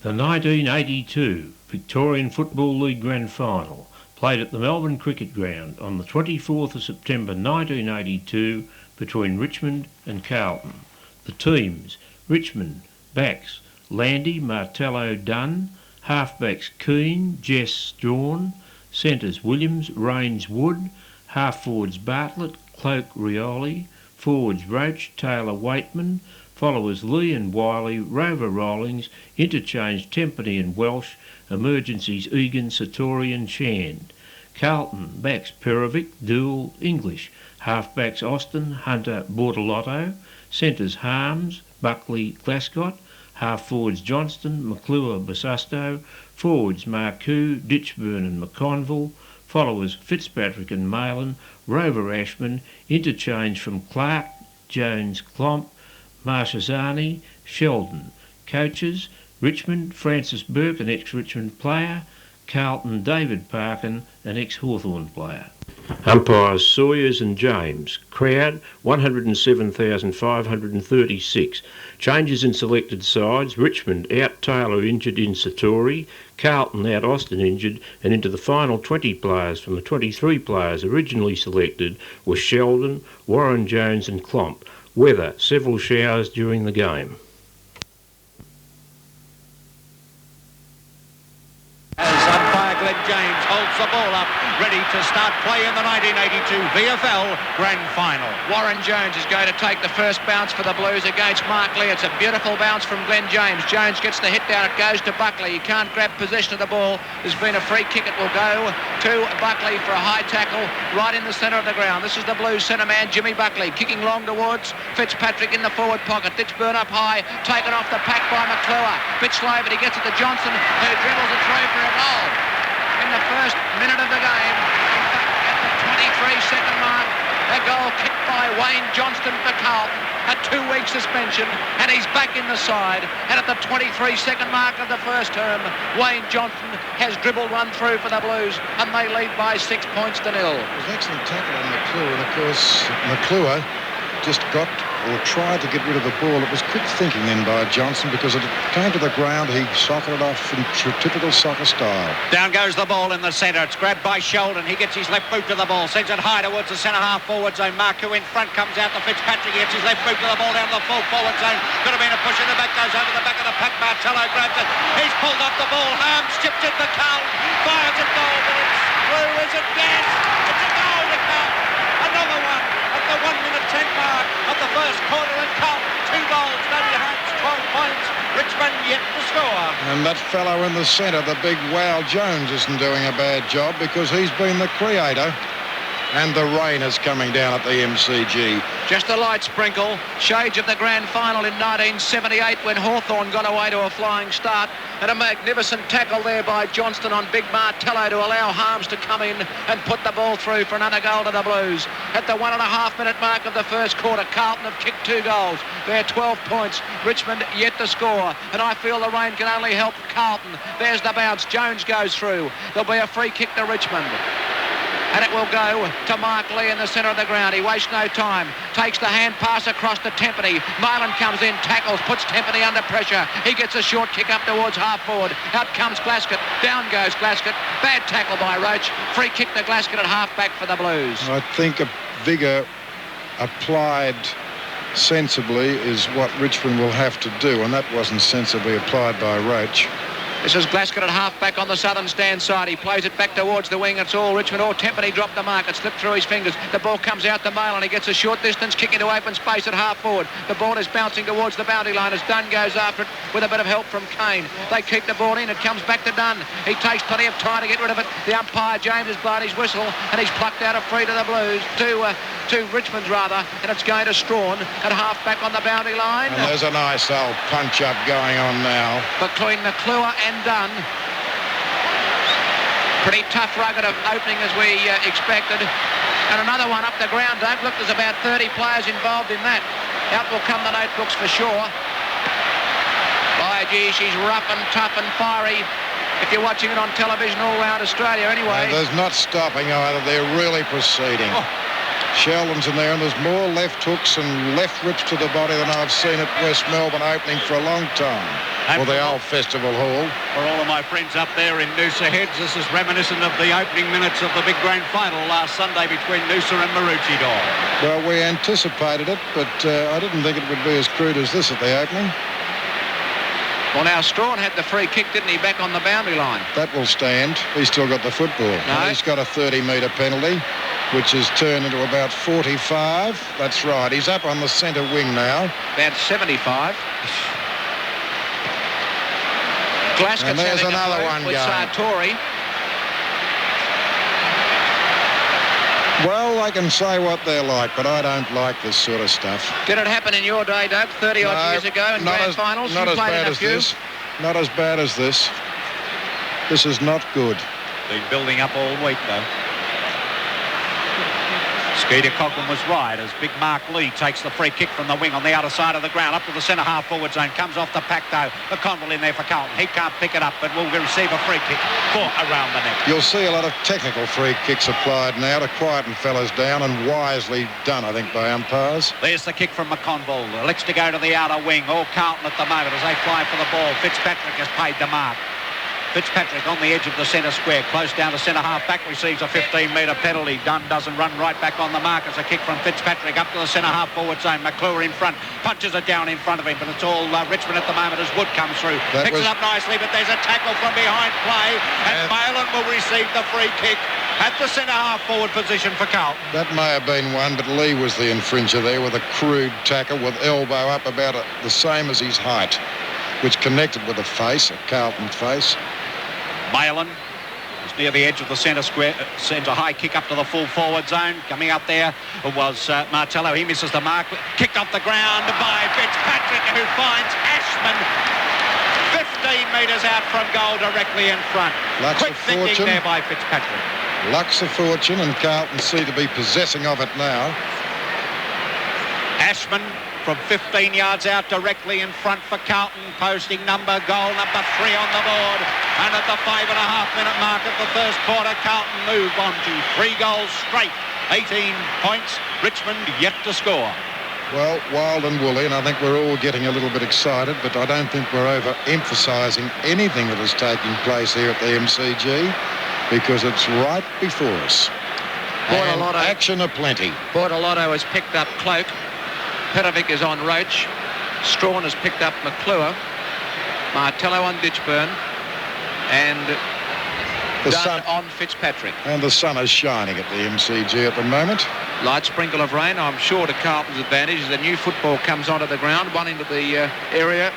The 1982 Victorian Football League Grand Final, played at the Melbourne Cricket Ground on the 24th of September 1982 between Richmond and Carlton. The teams: Richmond, backs Landy, Martello, Dunn; half-backs Keane, Jess, Strawn; centres Williams, Rains, Wood; half-forwards Bartlett, Cloak, Rioli; forwards Roach, Taylor, Waitman; followers Lee and Wiley, Rover, Rawlings; interchange Tempany and Welsh; emergencies Egan, Satori and Shand. Carlton, backs Perovic, Dool, English; half-backs Austin, Hunter, Bortolotto; centres Harms, Buckley, Glascott; half-forwards Johnston, McClure, Basusto; forwards Marcoux, Ditchburn and McConville; followers Fitzpatrick and Malin; Rover, Ashman; interchange from Clark, Jones, Klomp, Marchesani, Sheldon. Coaches: Richmond, Francis Burke, an ex-Richmond player; Carlton, David Parkin, an ex-Hawthorn player. Umpires Sawyers and James. Crowd 107,536. Changes in selected sides: Richmond out Taylor injured in Satori, Carlton out Austin injured, and into the final 20 players from the 23 players originally selected were Sheldon, Warren Jones and Klomp. Weather: several showers during the game. James holds the ball up, ready to start play in the 1982 VFL Grand Final. Warren Jones is going to take the first bounce for the Blues against Mark Lee. It's a beautiful bounce from Glenn James. Jones gets the hit down, it goes to Buckley. He can't grab possession of the ball. There's been a free kick. It will go to Buckley for a high tackle right in the centre of the ground. This is the Blues centre man, Jimmy Buckley, kicking long towards Fitzpatrick in the forward pocket. Ditchburn up high, taken off the pack by McClure. Bit slow, but he gets it to Johnson, who dribbles it through for a goal. In the first minute of the game, in fact, at the 23-second mark, a goal kicked by Wayne Johnston for Carlton, a 2-week suspension, and he's back in the side. And at the 23-second mark of the first term, Wayne Johnston has dribbled one through for the Blues, and they lead by 6 points to 0. It was an excellent tackle on McClure, and of course McClure just got or tried to get rid of the ball. It was quick thinking then by Johnson, because it came to the ground, he socketed it off in typical soccer style. Down goes the ball in the centre. It's grabbed by Sheldon. He gets his left boot to the ball, sends it high towards the centre half forward zone. Marcoux in front, comes out to Fitzpatrick. He gets his left boot to the ball down the full forward zone. Could have been a push in the back, goes over the back of the pack. Martello grabs it. He's pulled off the ball. Harms chips it for Carlton. Fires it goal, but it's through. Is it? Yes! It's a goal to Carlton. Another one at the 1 minute 10 mark of the first quarter, and Carlton 2 goals, David Harms 12 points, Richmond yet to score. And that fellow in the centre, the big Wow Jones, isn't doing a bad job, because he's been the creator. And the rain is coming down at the MCG. Just a light sprinkle. Shades of the grand final in 1978 when Hawthorn got away to a flying start. And a magnificent tackle there by Johnston on Big Martello to allow Harms to come in and put the ball through for another goal to the Blues. At the 1.5 minute mark of the first quarter, Carlton have kicked 2 goals. They're 12 points. Richmond yet to score. And I feel the rain can only help Carlton. There's the bounce. Jones goes through. There'll be a free kick to Richmond. And it will go to Mark Lee in the centre of the ground. He wastes no time. Takes the hand pass across to Tempany. Marlin comes in, tackles, puts Tempany under pressure. He gets a short kick up towards half forward. Out comes Glascott. Down goes Glascott. Bad tackle by Roach. Free kick to Glascott at half back for the Blues. I think a vigour applied sensibly is what Richmond will have to do, and that wasn't sensibly applied by Roach. This is Glascott at half-back on the southern stand side. He plays it back towards the wing. It's all Richmond. Or Tempany dropped the mark. It slipped through his fingers. The ball comes out to Malin. He gets a short distance kick into open space at half-forward. The ball is bouncing towards the boundary line as Dunn goes after it with a bit of help from Kane. They keep the ball in. It comes back to Dunn. He takes plenty of time to get rid of it. The umpire, James, has blown his whistle, and he's plucked out a free to the Blues. To Richmond's rather, and it's going to Strawn at half-back on the boundary line. And there's a nice old punch-up going on now. Between McClure and Dunn. Pretty tough, rugged opening as we expected. And another one up the ground. Don't look, there's about 30 players involved in that. Out will come the notebooks for sure. By gee, she's rough and tough and fiery. If you're watching it on television all around Australia anyway. No, there's not stopping either. They're really proceeding. Oh. Sheldon's in there, and there's more left hooks and left rips to the body than I've seen at West Melbourne opening for a long time. Or the old Festival Hall. For all of my friends up there in Noosa Heads, this is reminiscent of the opening minutes of the big grand final last Sunday between Noosa and Maroochydore. Well, we anticipated it, but I didn't think it would be as crude as this at the opening. Well, now, Strawn had the free kick, didn't he, back on the boundary line? That will stand. He's still got the football. No. He's got a 30-metre penalty, which has turned into about 45. That's right. He's up on the centre wing now. About 75. Glasgow. And there's another one with going. Sartori. Well, they can say what they're like, but I don't like this sort of stuff. Did it happen in your day, Doug, 30-odd years ago in grand finals? Not You as played bad in a as few. this. Not as bad as this. This is not good. Been building up all week, though. Skeeter Coglan was right as big Mark Lee takes the free kick from the wing on the outer side of the ground up to the centre half forward zone. Comes off the pack though. McConville in there for Carlton. He can't pick it up but will receive a free kick for around the net. You'll see a lot of technical free kicks applied now to quieten fellas down, and wisely done, I think, by umpires. There's the kick from McConville. Elects to go to the outer wing. All Carlton at the moment as they fly for the ball. Fitzpatrick has paid the mark. Fitzpatrick on the edge of the centre square, close down to centre half back, receives a 15-metre penalty. Dunn doesn't run right back on the mark as a kick from Fitzpatrick up to the centre half forward zone. McClure in front, punches it down in front of him, but it's all Richmond at the moment as Wood comes through. Picks it up nicely, but there's a tackle from behind play, and Malin will receive the free kick at the centre half forward position for Carlton. That may have been one, but Lee was the infringer there with a crude tackle with elbow up about the same as his height, which connected with the face, a Carlton face. Malin is near the edge of the centre square, sends a high kick up to the full forward zone. Coming up there was Martello. He misses the mark. Kicked off the ground by Fitzpatrick, who finds Ashman 15 metres out from goal directly in front. Quick thinking there by Fitzpatrick. Luck's a fortune, and Carlton seem to be possessing of it now. Ashman from 15 yards out directly in front for Carlton, posting goal number 3 on the board. And at the 5.5-minute mark of the first quarter, Carlton move on to 3 goals straight. 18 points, Richmond yet to score. Well, wild and woolly, and I think we're all getting a little bit excited, but I don't think we're over-emphasising anything that is taking place here at the MCG, because it's right before us. And action aplenty. Bortolotto has picked up Cloak. Petrovic is on Roach. Strawn has picked up McClure. Martello on Ditchburn. And Dunn on Fitzpatrick. And the sun is shining at the MCG at the moment. Light sprinkle of rain, I'm sure, to Carlton's advantage as the new football comes onto the ground, one into the area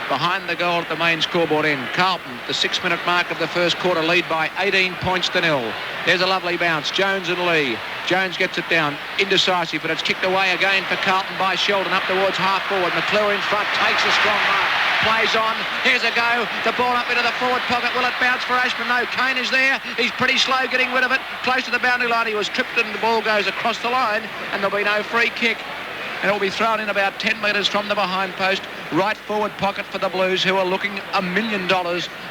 behind the goal at the main scoreboard end. Carlton, the 6-minute mark of the first quarter, lead by 18 points to 0. There's a lovely bounce. Jones and Lee. Jones gets it down, indecisive, but it's kicked away again for Carlton by Sheldon up towards half forward. McClure in front, takes a strong mark, plays on. Here's a go. The ball up into the forward pocket. Will it bounce for Ashman? No. Kane is there. He's pretty slow getting rid of it. Close to the boundary line. He was tripped and the ball goes across the line, and there'll be no free kick. And it'll be thrown in about 10 metres from the behind post. Right forward pocket for the Blues, who are looking $1 million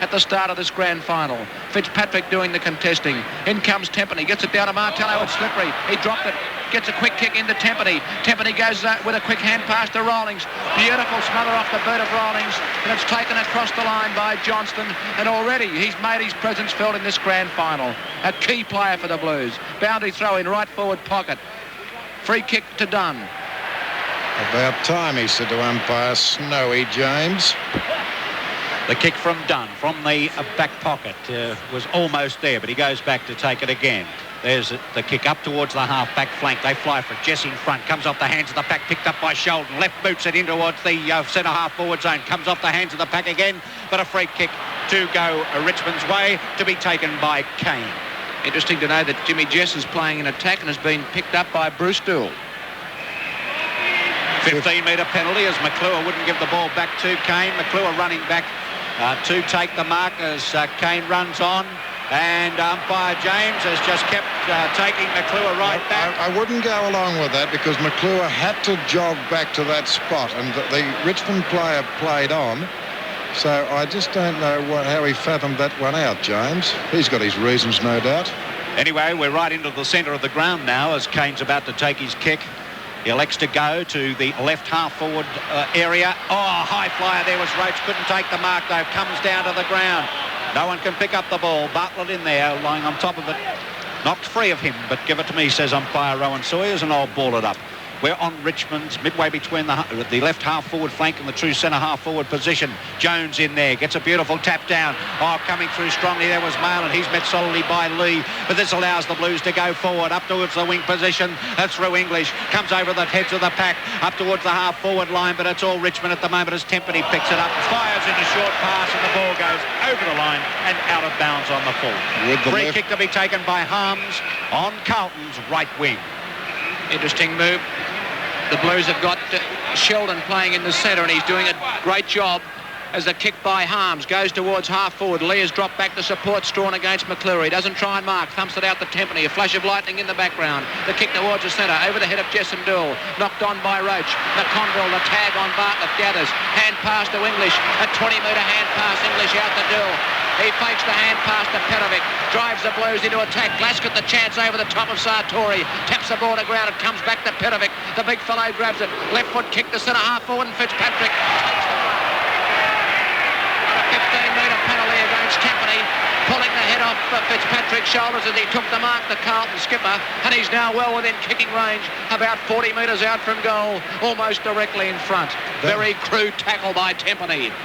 at the start of this grand final. Fitzpatrick doing the contesting. In comes Tempany. Gets it down to Martello. It's slippery. He dropped it. Gets a quick kick into Tempany. Tempany goes with a quick hand pass to Rawlings. Beautiful smother off the boot of Rawlings. And it's taken across the line by Johnston. And already he's made his presence felt in this grand final. A key player for the Blues. Boundary throw in right forward pocket. Free kick to Dunn. About time, he said to umpire Snowy James. The kick from Dunn from the back pocket was almost there, but he goes back to take it again. There's the kick up towards the half-back flank. They fly for it. Jess in front. Comes off the hands of the pack. Picked up by Sheldon. Left boots it in towards the centre half-forward zone. Comes off the hands of the pack again. But a free kick to go Richmond's way, to be taken by Kane. Interesting to know that Jimmy Jess is playing in attack and has been picked up by Bruce Dool. 15-metre penalty as McClure wouldn't give the ball back to Kane. McClure running back to take the mark as Kane runs on. And umpire James has just kept taking McClure right back. I wouldn't go along with that because McClure had to jog back to that spot, and the Richmond player played on. So I just don't know how he fathomed that one out, James. He's got his reasons, no doubt. Anyway, we're right into the centre of the ground now as Kane's about to take his kick. He elects to go to the left half-forward area. Oh, high flyer there was Roach. Couldn't take the mark, though. Comes down to the ground. No one can pick up the ball. Bartlett in there, lying on top of it. Knocked free of him, but give it to me, says umpire Rowan Sawyers, and I'll ball it up. We're on Richmond's midway between the left half-forward flank and the true centre half-forward position. Jones in there, gets a beautiful tap down. Oh, coming through strongly, there was Mail, and he's met solidly by Lee. But this allows the Blues to go forward, up towards the wing position. Through English, comes over the heads of the pack, up towards the half-forward line, but it's all Richmond at the moment as Tempany picks it up, fires in a short pass, and the ball goes over the line and out of bounds on the full. Free kick to be taken by Harms on Carlton's right wing. Interesting move. The Blues have got Sheldon playing in the centre, and he's doing a great job as the kick by Harms goes towards half-forward. Lee has dropped back to support Strawn against McClure. He doesn't try and mark. Thumps it out to Tempany. A flash of lightning in the background. The kick towards the centre. Over the head of Jess and Dool. Knocked on by Roach. McConville, the tag on Bartlett gathers. Hand pass to English. A 20-metre hand pass. English out to Dool. He fakes the hand pass to Petrovic. Drives the Blues into attack. Glasgow the chance over the top of Sartori. Taps the ball to ground. It comes back to Petrovic. The big fellow grabs it. Left foot kick to centre half forward, and Fitzpatrick takes the mark. A 15-metre penalty against Tempany, pulling the head off Fitzpatrick's shoulders as he took the mark, the Carlton skipper, and he's now well within kicking range, about 40 metres out from goal, almost directly in front. Very crude tackle by Tempany.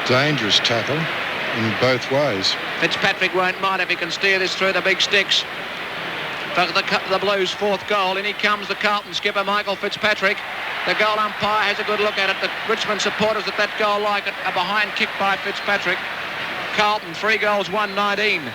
Dangerous tackle in both ways. Fitzpatrick won't mind if he can steer this through the big sticks. For the Blues' fourth goal, in he comes the Carlton skipper, Michael Fitzpatrick. The goal umpire has a good look at it. The Richmond supporters at that goal like it. A behind kick by Fitzpatrick. Carlton, 3 goals, 1-19.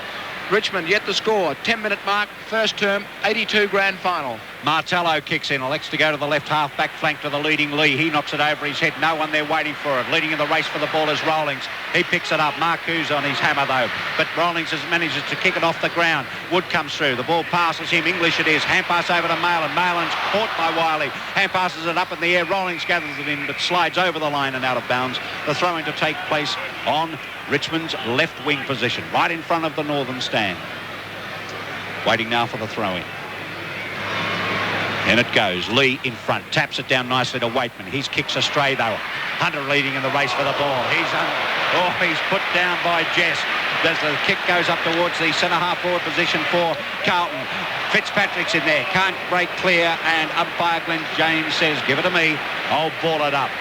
Richmond yet to score. 10-minute mark, first term, 82 grand final. Martello kicks in, elects to go to the left half-back flank to the leading Lee. He knocks it over his head. No one there waiting for it. Leading in the race for the ball is Rawlings. He picks it up. Marcuse on his hammer, though. But Rawlings manages to kick it off the ground. Wood comes through. The ball passes him. English it is. Hand pass over to Malin. Malin's caught by Wiley. Hand passes it up in the air. Rawlings gathers it in, but slides over the line and out of bounds. The throw-in to take place on Richmond's left wing position, right in front of the northern stand. Waiting now for the throw-in. And it goes. Lee in front. Taps it down nicely to Waitman. His kick's astray, though. Hunter leading in the race for the ball. He's put down by Jess. As the kick goes up towards the centre half-forward position for Carlton. Fitzpatrick's in there. Can't break clear. And umpire Glenn James says, give it to me. I'll ball it up.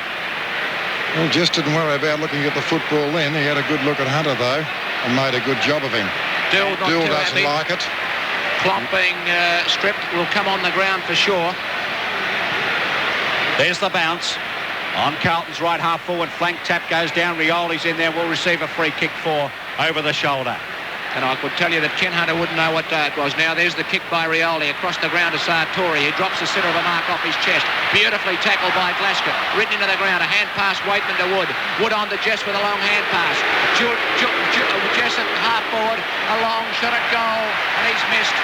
Well, Jess didn't worry about looking at the football then. He had a good look at Hunter, though, and made a good job of him. Dool doesn't like it. Klomp being stripped will come on the ground for sure. There's the bounce on Carlton's right half-forward flank. Tap goes down. Rioli's in there. Will receive a free kick for over the shoulder. And I could tell you that Ken Hunter wouldn't know what it was. Now there's the kick by Rioli across the ground to Sartori. He drops the centre of the mark off his chest. Beautifully tackled by Glasgow. Ridden into the ground. A hand pass Waitman to Wood. Wood on to Jess with a long hand pass. Jess at half forward. A long shot at goal. And he's missed.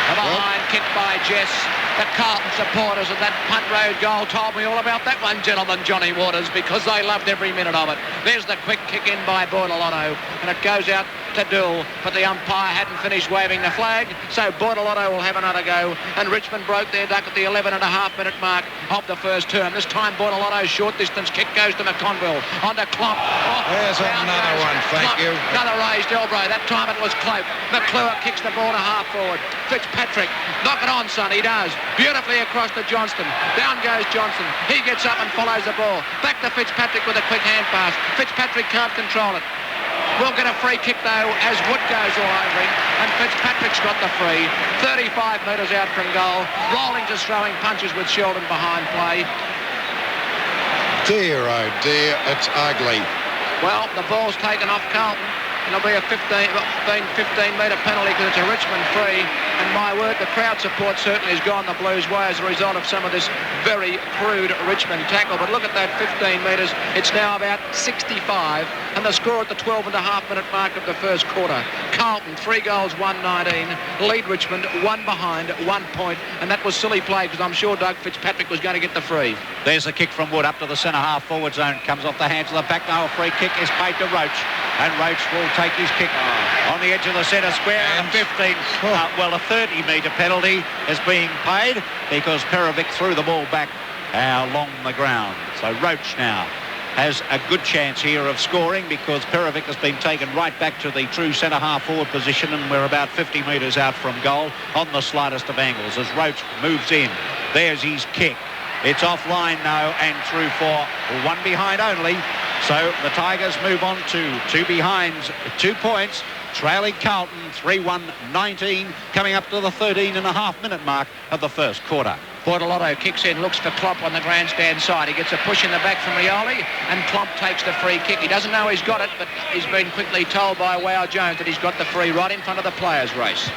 A behind kick by Jess. The Carlton supporters of that Punt Road goal told me all about that one, gentleman, Johnny Waters, because they loved every minute of it. There's the quick kick in by Bortolotto, and it goes out to Dool, but the umpire hadn't finished waving the flag, so Bortolotto will have another go, and Richmond broke their duck at the 11.5-minute mark of the first term. This time Bortolotto's short distance kick goes to McConville, on to Klomp. There's another one, thank you. Another raised elbow. That time it was Cloak. McClure kicks the ball to half forward. Fitzpatrick, knock it on, son, he does. Beautifully across to Johnston. Down goes Johnson. He gets up and follows the ball. Back to Fitzpatrick with a quick hand pass. Fitzpatrick can't control it. We'll get a free kick, though, as Wood goes all over him. And Fitzpatrick's got the free. 35 metres out from goal. Rawlings is throwing punches with Sheldon behind play. Dear, oh dear, it's ugly. Well, the ball's taken off Carlton. It'll be a 15-metre penalty because it's a Richmond free. And my word, the crowd support certainly has gone the Blues' way as a result of some of this very crude Richmond tackle. But look at that 15 metres. It's now about 65. And the score at the 12.5-minute mark of the first quarter. Carlton, 3 goals, 1-19. Lead Richmond, 1 behind, 1 point. And that was silly play because I'm sure Doug Fitzpatrick was going to get the free. There's a kick from Wood up to the centre half-forward zone. Comes off the hands of the back. Now a free kick is paid to Roach. And Roach will take his kick on the edge of the centre square. And a 15, well, a 30-metre penalty is being paid because Perovic threw the ball back along the ground. So Roach now has a good chance here of scoring because Perovic has been taken right back to the true centre-half forward position, and we're about 50 metres out from goal on the slightest of angles as Roach moves in. There's his kick. It's offline now and through for one behind only. So the Tigers move on to 2 behinds, 2 points, trailing Carlton 3-1-19, coming up to the 13.5-minute mark of the first quarter. Bortolotto kicks in, looks for Klopp on the grandstand side. He gets a push in the back from Rioli, and Klopp takes the free kick. He doesn't know he's got it, but he's been quickly told by Wow Jones that he's got the free right in front of the players' race.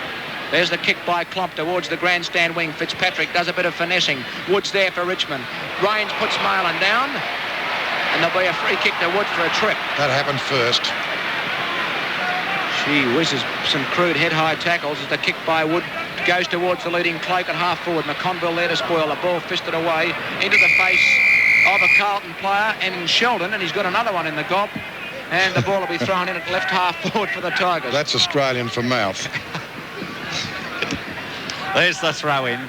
There's the kick by Klopp towards the grandstand wing. Fitzpatrick does a bit of finessing. Wood's there for Richmond. Raines puts Marlon down, and there'll be a free kick to Wood for a trip. That happened first. Gee whiz, some crude head-high tackles as the kick by Wood goes towards the leading Cloak at half-forward. McConville there to spoil the ball, fisted away into the face of a Carlton player and Sheldon, and he's got another one in the gob, and the ball will be thrown in at left half-forward for the Tigers. That's Australian for mouth. There's the throw-in.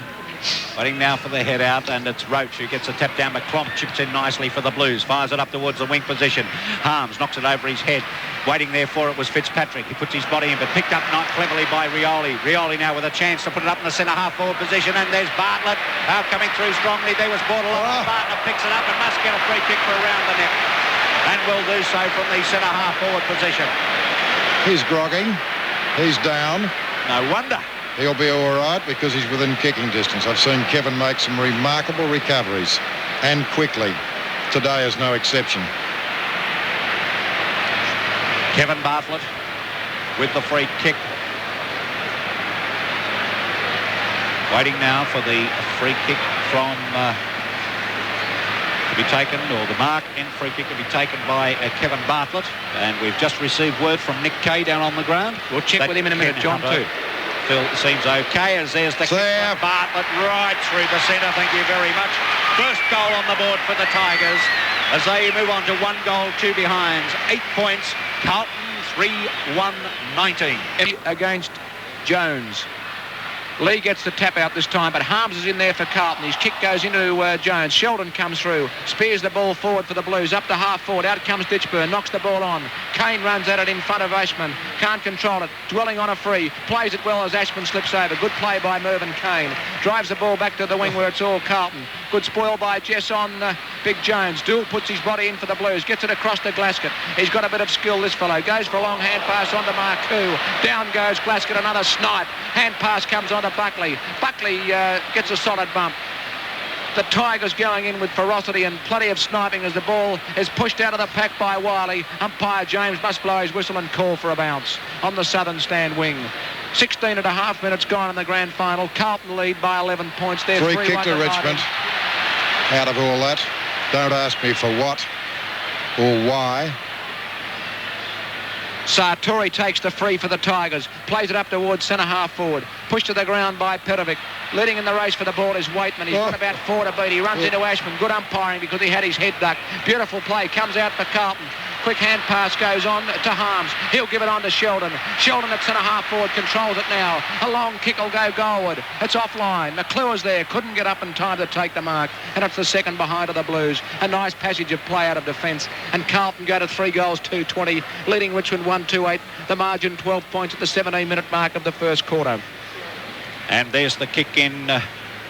Waiting now for the head out, and it's Roach who gets a tap down, but Klomp chips in nicely for the Blues. Fires it up towards the wing position. Harms knocks it over his head. Waiting there for it was Fitzpatrick. He puts his body in, but picked up not cleverly by Rioli. Rioli now with a chance to put it up in the centre-half forward position, and there's Bartlett coming through strongly. There was Bortolotto. Bartlett picks it up and must get a free kick for around the net, and will do so from the centre-half forward position. He's groggy. He's down. No wonder. He'll be all right because he's within kicking distance. I've seen Kevin make some remarkable recoveries, and quickly. Today is no exception. Kevin Bartlett with the free kick. Waiting now for the free kick from to be taken, or the mark and free kick to be taken by Kevin Bartlett. And we've just received word from Nick Kay down on the ground. We'll check with him in a minute, John, too. Phil seems okay as there's the kick from Bartlett right through the centre. Thank you very much. First goal on the board for the Tigers as they move on to 1 goal, 2 behinds, 8 points. Carlton 3-1-19 against Jones. Lee gets the tap out this time, but Harms is in there for Carlton. His kick goes into Jones. Sheldon comes through, spears the ball forward for the Blues, up to half forward. Out comes Ditchburn, knocks the ball on. Kane runs at it in front of Ashman, can't control it, dwelling on a free, plays it well as Ashman slips over. Good play by Mervyn Kane, drives the ball back to the wing where it's all Carlton. Good spoil by Jess on Big Jones. Dool puts his body in for the Blues, gets it across to Glasgow. He's got a bit of skill, this fellow. Goes for a long hand pass on to Marcoux. Down goes Glasgow, another snipe. Hand pass comes on to Buckley. Buckley gets a solid bump. The Tigers going in with ferocity and plenty of sniping as the ball is pushed out of the pack by Wiley. Umpire James must blow his whistle and call for a bounce on the southern stand wing. 16.5 minutes gone in the grand final. Carlton lead by 11 points there. Free kick to Richmond. Out of all that. Don't ask me for what or why. Sartori takes the free for the Tigers, plays it up towards centre-half forward, pushed to the ground by Perovic. Leading in the race for the ball is Waitman. He's got about 4 to beat. He runs into Ashman. Good umpiring because he had his head ducked. Beautiful play, comes out for Carlton. Quick hand pass goes on to Harms. He'll give it on to Sheldon. Sheldon at centre-half forward controls it now. A long kick will go goalward. It's offline. McClure's there. Couldn't get up in time to take the mark. And it's the second behind of the Blues. A nice passage of play out of defence. And Carlton go to 3 goals, 2-20. Leading Richmond 1-2-8. The margin 12 points at the 17-minute mark of the first quarter. And there's the kick in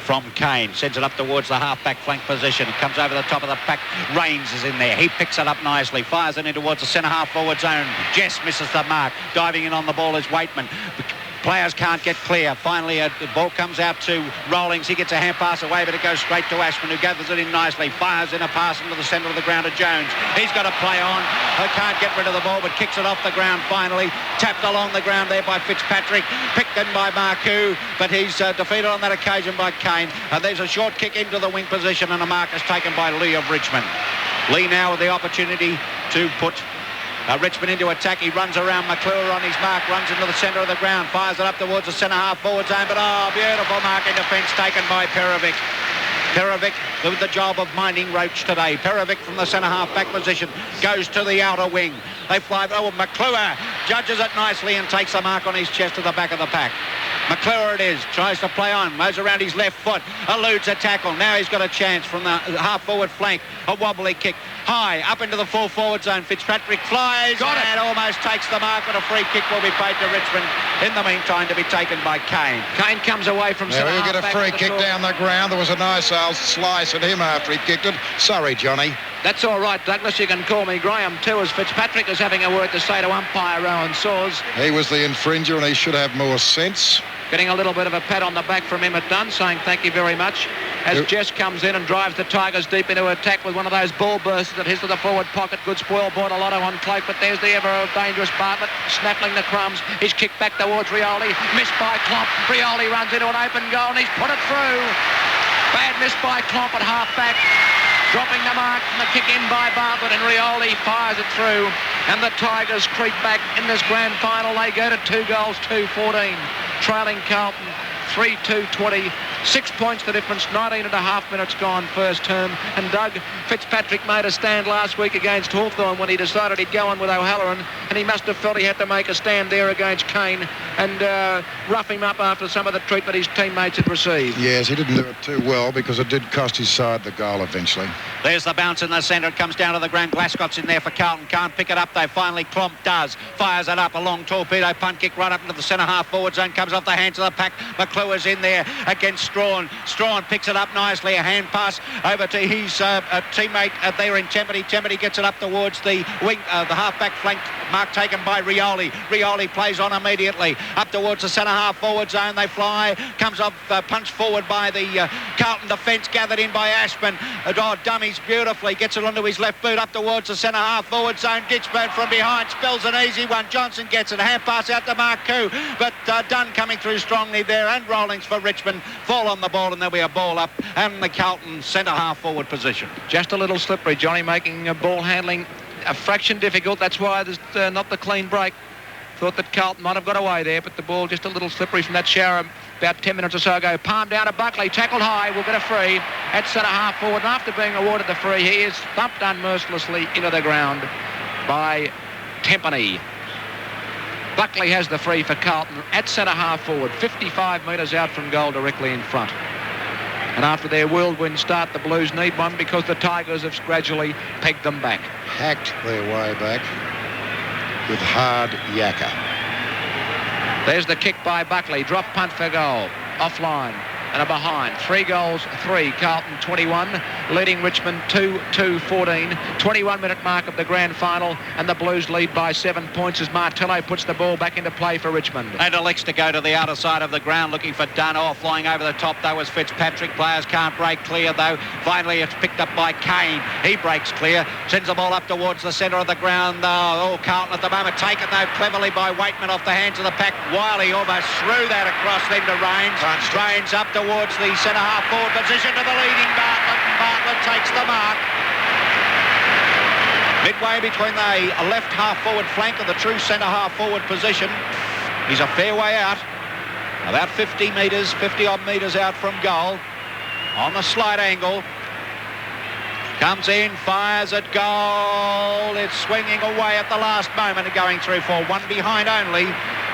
from Kane. Sends it up towards the half-back flank position. It comes over the top of the pack. Raines is in there. He picks it up nicely. Fires it in towards the centre-half forward zone. Jess misses the mark. Diving in on the ball is Waitman. Players can't get clear. Finally, the ball comes out to Rawlings. He gets a hand pass away, but it goes straight to Ashman, who gathers it in nicely. Fires in a pass into the centre of the ground to Jones. He's got to play on. He can't get rid of the ball, but kicks it off the ground finally. Tapped along the ground there by Fitzpatrick. Picked in by Marcoux, but he's defeated on that occasion by Kane. And there's a short kick into the wing position, and a mark is taken by Lee of Richmond. Lee now with the opportunity to put Richmond into attack. He runs around McClure on his mark, runs into the centre of the ground, fires it up towards the centre-half forward zone, but beautiful mark in defence taken by Perovic. Perovic with the job of minding Roach today. Perovic from the centre half back position goes to the outer wing. They fly. Oh, McClure judges it nicely and takes the mark on his chest at the back of the pack. McClure it is, tries to play on, mows around his left foot, eludes a tackle. Now he's got a chance from the half-forward flank. A wobbly kick, high, up into the full-forward zone. Fitzpatrick flies and almost takes the mark, and a free kick will be paid to Richmond. In the meantime, to be taken by Kane. Kane comes away from centre half. He'll get a free kick down the ground. There was a nice old slice at him after he kicked it. Sorry, Johnny. That's all right, Douglas. You can call me Graham too, as Fitzpatrick is having a word to say to umpire Rowan Saws. He was the infringer and he should have more sense. Getting a little bit of a pat on the back from Emmett Dunn, saying thank you very much. As Jess comes in and drives the Tigers deep into attack with one of those ball bursts that hits to the forward pocket. Good spoil bought a lotto on Cloak, but there's the ever dangerous Bartlett snapping the crumbs. He's kicked back towards Rioli. Missed by Klomp. Rioli runs into an open goal and he's put it through. Bad miss by Klomp at half-back. Dropping the mark from the kick in by Bartlett, and Rioli fires it through. And the Tigers creep back in this grand final. They go to 2 goals, 2-14. Trailing Carlton 3-2-20. 6 points the difference, 19 and a half minutes gone first term. And Doug Fitzpatrick made a stand last week against Hawthorn when he decided he'd go on with O'Halloran, and he must have felt he had to make a stand there against Kane and rough him up after some of the treatment his teammates had received. Yes, he didn't do it too well because it did cost his side the goal eventually. There's the bounce in the centre. It comes down to the ground. Glasgott's in there for Carlton. Can't pick it up though. Finally Klomp does. Fires it up. A long torpedo punt kick right up into the centre half forward zone. Comes off the hands of the pack. McClure's in there against Strawn. Strawn picks it up nicely. A hand pass over to his teammate there in Tempany. Tempany gets it up towards the wing, the half-back flank. Mark taken by Rioli. Rioli plays on immediately. Up towards the centre half forward zone. They fly. Comes off, punched forward by the Carlton defence. Gathered in by Ashman. Dummies beautifully. Gets it onto his left boot. Up towards the centre half forward zone. Ditchburn from behind. Spells an easy one. Johnson gets it. A hand pass out to Marcoux. But Dunn coming through strongly there. And Rawlings for Richmond. Fall on the ball and there'll be a ball up. And the Carlton centre half forward position. Just a little slippery. Johnny making ball handling a fraction difficult. That's why there's not the clean break. Thought that Carlton might have got away there, but the ball just a little slippery from that shower about 10 minutes or so ago. Palm down to Buckley, tackled high, will get a free at centre half forward. And after being awarded the free, he is thumped unmercilessly into the ground by Tempany. Buckley has the free for Carlton at centre half forward, 55 metres out from goal, directly in front. And after their whirlwind start, the Blues need one because the Tigers have gradually pegged them back. Hacked their way back with hard yakka. There's the kick by Buckley. Drop punt for goal. Offline and a behind. 3 goals, 3. Carlton 21, leading Richmond 2-14. 21-minute mark of the grand final, and the Blues lead by 7 points as Martello puts the ball back into play for Richmond. And elects to go to the outer side of the ground looking for Dunn. Flying over the top though was Fitzpatrick. Players can't break clear though. Finally it's picked up by Kane. He breaks clear. Sends the ball up towards the centre of the ground. Carlton at the moment taken though cleverly by Waitman off the hands of the pack. Wiley almost threw that across then to Rains. Rains up towards the centre half forward position to the leading Bartlett, and Bartlett takes the mark. Midway between the left half forward flank and the true centre half forward position. He's a fair way out, about 50 metres, 50 odd metres out from goal. On the slight angle. Comes in, fires at goal. It's swinging away at the last moment and going through for one behind only.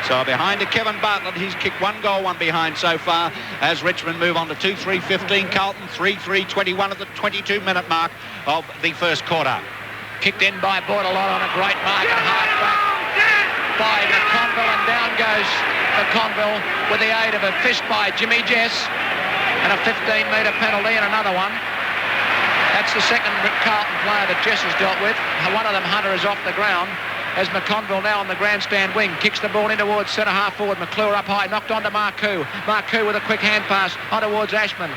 So behind to Kevin Bartlett. He's kicked 1 goal, 1 behind so far as Richmond move on to 2-3-15. Carlton 3-3-21 at the 22-minute mark of the first quarter. Kicked in by Bordelot on a great mark and hard back by McConville, and down goes McConville with the aid of a fist by Jimmy Jess and a 15-metre penalty and another one. That's the second Carlton player that Jess has dealt with. One of them, Hunter, is off the ground as McConville now on the grandstand wing. Kicks the ball in towards centre half forward. McClure up high, knocked on to Marcoux. Marcoux with a quick hand pass on towards Ashman.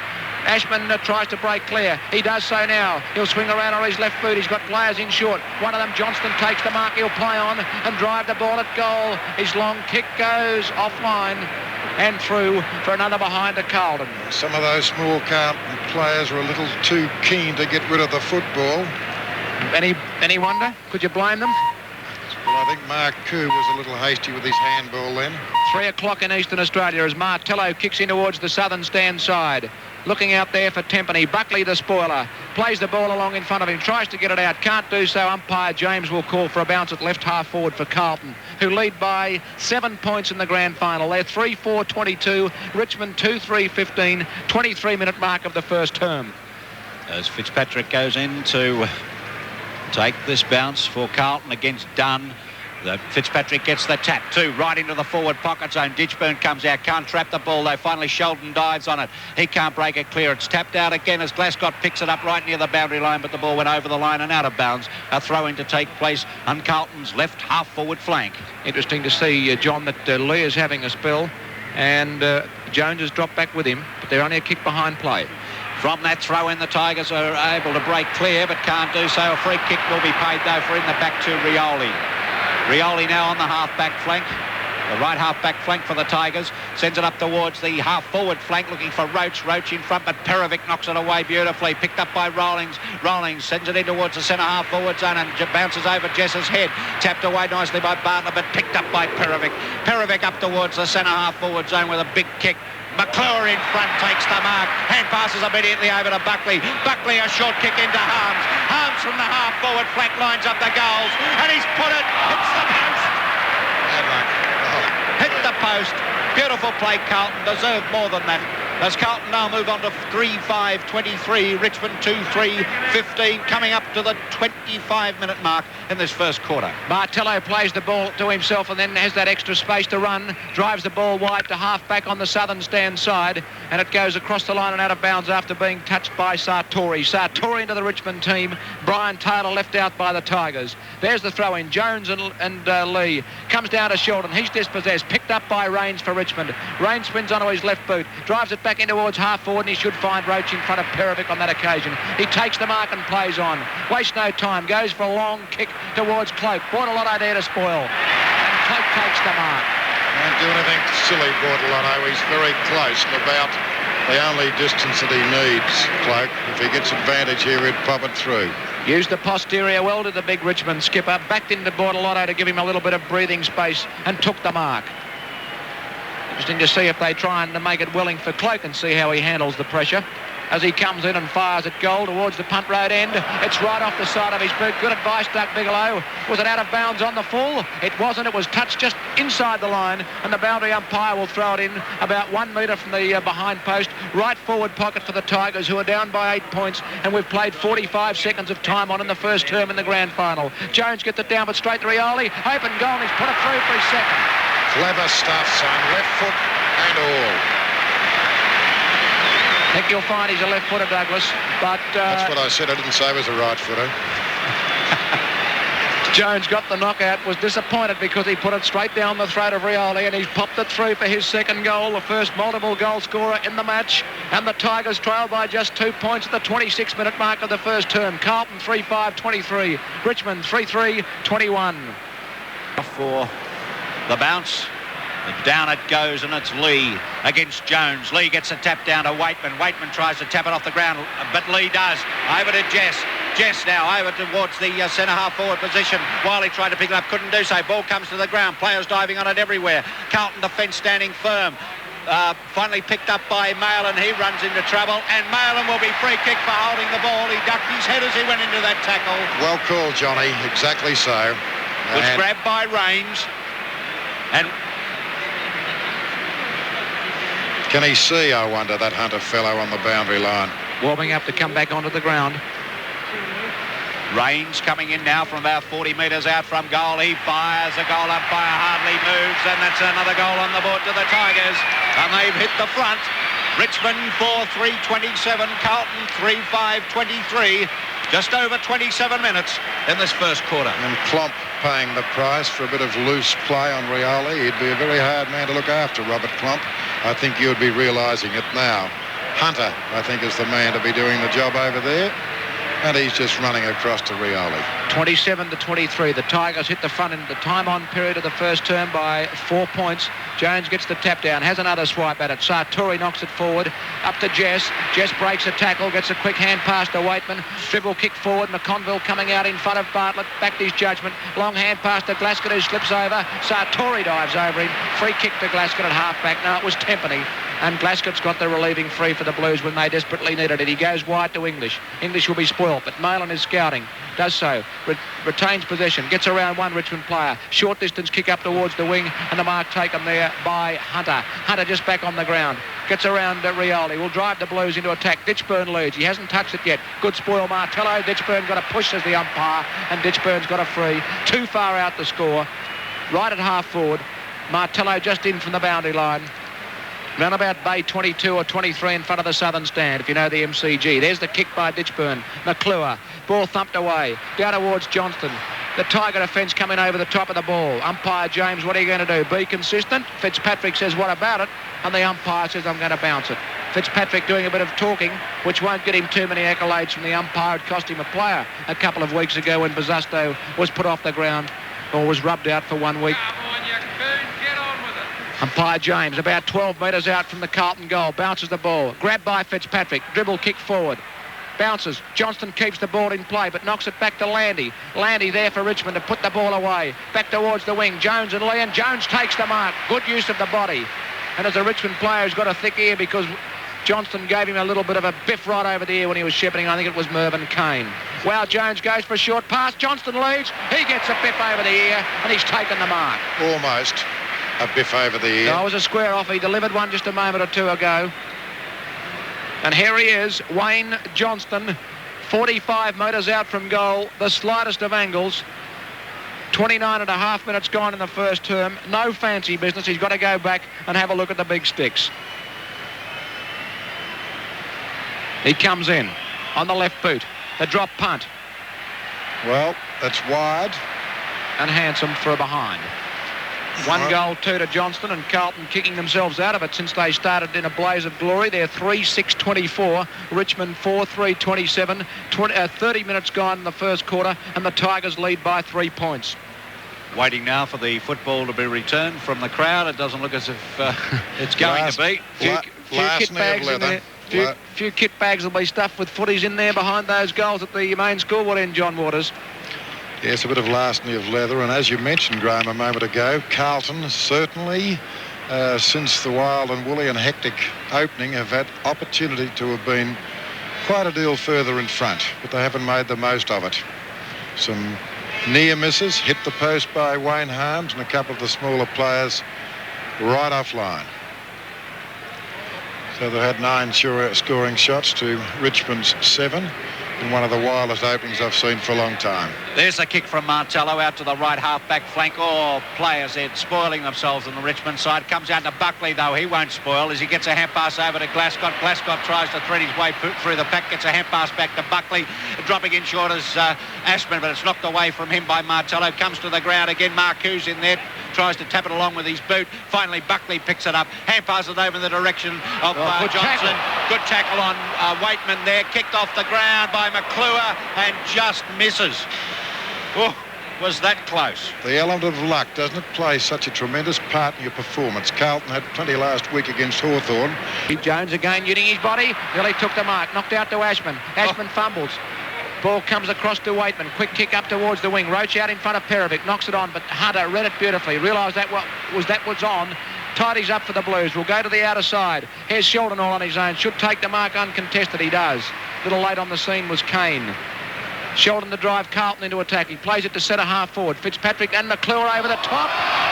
Ashman tries to break clear. He does so now. He'll swing around on his left foot. He's got players in short. One of them, Johnston, takes the mark. He'll play on and drive the ball at goal. His long kick goes offline and through for another behind to Carlton. Some of those small Carlton players were a little too keen to get rid of the football. Any wonder? Could you blame them? Well, I think Marcoux was a little hasty with his handball then. 3 o'clock in Eastern Australia as Martello kicks in towards the southern stand side. looking out there for Tempany. Buckley, the spoiler, plays the ball along in front of him, tries to get it out, can't do so. Umpire James will call for a bounce at left half forward for Carlton, who lead by 7 points in the grand final. They're 3-4-22, Richmond 2-3-15, 23-minute mark of the first term. As Fitzpatrick goes in to take this bounce for Carlton against Dunn. Fitzpatrick gets the tap too, right into the forward pocket zone. Ditchburn comes out, can't trap the ball though. Finally Sheldon dives on it. He can't break it clear. It's tapped out again as Glascott picks it up right near the boundary line, but the ball went over the line and out of bounds. A throw-in to take place on Carlton's left half forward flank. Interesting to see, John, that Lee is having a spell and Jones has dropped back with him, but they're only a kick behind play. From that throw-in, the Tigers are able to break clear, but can't do so. A free kick will be paid, though, for in the back to Rioli. Rioli now on the half-back flank. The right half-back flank for the Tigers. Sends it up towards the half-forward flank, looking for Roach. Roach in front, but Perovic knocks it away beautifully. Picked up by Rawlings. Rawlings sends it in towards the centre half-forward zone and bounces over Jess's head. Tapped away nicely by Bartlett, but picked up by Perovic. Perovic up towards the centre half-forward zone with a big kick. McClure in front takes the mark. Hand passes immediately over to Buckley. Buckley a short kick into Harms. Harms from the half-forward flank lines up the goals. And he's put it. Hits the post. Hit the post. Beautiful play, Carlton. Deserved more than that. As Carlton now move on to 3-5-23. Richmond 2-3-15. Coming up to the 25-minute mark in this first quarter. Martello plays the ball to himself and then has that extra space to run. Drives the ball wide to half-back on the southern stand side. And it goes across the line and out of bounds after being touched by Sartori. Sartori into the Richmond team. Brian Taylor left out by the Tigers. There's the throw-in. Jones and Lee. Comes down to Sheldon. He's dispossessed. Picked up by Rains for Richmond. Rains spins onto his left boot. Drives it back in towards half forward, and he should find Roach in front of Perovic on that occasion. He takes the mark and plays on. Wastes no time. Goes for a long kick towards Cloak. Bortolotto there to spoil. And Cloak takes the mark. Won't do anything silly, Bortolotto. He's very close and about the only distance that he needs, Cloak. If he gets advantage here, he'd pop it through. Used the posterior well to the big Richmond skipper. Backed into Bortolotto to give him a little bit of breathing space and took the mark. Interesting to see if they try and make it willing for Cloak and see how he handles the pressure as he comes in and fires at goal towards the punt road end. It's right off the side of his boot. Good advice, Doug Bigelow. Was it out of bounds on the full? It wasn't. It was touched just inside the line, and the boundary umpire will throw it in about 1 metre from the behind post. Right forward pocket for the Tigers, who are down by 8 points, and we've played 45 seconds of time on in the first term in the grand final. Jones gets it down, but straight to Rioli. Open goal, and he's put it through for his second. Clever stuff, son. Left foot and all. I think you'll find he's a left footer, Douglas, but... That's what I said. I didn't say he was a right footer. Jones got the knockout, was disappointed because he put it straight down the throat of Rioli, and he's popped it through for his second goal, the first multiple goal scorer in the match. And the Tigers trail by just 2 points at the 26-minute mark of the first term. Carlton 3-5-23, Richmond 3-3-21. For the bounce. Down it goes, and it's Lee against Jones. Lee gets a tap down to Waitman. Waitman tries to tap it off the ground, but Lee does. Over to Jess. Jess now over towards the centre half forward position. Wiley tried to pick it up, couldn't do so. Ball comes to the ground. Players diving on it everywhere. Carlton defence standing firm. Finally picked up by Malin. He runs into trouble, and Malin will be free kick for holding the ball. He ducked his head as he went into that tackle. Well called, Johnny. Exactly so. Was grabbed by Rains. And can he see, I wonder, that Hunter fellow on the boundary line? Warming up to come back onto the ground. Rains coming in now from about 40 metres out from goal. He fires. The goal umpire hardly moves, and that's another goal on the board to the Tigers. And they've hit the front. Richmond 4-3-27, Carlton 3-5-23. Just over 27 minutes in this first quarter. And Klomp paying the price for a bit of loose play on Rioli. He'd be a very hard man to look after, Robert Klomp. I think you'd be realising it now. Hunter, I think, is the man to be doing the job over there. And he's just running across to Rioli. 27-23. The Tigers hit the front in the time-on period of the first term by 4 points. Jones gets the tap down, has another swipe at it. Sartori knocks it forward, up to Jess. Jess breaks a tackle, gets a quick hand pass to Waitman. Dribble kick forward. McConville coming out in front of Bartlett. Backed his judgment. Long hand pass to Glascott, who slips over. Sartori dives over him. Free kick to Glascott at half-back. No, it was Tempany. And Glasgott's got the relieving free for the Blues when they desperately needed it. He goes wide to English. English will be spoilt, but Malin is scouting. Does so. Retains possession. Gets around one Richmond player. Short distance kick up towards the wing, and the mark taken there by Hunter. Hunter just back on the ground. Gets around Rioli. Will drive the Blues into attack. Ditchburn leads. He hasn't touched it yet. Good spoil, Martello. Ditchburn got a push as the umpire, and Ditchburn's got a free. Too far out the score. Right at half forward. Martello just in from the boundary line. Round about bay 22 or 23 in front of the southern stand, if you know the MCG. There's the kick by Ditchburn. McClure. Ball thumped away. Down towards Johnston. The Tiger defence coming over the top of the ball. Umpire James, what are you going to do? Be consistent? Fitzpatrick says, what about it? And the umpire says, I'm going to bounce it. Fitzpatrick doing a bit of talking, which won't get him too many accolades from the umpire. It cost him a player a couple of weeks ago when Bosusto was put off the ground or was rubbed out for 1 week. Umpire James, about 12 metres out from the Carlton goal, bounces the ball. Grabbed by Fitzpatrick, dribble kick forward. Bounces. Johnston keeps the ball in play, but knocks it back to Landy. Landy there for Richmond to put the ball away. Back towards the wing. Jones and Lee, and Jones takes the mark. Good use of the body. And as a Richmond player who's got a thick ear because Johnston gave him a little bit of a biff right over the ear when he was shepherding. I think it was Mervyn Kane. Wow, Jones goes for a short pass. Johnston leads. He gets a biff over the ear, and he's taken the mark. Almost a biff over the ear. No, it was a square off. He delivered one just a moment or two ago. And here he is, Wayne Johnston, 45 metres out from goal, the slightest of angles. 29 and a half minutes gone in the first term. No fancy business. He's got to go back and have a look at the big sticks. He comes in on the left boot. The drop punt. Well, that's wide. And Handsome for a behind. 1 goal, 2 to Johnston, and Carlton kicking themselves out of it since they started in a blaze of glory. They're 3-6-24. Richmond 4-3-27. 30 minutes gone in the first quarter, and the Tigers lead by 3 points. Waiting now for the football to be returned from the crowd. It doesn't look as if it's going to be. Few kit bags in there. Few kit bags will be stuffed with footies in there behind those goals at the main scoreboard end, John Waters. Yes, a bit of larceny of leather, and as you mentioned, Graham, a moment ago, Carlton certainly, since the wild and woolly and hectic opening, have had opportunity to have been quite a deal further in front, but they haven't made the most of it. Some near misses, hit the post by Wayne Harms, and a couple of the smaller players right offline. So they had 9 scoring shots to Richmond's 7. In one of the wildest openings I've seen for a long time. There's a kick from Martello out to the right half-back flank. Oh, players there spoiling themselves on the Richmond side. Comes out to Buckley, though. He won't spoil as he gets a hand pass over to Glascott. Glascott tries to thread his way through the pack, gets a hand pass back to Buckley. Dropping in short as Ashman, but it's knocked away from him by Martello. Comes to the ground again. Marcou's in there. Tries to tap it along with his boot. Finally, Buckley picks it up. Hand passes over in the direction of Johnson. Good tackle on Waitman there. Kicked off the ground by McClure and just misses. Oh, was that close? The element of luck, doesn't it, play such a tremendous part in your performance? Carlton had plenty last week against Hawthorn. Jones again using his body. Nearly took the mark. Knocked out to Ashman. Ashman fumbles. Ball comes across to Waitman. Quick kick up towards the wing. Roach out in front of Perovic. Knocks it on, but Hunter read it beautifully. Realised that was on. Tidies up for the Blues. Will go to the outer side. Here's Sheldon all on his own. Should take the mark uncontested. He does. A little late on the scene was Kane. Sheldon to drive Carlton into attack. He plays it to centre half forward. Fitzpatrick and McClure over the top.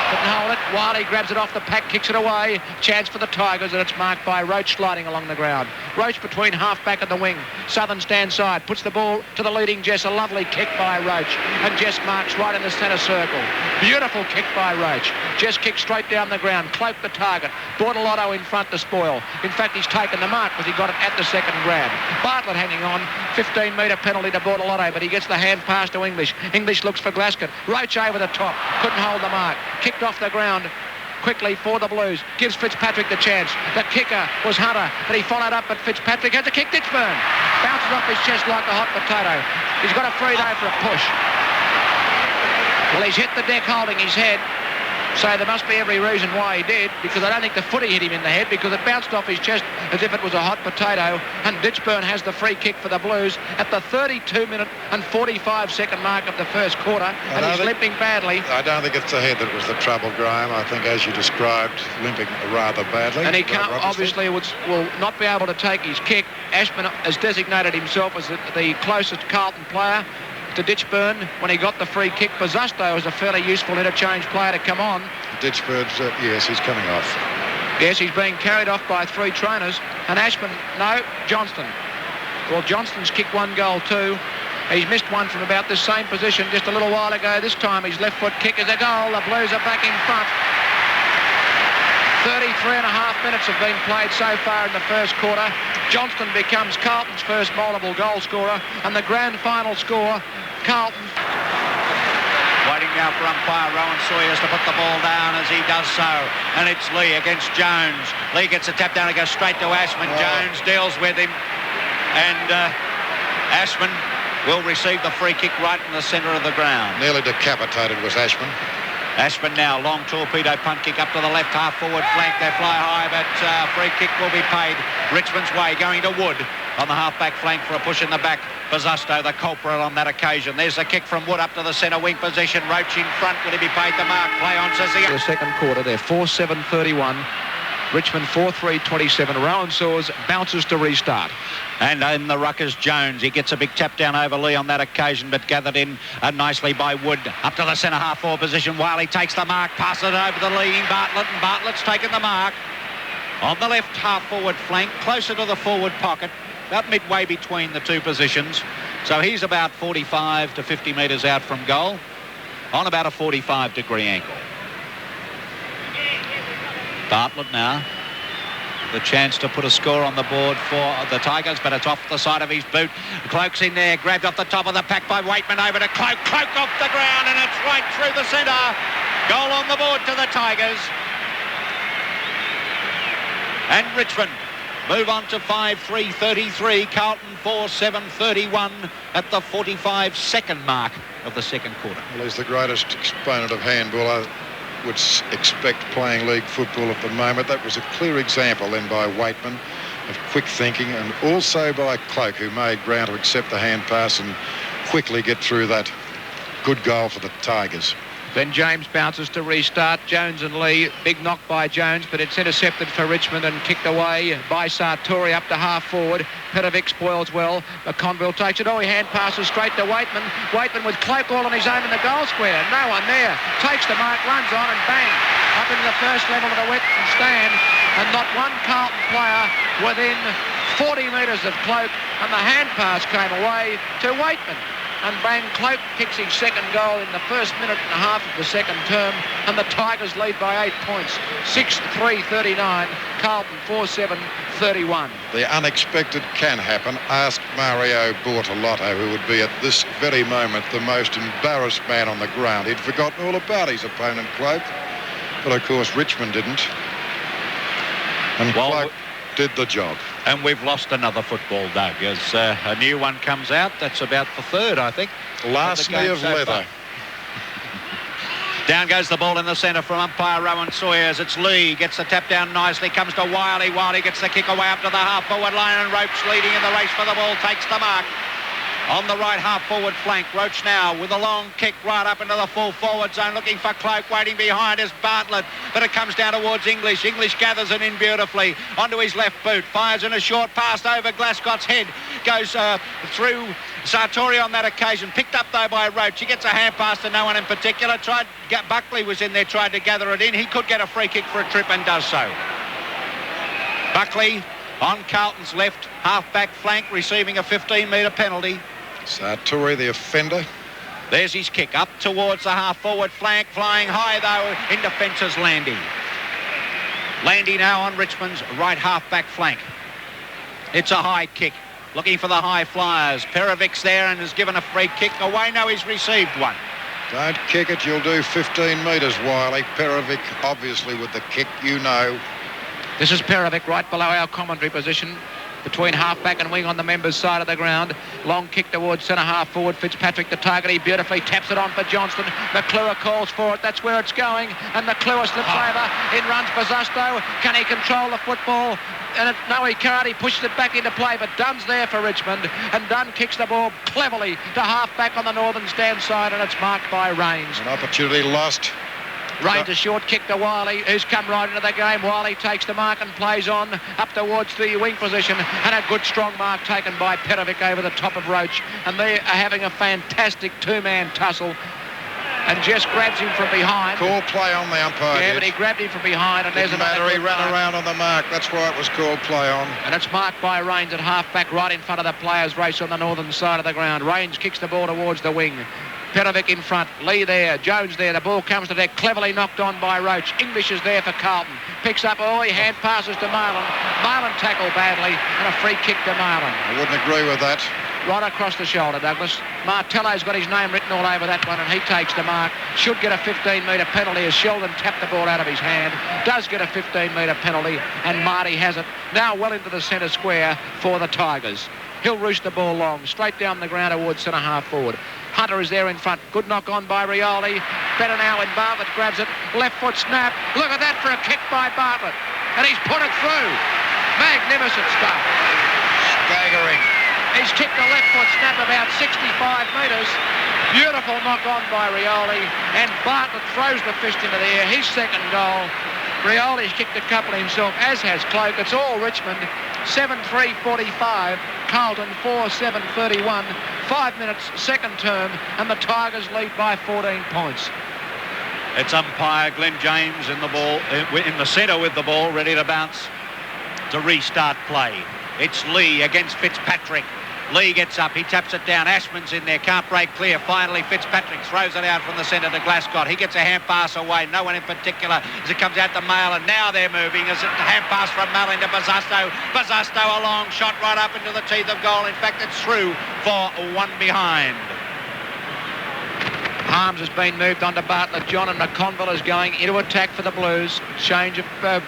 Couldn't hold it. Wiley grabs it off the pack, kicks it away. Chance for the Tigers, and it's marked by Roach sliding along the ground. Roach between half-back and the wing. Southern stand side. Puts the ball to the leading Jess. A lovely kick by Roach. And Jess marks right in the centre circle. Beautiful kick by Roach. Jess kicks straight down the ground. Cloaked the target. Bortolotto in front to spoil. In fact, he's taken the mark because he got it at the second grab. Bartlett hanging on. 15-metre penalty to Bortolotto, but he gets the hand pass to English. English looks for Glascott. Roach over the top. Couldn't hold the mark. Kicked off the ground quickly for the Blues. Gives Fitzpatrick the chance. The kicker was Hunter, but he followed up, but Fitzpatrick has a kick. Ditchburn bounces off his chest like a hot potato. He's got a free though for a push. Well, he's hit the deck holding his head. So there must be every reason why he did, because I don't think the footy hit him in the head, because it bounced off his chest as if it was a hot potato. And Ditchburn has the free kick for the Blues at the 32-minute and 45-second mark of the first quarter, and he's limping badly. I don't think it's the head that was the trouble, Graham. I think, as you described, limping rather badly. And he can't, obviously will not be able to take his kick. Ashman has designated himself as the closest Carlton player to Ditchburn when he got the free kick. Pizzusto is a fairly useful interchange player to come on. Ditchburn's, yes, he's coming off. Yes, he's being carried off by 3 trainers. And Ashman, no, Johnston. Well, Johnston's kicked 1 goal too. He's missed one from about this same position just a little while ago. This time his left foot kick is a goal. The Blues are back in front. 33.5 minutes have been played so far in the first quarter. Johnston becomes Carlton's first multiple goal scorer, and the grand final score, Carlton. Waiting now for umpire Rowan Sawyers to put the ball down as he does so. And it's Lee against Jones. Lee gets a tap down and goes straight to Ashman. Jones deals with him. And Ashman will receive the free kick right in the centre of the ground. Nearly decapitated was Ashman. Ashman now, long torpedo punt kick up to the left half forward flank. They fly high, but free kick will be paid Richmond's way, going to Wood on the half-back flank for a push in the back. Pizzusto, the culprit on that occasion. There's a kick from Wood up to the centre wing position. Roach in front. Will he be paid the mark? Play on, says the second quarter. They're 4-7-31. Richmond 4-3-27. Rowan Sawyers bounces to restart. And in the ruckers, Jones. He gets a big tap down over Lee on that occasion, but gathered in nicely by Wood. Up to the centre half forward position. Wiley takes the mark, passes it over the leading Bartlett, and Bartlett's taken the mark. On the left half forward flank, closer to the forward pocket, about midway between the two positions. So he's about 45 to 50 metres out from goal, on about a 45-degree angle. Bartlett now, the chance to put a score on the board for the Tigers, but it's off the side of his boot. Cloak's in there, grabbed off the top of the pack by Waitman, over to Cloak. Cloak off the ground, and it's right through the centre. Goal on the board to the Tigers. And Richmond move on to 5-3-33. Carlton 4-7-31 at the 45-second mark of the second quarter. Well, he's the greatest exponent of handball I would expect playing league football at the moment. That was a clear example then by Waitman of quick thinking, and also by Cloak, who made ground to accept the hand pass and quickly get through that. Good goal for the Tigers. Then James bounces to restart. Jones and Lee, big knock by Jones, but it's intercepted for Richmond and kicked away by Sartori up to half forward. Petrovic spoils well. McConville takes it. Oh, he hand passes straight to Waitman. Waitman with Cloak all on his own in the goal square. No one there. Takes the mark, runs on, and bang, up into the first level of the Western stand. And not one Carlton player within 40 metres of Cloak, and the hand pass came away to Waitman. And bang, Cloak kicks his second goal in the first minute and a half of the second term, and the Tigers lead by 8 points. 6-3-39, Carlton 4-7-31. The unexpected can happen. Ask Mario Bortolotto, who would be at this very moment the most embarrassed man on the ground. He'd forgotten all about his opponent, Cloak. But of course Richmond didn't. And Cloak did the job. And we've lost another football, Doug, as a new one comes out. That's about the third, I think. Larceny of leather. Down goes the ball in the centre from umpire Rowan Sawyers. It's Lee, gets the tap down nicely, comes to Wiley. Wiley gets the kick away up to the half-forward line, and Roach leading in the race for the ball, takes the mark. On the right half-forward flank, Roach now with a long kick right up into the full forward zone, looking for Cloak. Waiting behind is Bartlett, but it comes down towards English. English gathers it in beautifully onto his left boot, fires in a short pass over Glascott's head, goes through Sartori on that occasion, picked up though by Roach. He gets a hand pass to no one in particular. Buckley was in there, tried to gather it in. He could get a free kick for a trip and does so. Buckley on Carlton's left half-back flank, receiving a 15-metre penalty. Sartori, the offender. There's his kick up towards the half-forward flank, flying high though in defence is Landy. Landy now on Richmond's right half-back flank. It's a high kick, looking for the high flyers. Perovic's there and has given a free kick away. No, he's received one. Don't kick it, you'll do 15 metres, Wiley. Perovic, obviously with the kick, you know. This is Perovic right below our commentary position. between half-back and wing on the members' side of the ground. Long kick towards centre-half forward. Fitzpatrick, the target. He beautifully taps it on for Johnston. McClure calls for it. That's where it's going. And McClure slips over. In runs Bosusto. Can he control the football? And no, he can't. He pushes it back into play, but Dunn's there for Richmond. And Dunn kicks the ball cleverly to half-back on the northern stand side, and it's marked by Rains. An opportunity lost. Rains a short kick to Wiley, who's come right into the game. Wiley takes the mark and plays on up towards the wing position, and a good strong mark taken by Petrovic over the top of Roach, and they are having a fantastic two-man tussle. And Jess grabs him from behind. Call play on the umpire. Yeah, but he grabbed him from behind, and there's another. He ran around on the mark. That's why it was called play on. And it's marked by Rains at half-back right in front of the players' race on the northern side of the ground. Rains kicks the ball towards the wing. Petrovic in front, Lee there, Jones there, the ball comes to deck, cleverly knocked on by Roach. English is there for Carlton, picks up, he hand passes to Marlon. Marlon tackled badly, and a free kick to Marlon. I wouldn't agree with that. Right across the shoulder, Douglas. Martello's got his name written all over that one, and he takes the mark. Should get a 15-metre penalty as Sheldon tapped the ball out of his hand. Does get a 15-metre penalty, and Marty has it. Now well into the centre square for the Tigers. He'll roost the ball long, straight down the ground towards centre-half forward. Hunter is there in front. Good knock on by Rioli. Better now when Bartlett grabs it. Left foot snap. Look at that for a kick by Bartlett. And he's put it through. Magnificent stuff. Staggering. He's kicked a left foot snap about 65 metres. Beautiful knock on by Rioli. And Bartlett throws the fist into the air. His second goal. Rioli's kicked a couple himself, as has Cloak. It's all Richmond. 7-3-45. Carlton 4-7-31. 5 minutes, second term, and the Tigers lead by 14 points. It's umpire Glenn James in the ball, in the centre with the ball, ready to bounce to restart play. It's Lee against Fitzpatrick. Lee gets up, he taps it down. Ashman's in there, can't break clear. Finally, Fitzpatrick throws it out from the centre to Glascott. He gets a hand pass away, no one in particular as it comes out to Mail, and now they're moving as a hand pass from Mail into Bosusto. Bosusto a long shot right up into the teeth of goal. In fact, it's through for one behind. Harms has been moved onto Bartlett. John and McConville is going into attack for the Blues. Change of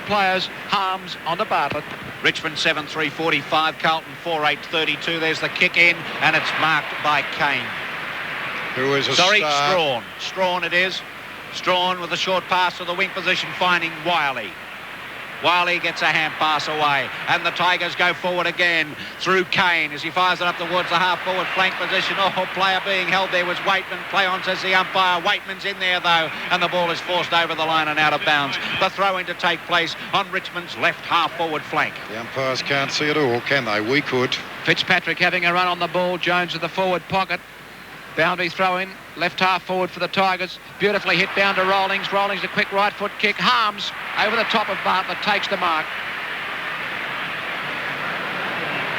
players. Harms onto Bartlett. Richmond 7-3-45, Carlton 4-8-32. There's the kick in, and it's marked by Kane. Who is a Strawn. Strawn it is. Strawn with a short pass to the wing position, finding Wiley. Wiley gets a hand pass away, and the Tigers go forward again through Kane as he fires it up towards the half-forward flank position. Player being held there was Waitman. Play on, says the umpire. Waitman's in there, though, and the ball is forced over the line and out of bounds. The throw-in to take place on Richmond's left half-forward flank. The umpires can't see it all, can they? We could. Fitzpatrick having a run on the ball. Jones to the forward pocket. Boundary throw-in. Left half forward for the Tigers. Beautifully hit down to Rawlings. Rawlings a quick right foot kick. Harms over the top of Bartlett takes the mark.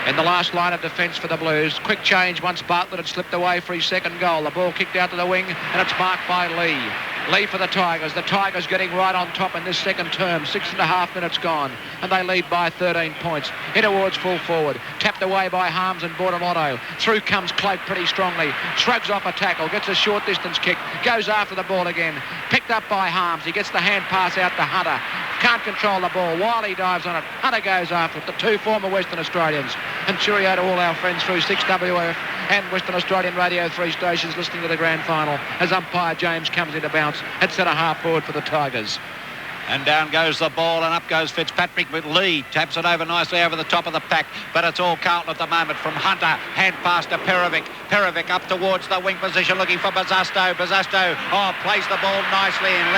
In the last line of defence for the Blues. Quick change once Bartlett had slipped away for his second goal. The ball kicked out to the wing, and it's marked by Lee. Lee for the Tigers. The Tigers getting right on top in this second term. 6.5 minutes gone, and they lead by 13 points. In towards full forward. Tapped away by Harms and Bordelotto. Through comes Cloak pretty strongly. Shrugs off a tackle. Gets a short distance kick. Goes after the ball again. Picked up by Harms. He gets the hand pass out to Hunter. Can't control the ball. Wiley dives on it. Hunter goes after it. The two former Western Australians. And cheerio to all our friends through 6WF and Western Australian Radio 3 stations listening to the grand final as umpire James comes into bounce at centre half forward for the Tigers. And down goes the ball, and up goes Fitzpatrick, but Lee taps it over nicely over the top of the pack. But it's all Carlton at the moment from Hunter. Hand pass to Perovic. Perovic up towards the wing position looking for Bosusto. Bosusto, plays the ball nicely and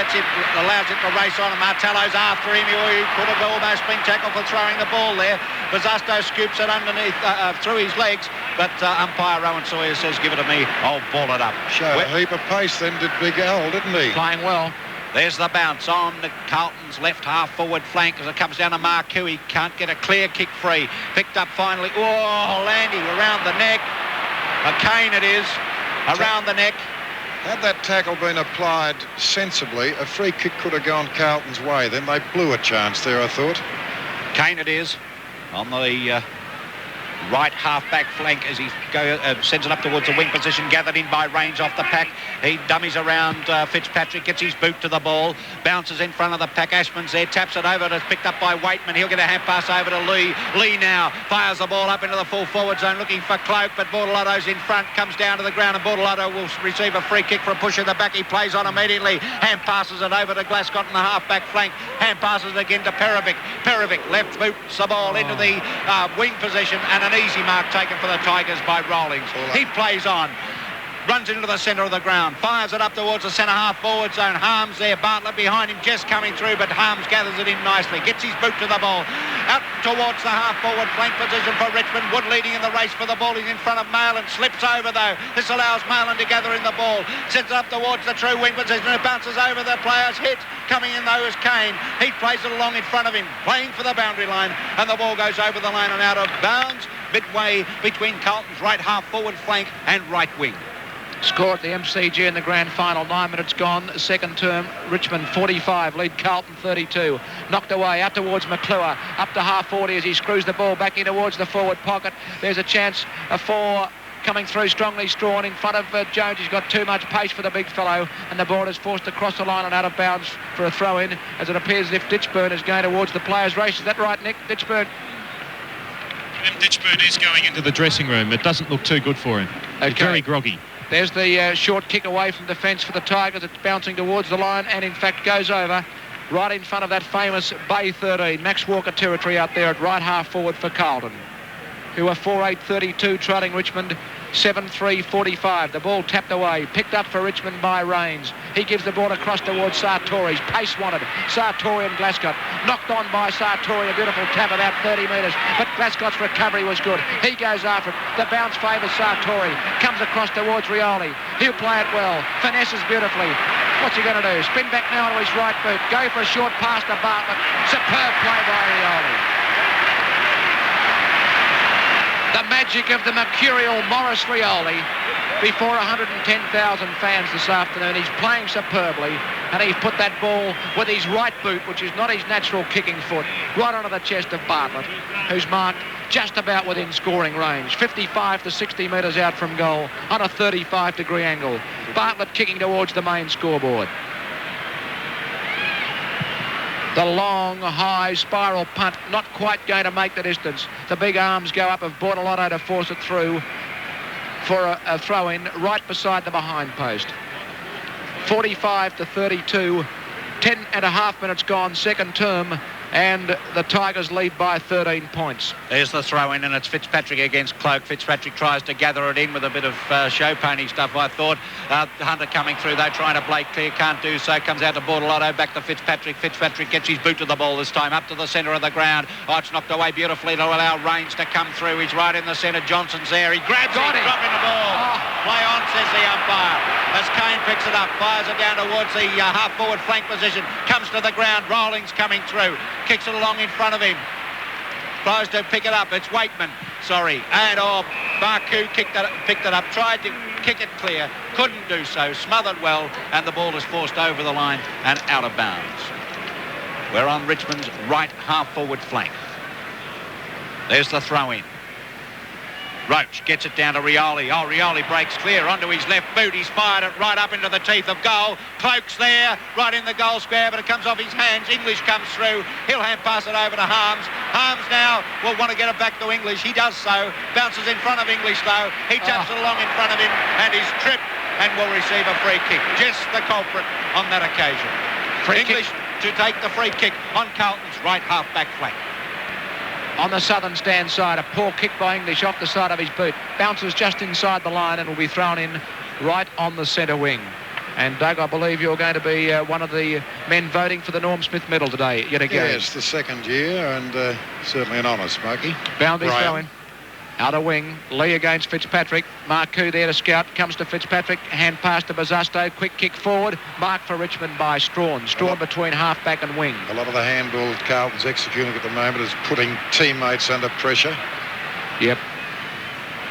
allows it to race on. And Martello's after him. He could have almost been tackled for throwing the ball there. Bosusto scoops it underneath, through his legs. But umpire Rowan Sawyer says, give it to me, I'll ball it up. Showed a heap of pace then, did Big Al, didn't he? Playing well. There's the bounce on the Carlton's left half-forward flank as it comes down to Marcoux. He can't get a clear kick free. Picked up finally. Landy around the neck. A Kane it is. Around the neck. Had that tackle been applied sensibly, a free kick could have gone Carlton's way. Then they blew a chance there, I thought. Kane it is on the right half-back flank as he sends it up towards the wing position, gathered in by Rains off the pack. He dummies around Fitzpatrick, gets his boot to the ball, bounces in front of the pack. Ashman's there, taps it over, and it's picked up by Waitman. He'll get a hand pass over to Lee. Lee now fires the ball up into the full forward zone, looking for Cloak, but Bordelotto's in front, comes down to the ground, and Bordelotto will receive a free kick for a push in the back. He plays on immediately. Hand passes it over to Glascott in the half-back flank. Hand passes it again to Perovic. Perovic left boots the ball into the wing position, and an easy mark taken for the Tigers by Rawlings. He plays on. Runs into the centre of the ground, fires it up towards the centre half forward zone. Harms there, Bartlett behind him, just coming through, but Harms gathers it in nicely, gets his boot to the ball, out towards the half forward flank position for Richmond. Wood leading in the race for the ball. He's in front of Malin, slips over though. This allows Malin to gather in the ball, sends it up towards the true wing position. It bounces over the players, hit. Coming in though is Kane. He plays it along in front of him, playing for the boundary line, and the ball goes over the line and out of bounds, midway between Carlton's right half forward flank and right wing. Score at the MCG in the grand final, 9 minutes gone, second term. Richmond 45, lead Carlton 32. Knocked away out towards McClure, up to half 40 as he screws the ball back in towards the forward pocket. There's a chance for coming through strongly. Strawn in front of Jones. He's got too much pace for the big fellow, and the ball is forced across the line and out of bounds for a throw in, as it appears as if Ditchburn is going towards the players' race. Is that right, Nick? Ditchburn? Ditchburn is going into the dressing room. It doesn't look too good for him. Okay. He's very groggy. There's the short kick away from defence for the Tigers. It's bouncing towards the line and in fact goes over right in front of that famous Bay 13. Max Walker territory out there at right half forward for Carlton, who are 4-8-32 trailing Richmond 7-3-45. The ball tapped away, picked up for Richmond by Rains. He gives the ball across towards Sartori's. Pace wanted. Sartori and Glascott. Knocked on by Sartori. A beautiful tap about 30 metres. But Glascott's recovery was good. He goes after it. The bounce favours Sartori. Comes across towards Rioli. He'll play it well. Finesses beautifully. What's he going to do? Spin back now to his right boot. Go for a short pass to Bartlett. Superb play by Rioli. The magic of the mercurial Maurice Rioli before 110,000 fans this afternoon. He's playing superbly, and he's put that ball with his right boot, which is not his natural kicking foot, right onto the chest of Bartlett, who's marked just about within scoring range, 55 to 60 metres out from goal on a 35-degree angle. Bartlett kicking towards the main scoreboard. The long, high spiral punt, not quite going to make the distance. The big arms go up of Bordelotto to force it through for a throw-in right beside the behind post. 45 to 32, 10 and a half minutes gone, second term, and the Tigers lead by 13 points. There's the throw-in, and it's Fitzpatrick against Cloak. Fitzpatrick tries to gather it in with a bit of show pony stuff, I thought. Hunter coming through, though, trying to play clear, can't do so. Comes out to Bordelotto, back to Fitzpatrick. Fitzpatrick gets his boot to the ball this time, up to the centre of the ground. Oh, it's knocked away beautifully to allow Rains to come through. He's right in the centre. Johnson's there. He grabs it, dropping the ball. Oh. Play on, says the umpire. As Kane picks it up, fires it down towards the half-forward flank position. Comes to the ground. Rawlings coming through. Kicks it along in front of him. Tries to pick it up. It's Waitman. And Baku picked it up. Tried to kick it clear. Couldn't do so. Smothered well. And the ball is forced over the line and out of bounds. We're on Richmond's right half-forward flank. There's the throw-in. Roach gets it down to Rioli. Oh, Rioli breaks clear onto his left boot. He's fired it right up into the teeth of goal. Cloak's there, right in the goal square, but it comes off his hands. English comes through. He'll hand pass it over to Harms. Harms now will want to get it back to English. He does so. Bounces in front of English, though. He taps it along in front of him, and he's tripped and will receive a free kick. Just the culprit on that occasion. English to take the free kick on Carlton's right half-back flank. On the southern stand side, a poor kick by English off the side of his boot. Bounces just inside the line and will be thrown in right on the centre wing. And Doug, I believe you're going to be one of the men voting for the Norm Smith medal today, yet again. Yeah, it's the second year, and certainly an honour, Smokey. Boundary throw-in. Out of wing, Lee against Fitzpatrick. Marcoux there to scout, comes to Fitzpatrick. Hand pass to Bazasto, quick kick forward. Mark for Richmond by Strawn. Strawn between half-back and wing. A lot of the handball Carlton's executing at the moment is putting teammates under pressure. Yep.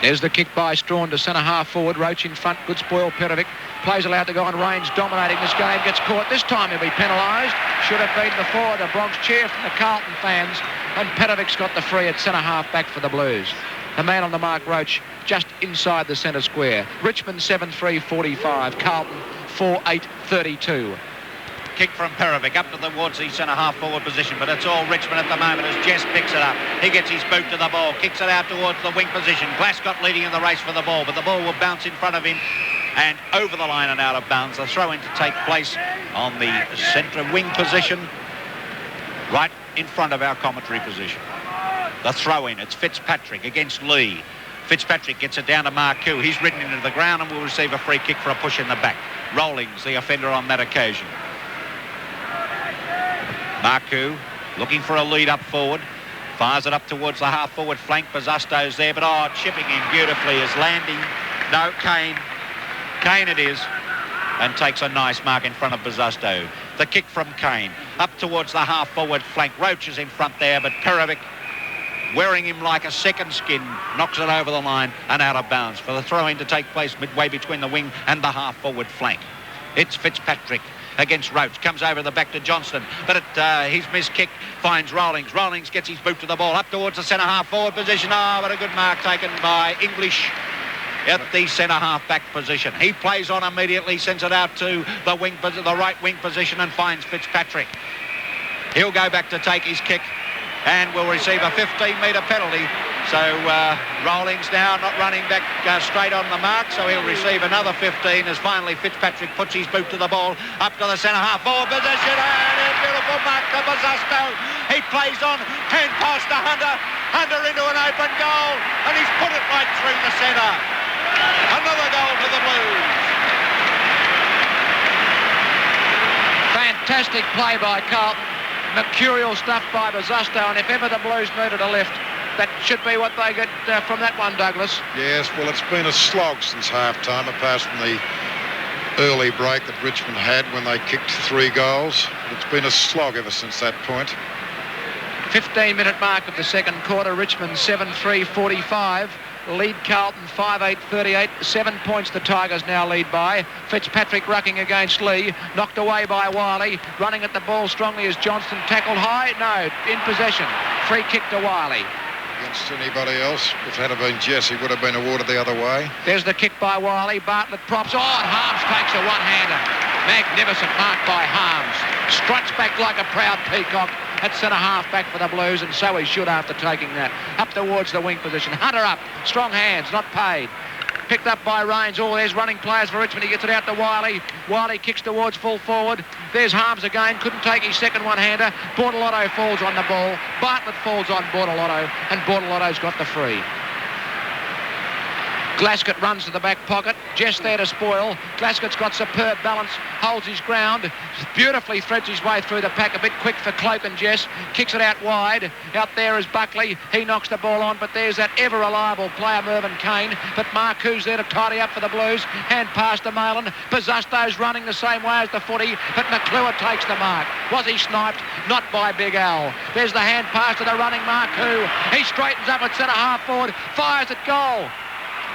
There's the kick by Strawn to centre half forward. Roach in front, good spoil Perovic. Plays allowed to go on range, dominating this game. Gets caught. This time he'll be penalised. Should have been before. The Bronx cheer from the Carlton fans. And Perovic's got the free at centre half back for the Blues. The man on the mark, Roach, just inside the centre square. Richmond 7-3-45. Carlton 4-8-32. Kick from Perovic up towards the centre-half forward position, but it's all Richmond at the moment as Jess picks it up. He gets his boot to the ball, kicks it out towards the wing position. Glascott leading in the race for the ball, but the ball will bounce in front of him and over the line and out of bounds. The throw-in to take place on the centre wing position, right in front of our commentary position. The throw-in, it's Fitzpatrick against Lee. Fitzpatrick gets it down to Marcoux. He's ridden into the ground and will receive a free kick for a push in the back. Rawlings, the offender on that occasion. Marcoux looking for a lead up forward. Fires it up towards the half-forward flank. Bazasto's there, but chipping in beautifully is landing. No, Kane. Kane it is. And takes a nice mark in front of Bazasto. The kick from Kane. Up towards the half-forward flank. Roach is in front there, but Perovic, wearing him like a second skin, knocks it over the line and out of bounds for the throw-in to take place midway between the wing and the half-forward flank. It's Fitzpatrick against Roach, comes over the back to Johnston, but his missed kick finds Rawlings. Rawlings gets his boot to the ball, up towards the centre-half forward position. But a good mark taken by English at the centre-half back position. He plays on immediately, sends it out to the wing, the right wing position and finds Fitzpatrick. He'll go back to take his kick and will receive a 15-metre penalty. So Rawlings now not running back straight on the mark, so he'll receive another 15 as finally Fitzpatrick puts his boot to the ball, up to the centre-half forward position, and a beautiful mark to Bazasto. He plays on, hand pass to Hunter, Hunter into an open goal, and he's put it right through the centre. Another goal for the Blues. Fantastic play by Carlton. Mercurial stuff by Bazasto, and if ever the Blues needed a lift, that should be what they get from that one, Douglas. Yes, well, it's been a slog since half-time, apart from the early break that Richmond had when they kicked 3 goals. It's been a slog ever since that point. 15-minute mark of the second quarter. Richmond 7-3-45. Lead Carlton 5-8-38. 7 points the Tigers now lead by. Fitzpatrick rucking against Lee. Knocked away by Wiley. Running at the ball strongly as Johnston tackled high. No, in possession. Free kick to Wiley. Against anybody else, if it had been Jesse, would have been awarded the other way. There's the kick by Wiley. Bartlett props. And Harms takes a one-hander. Magnificent mark by Harms. Struts back like a proud peacock at centre-half back for the Blues, and so he should after taking that. Up towards the wing position. Hunter up. Strong hands, not paid. Picked up by Rains. There's running players for Richmond. He gets it out to Wiley. Wiley kicks towards full forward. There's Harms again. Couldn't take his second one-hander. Bortolotto falls on the ball. Bartlett falls on Bortolotto, and Bortolotto's got the free. Glascott runs to the back pocket. Jess there to spoil. Glascott's got superb balance. Holds his ground. Beautifully threads his way through the pack. A bit quick for Cloak and Jess. Kicks it out wide. Out there is Buckley. He knocks the ball on, but there's that ever-reliable player, Mervyn Kane. But Marcoux's there to tidy up for the Blues. Hand pass to Malin. Bazasto's running the same way as the footy, but McClure takes the mark. Was he sniped? Not by Big Al. There's the hand pass to the running Marcoux. He straightens up at centre-half forward. Fires at goal.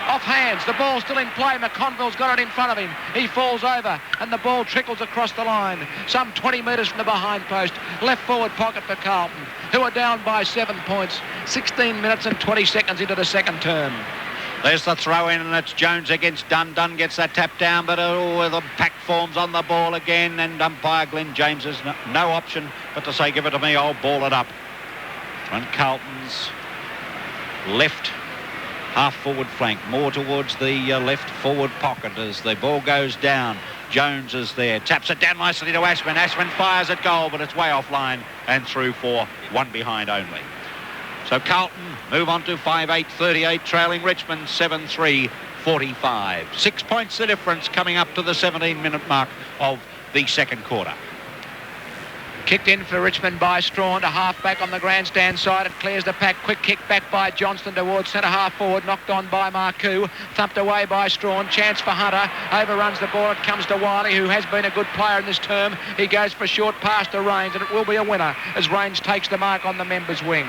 Off hands, the ball's still in play. McConville's got it in front of him. He falls over and the ball trickles across the line. Some 20 metres from the behind post. Left forward pocket for Carlton, who are down by 7 points. 16 minutes and 20 seconds into the second term. There's the throw in, and it's Jones against Dunn. Dunn gets that tap down, but the pack forms on the ball again, and umpire Glenn James has no option but to say, give it to me, I'll ball it up. And Carlton's left half-forward flank, more towards the left forward pocket as the ball goes down. Jones is there, taps it down nicely to Ashman. Ashman fires at goal, but it's way offline and through for one behind only. So Carlton move on to 5-8-38, trailing Richmond 7-3-45. 6 points the difference coming up to the 17-minute mark of the second quarter. Kicked in for Richmond by Strawn to half-back on the grandstand side. It clears the pack. Quick kick back by Johnston towards centre-half forward. Knocked on by Marcoux. Thumped away by Strawn. Chance for Hunter. Overruns the ball. It comes to Wiley, who has been a good player in this term. He goes for a short pass to Rains, and it will be a winner as Rains takes the mark on the members' wing.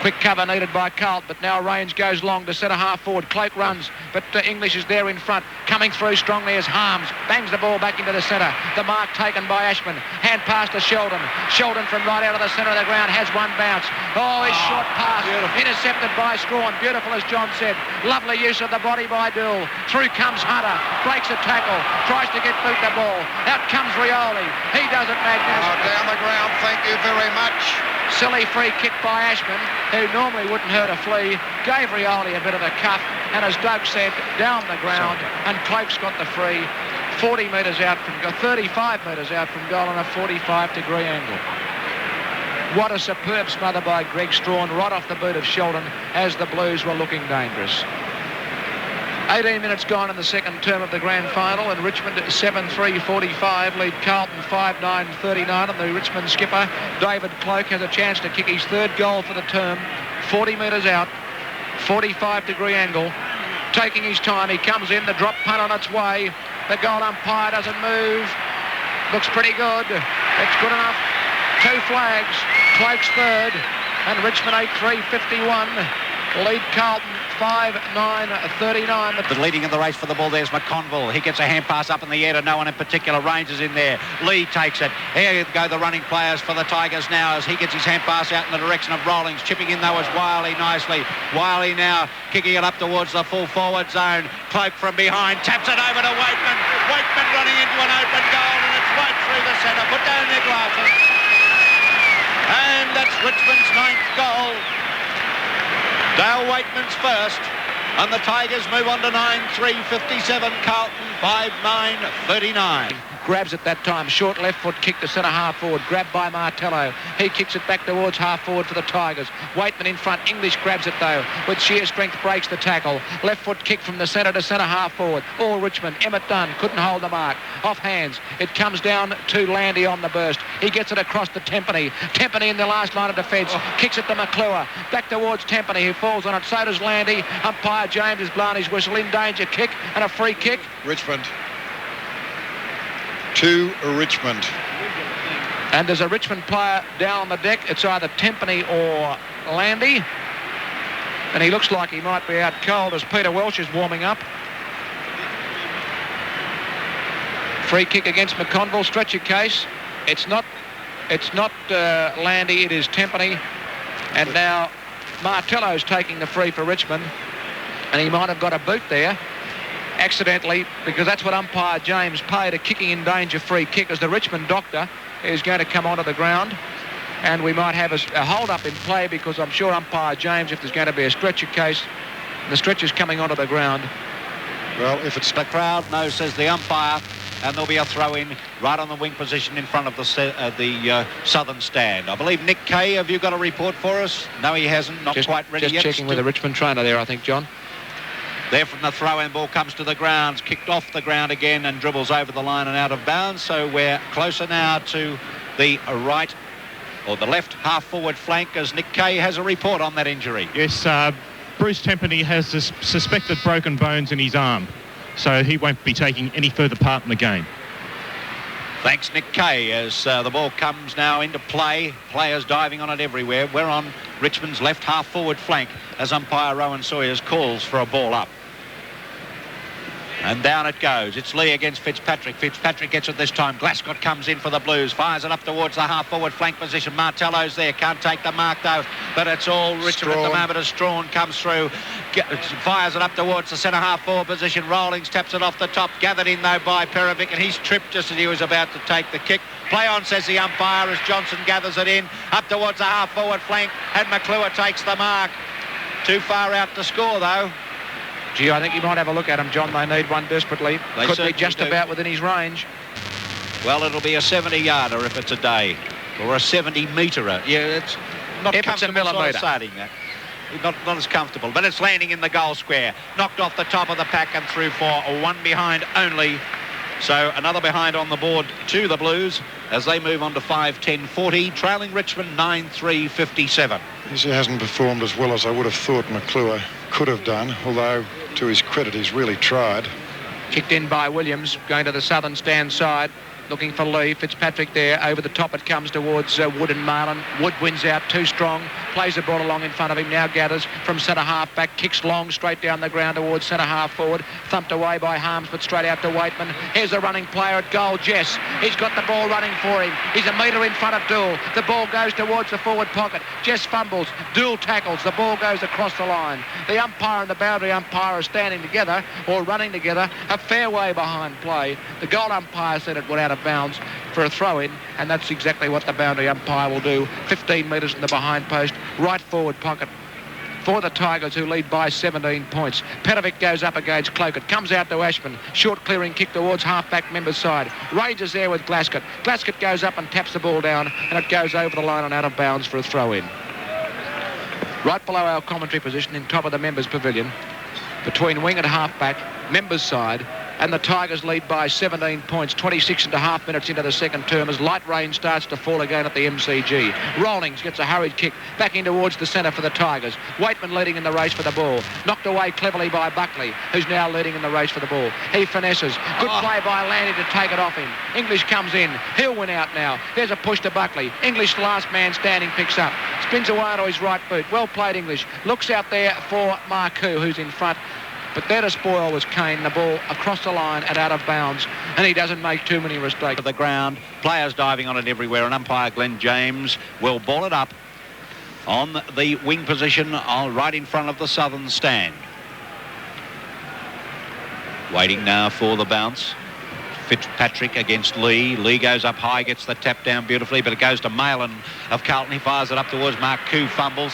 Quick cover needed by Carlton, but now Rains goes long to centre half forward. Cloak runs, but English is there in front. Coming through strongly as Harms bangs the ball back into the centre. The mark taken by Ashman. Hand pass to Sheldon. Sheldon from right out of the centre of the ground has one bounce. Oh, his short pass intercepted by Strawn. Beautiful, as John said. Lovely use of the body by Dool. Through comes Hunter. Breaks a tackle. Tries to get boot the ball. Out comes Rioli. He does it magnificently. Down the ground, thank you very much. Silly free kick by Ashman, who normally wouldn't hurt a flea, gave Rioli a bit of a cuff, and as Doug said, down the ground, and Cloak's got the free, 40 metres out from, 35 metres out from goal on a 45-degree angle. What a superb smother by Greg Strawn, right off the boot of Sheldon, as the Blues were looking dangerous. 18 minutes gone in the second term of the grand final, and Richmond 7-3-45 lead Carlton 5-9-39, and the Richmond skipper David Cloak has a chance to kick his third goal for the term. 40 metres out, 45-degree angle, taking his time. He comes in, the drop punt on its way. The goal umpire doesn't move. Looks pretty good. It's good enough. 2 flags. Cloak's third, and Richmond 8-3-51 lead Carlton 5-9-39. The leading in the race for the ball, there's McConville. He gets a hand pass up in the air to no one in particular. Rains is in there. Lee takes it. Here go the running players for the Tigers now as he gets his hand pass out in the direction of Rawlings. Chipping in though is Wiley nicely. Wiley now kicking it up towards the full forward zone. Cloak from behind taps it over to Waitman. Waitman running into an open goal, and it's right through the centre. Put down their glasses. And that's Richmond's 9th goal. Dale Waitman's first, and the Tigers move on to 9-3-57. Carlton 5-9-39. Grabs at that time, short left foot kick to centre half forward, grabbed by Martello. He kicks it back towards half forward for the Tigers. Waitman in front, English grabs it though, with sheer strength breaks the tackle. Left foot kick from the centre to centre half forward. All Richmond, Emmett Dunn couldn't hold the mark. Off hands, it comes down to Landy on the burst. He gets it across to Tempany. Tempany in the last line of defence, kicks it to McClure. Back towards Tempany, who falls on it. So does Landy. Umpire James has blown his whistle. In danger, kick and a free kick. Richmond. To Richmond. And there's a Richmond player down on the deck. It's either Tempany or Landy. And he looks like he might be out cold as Peter Welsh is warming up. Free kick against McConville. Stretcher case. It's not Landy. It is Tempany. And now Martello's taking the free for Richmond. And he might have got a boot there. Accidentally, because that's what umpire James paid, a kicking in danger free kick, as the Richmond doctor is going to come onto the ground, and we might have a hold-up in play, because I'm sure umpire James, if there's going to be a stretcher case, the stretcher's coming onto the ground. Well, if it's... The crowd, no, says the umpire, and there'll be a throw-in right on the wing position in front of the southern stand. I believe Nick Kay, have you got a report for us? No, he hasn't, not quite ready yet. Just checking with the Richmond trainer there, I think, John. There from the throw-in, ball comes to the ground, kicked off the ground again and dribbles over the line and out of bounds. So we're closer now to the right, or the left half-forward flank, as Nick Kay has a report on that injury. Yes, Bruce Tempany has this suspected broken bones in his arm, so he won't be taking any further part in the game. Thanks, Nick Kay, as the ball comes now into play. Players diving on it everywhere. We're on Richmond's left half-forward flank as umpire Rowan Sawyers calls for a ball up. And down it goes. It's Lee against Fitzpatrick. Fitzpatrick gets it this time. Glascott comes in for the Blues. Fires it up towards the half-forward flank position. Martello's there. Can't take the mark, though. But it's all Richmond at the moment as Strawn comes through. Fires it up towards the centre half-forward position. Rawlings taps it off the top. Gathered in, though, by Perovic. And he's tripped just as he was about to take the kick. Play on, says the umpire, as Johnson gathers it in. Up towards the half-forward flank. And McClure takes the mark. Too far out to score, though. Gee, I think you might have a look at him, John. They need one desperately. Could be just about within his range. Well, it'll be a 70-yarder if it's a day, or a 70-meterer. Yeah, it's not if it's a millimetre. Starting that. Not as comfortable, but it's landing in the goal square. Knocked off the top of the pack and through for a one behind only. So another behind on the board to the Blues as they move on to 5-10-40, trailing Richmond 9-3-57. He hasn't performed as well as I would have thought McClure could have done, although to his credit he's really tried. Kicked in by Williams, going to the southern stand side. looking for Lee. Fitzpatrick there. Over the top it comes towards Wood and Marlin. Wood wins out too strong. Plays the ball along in front of him. Now gathers from centre half back. Kicks long straight down the ground towards centre half forward. Thumped away by Harms, but straight out to Waitman. Here's the running player at goal, Jess. He's got the ball running for him. He's a metre in front of Dool. The ball goes towards the forward pocket. Jess fumbles. Dool tackles. The ball goes across the line. The umpire and the boundary umpire are standing together or running together a fair way behind play. The goal umpire said it went out of bounds for a throw-in, and that's exactly what the boundary umpire will do. 15 metres in the behind post, right forward pocket for the Tigers, who lead by 17 points. Petrovic goes up against Cloakett, comes out to Ashman. Short clearing kick towards half-back Members' side. Rages there with Glaskett. Glaskett goes up and taps the ball down, and it goes over the line and out of bounds for a throw-in. Right below our commentary position in top of the Members' pavilion, between wing and half-back, Members' side, and the Tigers lead by 17 points, 26.5 minutes into the second term as light rain starts to fall again at the MCG. Rawlings gets a hurried kick back in towards the centre for the Tigers. Waitman leading in the race for the ball. Knocked away cleverly by Buckley, who's now leading in the race for the ball. He finesses. Good play by Landy to take it off him. English comes in. He'll win out now. There's a push to Buckley. English, last man standing, picks up. Spins away onto his right boot. Well played, English. Looks out there for Marcoux, who's in front. But there to spoil was Kane, the ball across the line and out of bounds, and he doesn't make too many mistakes. To the ground, players diving on it everywhere, and umpire Glenn James will ball it up on the wing position right in front of the southern stand. Waiting now for the bounce. Fitzpatrick against Lee. Lee goes up high, gets the tap down beautifully, but it goes to Malin of Carlton. He fires it up towards Marcoux, fumbles.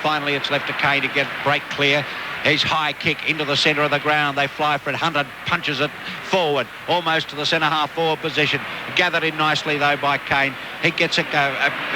Finally, it's left to Kane to break clear. His high kick into the centre of the ground. They fly for it. Hunter punches it forward, almost to the centre half forward position. Gathered in nicely, though, by Kane. He gets a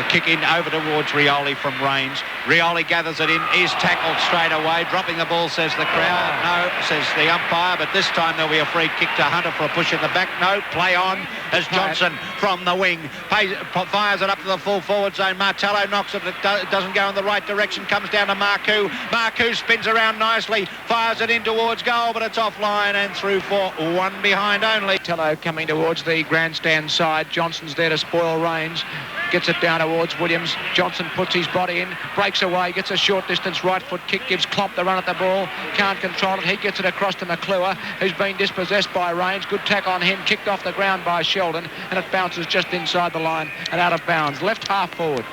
kick in over towards Rioli from Rains. Rioli gathers it in, is tackled straight away. Dropping the ball, says the crowd. No, says the umpire, but this time there'll be a free kick to Hunter for a push in the back. No, play on as Johnson from the wing fires it up to the full forward zone. Martello knocks it. It doesn't go in the right direction. Comes down to Marcoux. Marcoux spins around nicely, fires it in towards goal, but it's offline and through for one behind only. Tello coming towards the grandstand side. Johnson's there to spoil Rains. Gets it down towards Williams. Johnson puts his body in, breaks away, gets a short distance right foot kick, gives Klopp the run at the ball. Can't control it. He gets it across to McClure, who's been dispossessed by Rains. Good tackle on him, kicked off the ground by Sheldon, and it bounces just inside the line and out of bounds. Left half forward.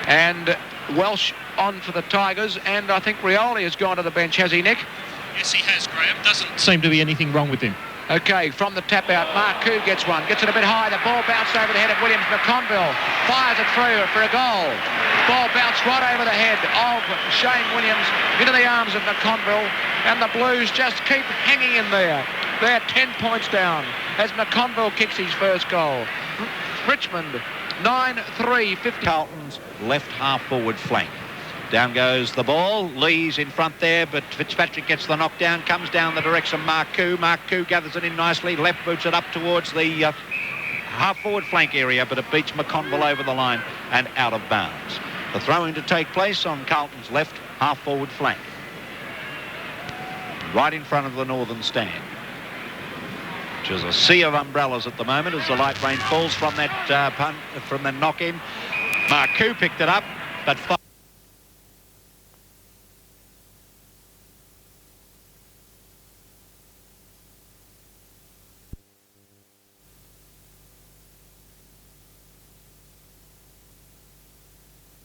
And Welsh on for the Tigers, and I think Rioli has gone to the bench, has he, Nick? Yes, he has, Graham. Doesn't seem to be anything wrong with him. Okay, from the tap out, Marcoux gets one, gets it a bit high, the ball bounced over the head of Williams. McConville fires it through for a goal. Ball bounced right over the head of Shane Williams into the arms of McConville, and the Blues just keep hanging in there. They're 10 points down as McConville kicks his first goal. Richmond 9-3, 50. Carlton's left half forward flank. Down goes the ball. Lee's in front there, but Fitzpatrick gets the knockdown, comes down the direction of Marcoux. Marcoux gathers it in nicely, left boots it up towards the half-forward flank area, but it beats McConville over the line and out of bounds. The throw-in to take place on Carlton's left half-forward flank, right in front of the northern stand, which is a sea of umbrellas at the moment as the light rain falls from that from the knock-in. Marcoux picked it up, but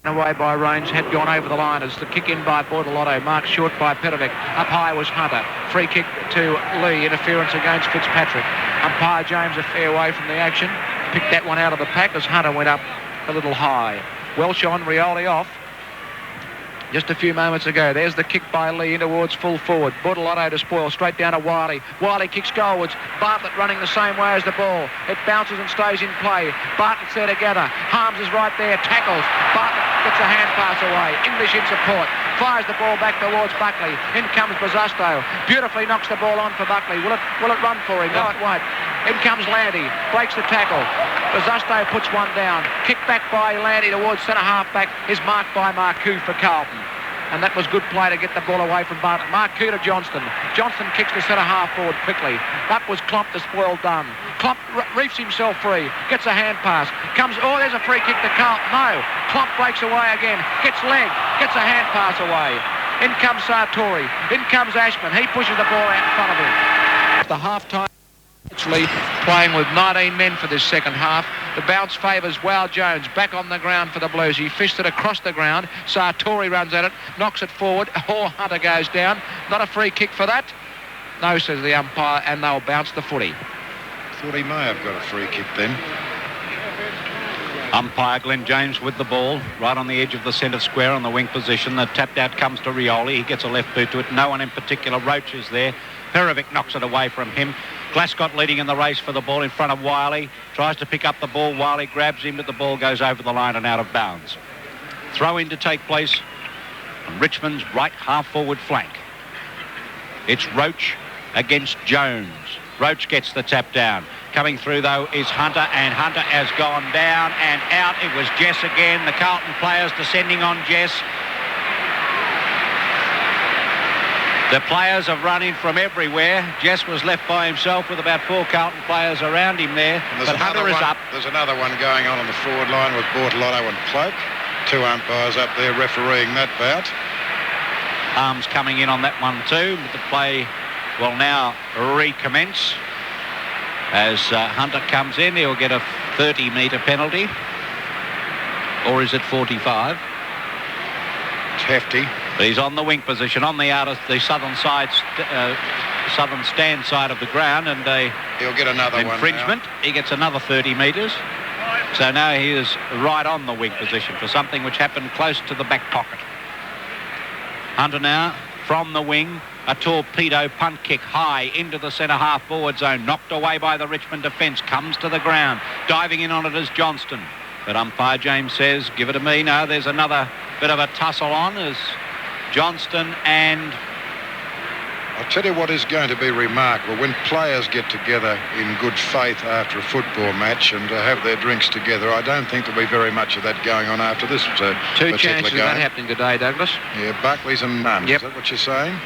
away by Rains, had gone over the line as the kick in by Bortolotto, marked short by Petrovic. Up high was Hunter. Free kick to Lee, interference against Fitzpatrick. Umpire James a fair way from the action. Picked that one out of the pack as Hunter went up a little high. Welsh on, Rioli off. Just a few moments ago, there's the kick by Lee in towards full forward. Bortolotto to spoil, straight down to Wiley. Wiley kicks goalwards. Bartlett running the same way as the ball. It bounces and stays in play. Bartlett's there together. Harms is right there, tackles. Bartlett gets a hand pass away. English in support. Fires the ball back towards Buckley. In comes Bosustow. Beautifully knocks the ball on for Buckley. Will it run for him? No, it won't. In comes Landy. Breaks the tackle. Bosustow puts one down. Kick back by Landy towards centre half back is marked by Marcoux for Carlton. and that was good play to get the ball away from Marquis to Johnston. Johnston kicks the centre half forward quickly. Up was Klomp to spoil Dunn. Klomp reefs himself free, gets a hand pass, there's a free kick to Carlton. No, Klomp breaks away again, gets leg, gets a hand pass away. In comes Sartori, in comes Ashman. He pushes the ball out in front of him. The half-time, actually playing with 19 men for this second half. The bounce favours Wow Jones, back on the ground for the Blues. He fished it across the ground. Sartori runs at it, knocks it forward. Hunter goes down. Not a free kick for that. No, says the umpire, and they'll bounce the footy. Thought he may have got a free kick then. Umpire Glenn James with the ball right on the edge of the centre square on the wing position. The tapped out comes to Rioli. He gets a left boot to it. No one in particular. Roach is there. Perovic knocks it away from him. Glascott leading in the race for the ball in front of Wiley. Tries to pick up the ball. Wiley grabs him, but the ball goes over the line and out of bounds. Throw in to take place on Richmond's right half forward flank. It's Roach against Jones. Roach gets the tap down. Coming through, though, is Hunter, and Hunter has gone down and out. It was Jess again. The Carlton players descending on Jess. The players have run in from everywhere. Jess was left by himself with about 4 Carlton players around him there. But Hunter is up. There's another one going on the forward line with Bortolotto and Cloak. 2 umpires up there refereeing that bout. Arms coming in on that one too. But the play will now recommence. As Hunter comes in, he'll get a 30-metre penalty. Or is it 45? It's hefty. But he's on the wing position, on the southern side, southern stand side of the ground, and he'll get another infringement. One now. He gets another 30 metres. So now he is right on the wing position for something which happened close to the back pocket. Hunter now from the wing. A torpedo punt kick high into the centre half forward zone. Knocked away by the Richmond defence. Comes to the ground. Diving in on it is Johnston. But umpire James says, give it to me. No, there's another bit of a tussle on as Johnston and... I'll tell you what is going to be remarkable. When players get together in good faith after a football match and have their drinks together, I don't think there'll be very much of that going on after this particular game. 2 chances of that happening today, Douglas. Yeah, Buckley's and none. Yep. Is that what you're saying?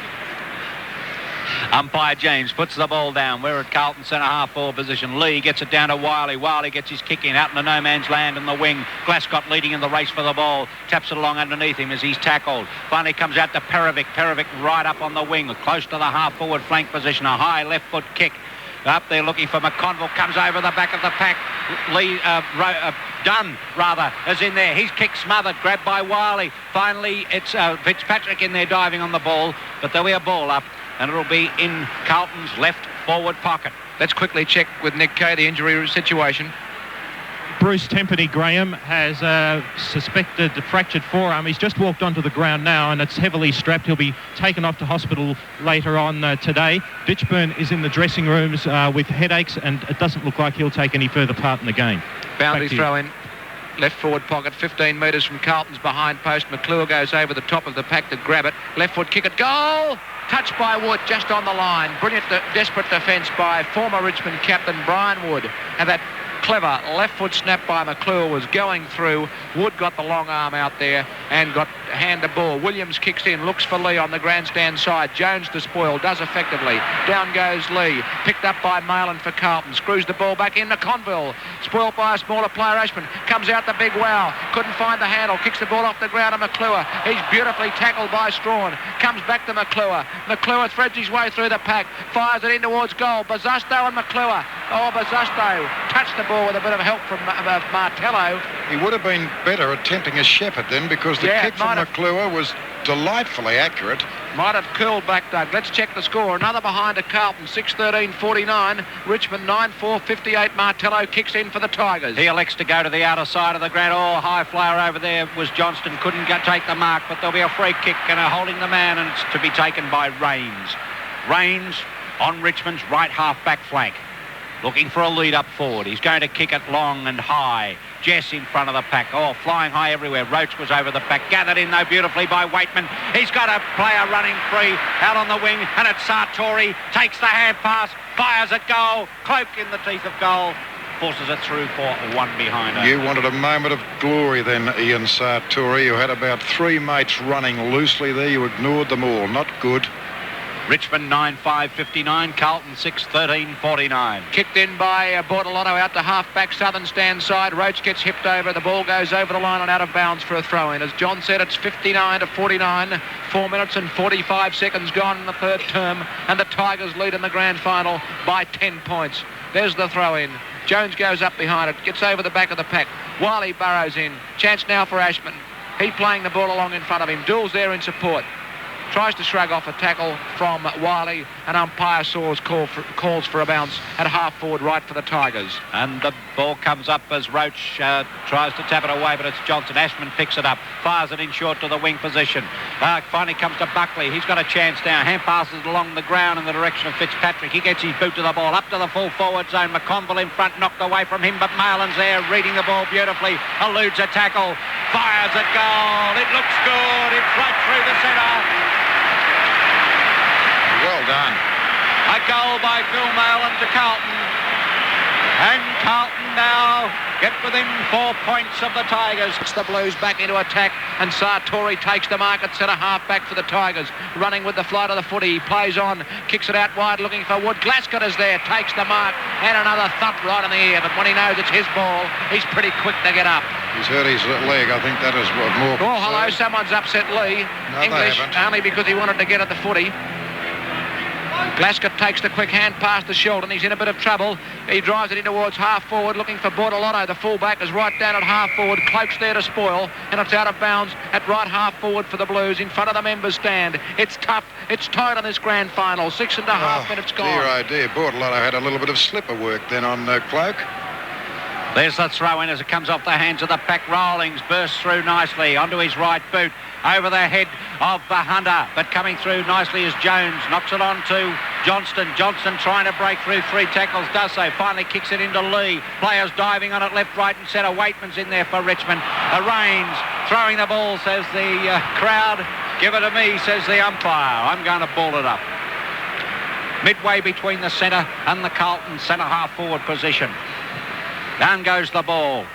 Umpire James puts the ball down. We're at Carlton centre half forward position. Lee gets it down to Wiley. Wiley gets his kick in out into no man's land in the wing. Glascott leading in the race for the ball. Taps it along underneath him as he's tackled. Finally comes out to Perovic. Perovic right up on the wing, close to the half forward flank position. A high left foot kick. Up there looking for McConville. Comes over the back of the pack. Dunn, rather, is in there. He's kick smothered. Grabbed by Wiley. Finally, it's Fitzpatrick in there diving on the ball. But there'll be a ball up, and it'll be in Carlton's left forward pocket. Let's quickly check with Nick Kay the injury situation. Bruce Tempany Graham has suspected fractured forearm. He's just walked onto the ground now, and it's heavily strapped. He'll be taken off to hospital later on today. Ditchburn is in the dressing rooms with headaches, and it doesn't look like he'll take any further part in the game. Boundary throw in. Left forward pocket, 15 metres from Carlton's behind post. McClure goes over the top of the pack to grab it. Left foot kick it. Goal! Touched by Wood just on the line. Brilliant, desperate defence by former Richmond captain Brian Wood. And that clever left foot snap by McClure was going through. Wood got the long arm out there and got hand the ball. Williams kicks in, looks for Lee on the grandstand side. Jones to spoil, does effectively. Down goes Lee, picked up by Malin for Carlton. Screws the ball back into Conville. Spoiled by a smaller player, Ashman. Comes out the big wow. Couldn't find the handle. Kicks the ball off the ground to McClure. He's beautifully tackled by Strawn. Comes back to McClure. McClure threads his way through the pack. Fires it in towards goal. Bazusto and McClure. Oh, Bazusto touched the ball with a bit of help from Martello. He would have been better attempting a shepherd then, because the kick from McClure was delightfully accurate. Might have curled back, Doug. Let's check the score. Another behind to Carlton, 6-13-49. Richmond 9-4-58. Martello kicks in for the Tigers. He elects to go to the outer side of the ground. Oh, high flyer over there was Johnston. Couldn't take the mark, but there'll be a free kick and a holding the man, and it's to be taken by Rains. Rains on Richmond's right half-back flank. Looking for a lead up forward. He's going to kick it long and high. Jess in front of the pack. Oh, flying high everywhere. Roach was over the pack. Gathered in, though, beautifully by Waitman. He's got a player running free out on the wing, and it's Sartori. Takes the hand pass. Fires at goal. Cloak in the teeth of goal. forces it through for 1 behind. You wanted a moment of glory then, Ian Sartori. You had about 3 mates running loosely there. You ignored them all. Not good. Richmond 9-5-59, Carlton 6-13-49. Kicked in by Bortolotto out to half-back southern stand side. Roach gets hipped over. The ball goes over the line and out of bounds for a throw-in. As John said, it's 59-49. 4 minutes and 45 seconds gone in the third term, and the Tigers lead in the grand final by 10 points. There's the throw-in. Jones goes up behind it, gets over the back of the pack. Wiley burrows in. Chance now for Ashman. He playing the ball along in front of him. Doole's there in support. Tries to shrug off a tackle from Wiley, and umpire Saws calls for a bounce at half-forward right for the Tigers. And the ball comes up as Roach tries to tap it away, but it's Johnson. Ashman picks it up, fires it in short to the wing position. Finally comes to Buckley. He's got a chance now. Hand passes along the ground in the direction of Fitzpatrick. He gets his boot to the ball, up to the full forward zone. McConville in front, knocked away from him, but Marlin's there, reading the ball beautifully. Eludes a tackle, fires at goal. It looks good. It's right through the centre. Well done. A goal by Phil Marlin to Carlton. And Carlton now get within 4 points of the Tigers. It's the Blues back into attack, and Sartori takes the mark at centre half back for the Tigers. Running with the flight of the footy. He plays on, kicks it out wide looking for Wood. Glasgow is there, takes the mark, and another thump right in the ear. But when he knows it's his ball, he's pretty quick to get up. He's hurt his leg. I think that is what more. Oh, hello, someone's upset Lee. No, English, they haven't. only because he wanted to get at the footy. Glasgow takes the quick hand pass to Sheldon. He's in a bit of trouble. He drives it in towards half-forward, looking for Bortolotto. The full-back is right down at half-forward. Cloak's there to spoil, and it's out of bounds at right half-forward for the Blues in front of the members' stand. It's tough. It's tight on this grand final. 6.5 minutes gone. Dear idea. Bortolotto had a little bit of slipper work then on Cloak. There's the throw-in as it comes off the hands of the pack. Rawlings bursts through nicely onto his right boot, over the head of Hunter, but coming through nicely is Jones. Knocks it on to Johnston. Johnston trying to break through 3 tackles, does so. Finally kicks it into Lee. Players diving on it left, right and centre. Waitman's in there for Richmond. Rains throwing the ball, says the crowd. Give it to me, says the umpire. I'm going to ball it up. Midway between the centre and the Carlton centre half forward position. Down goes the ball.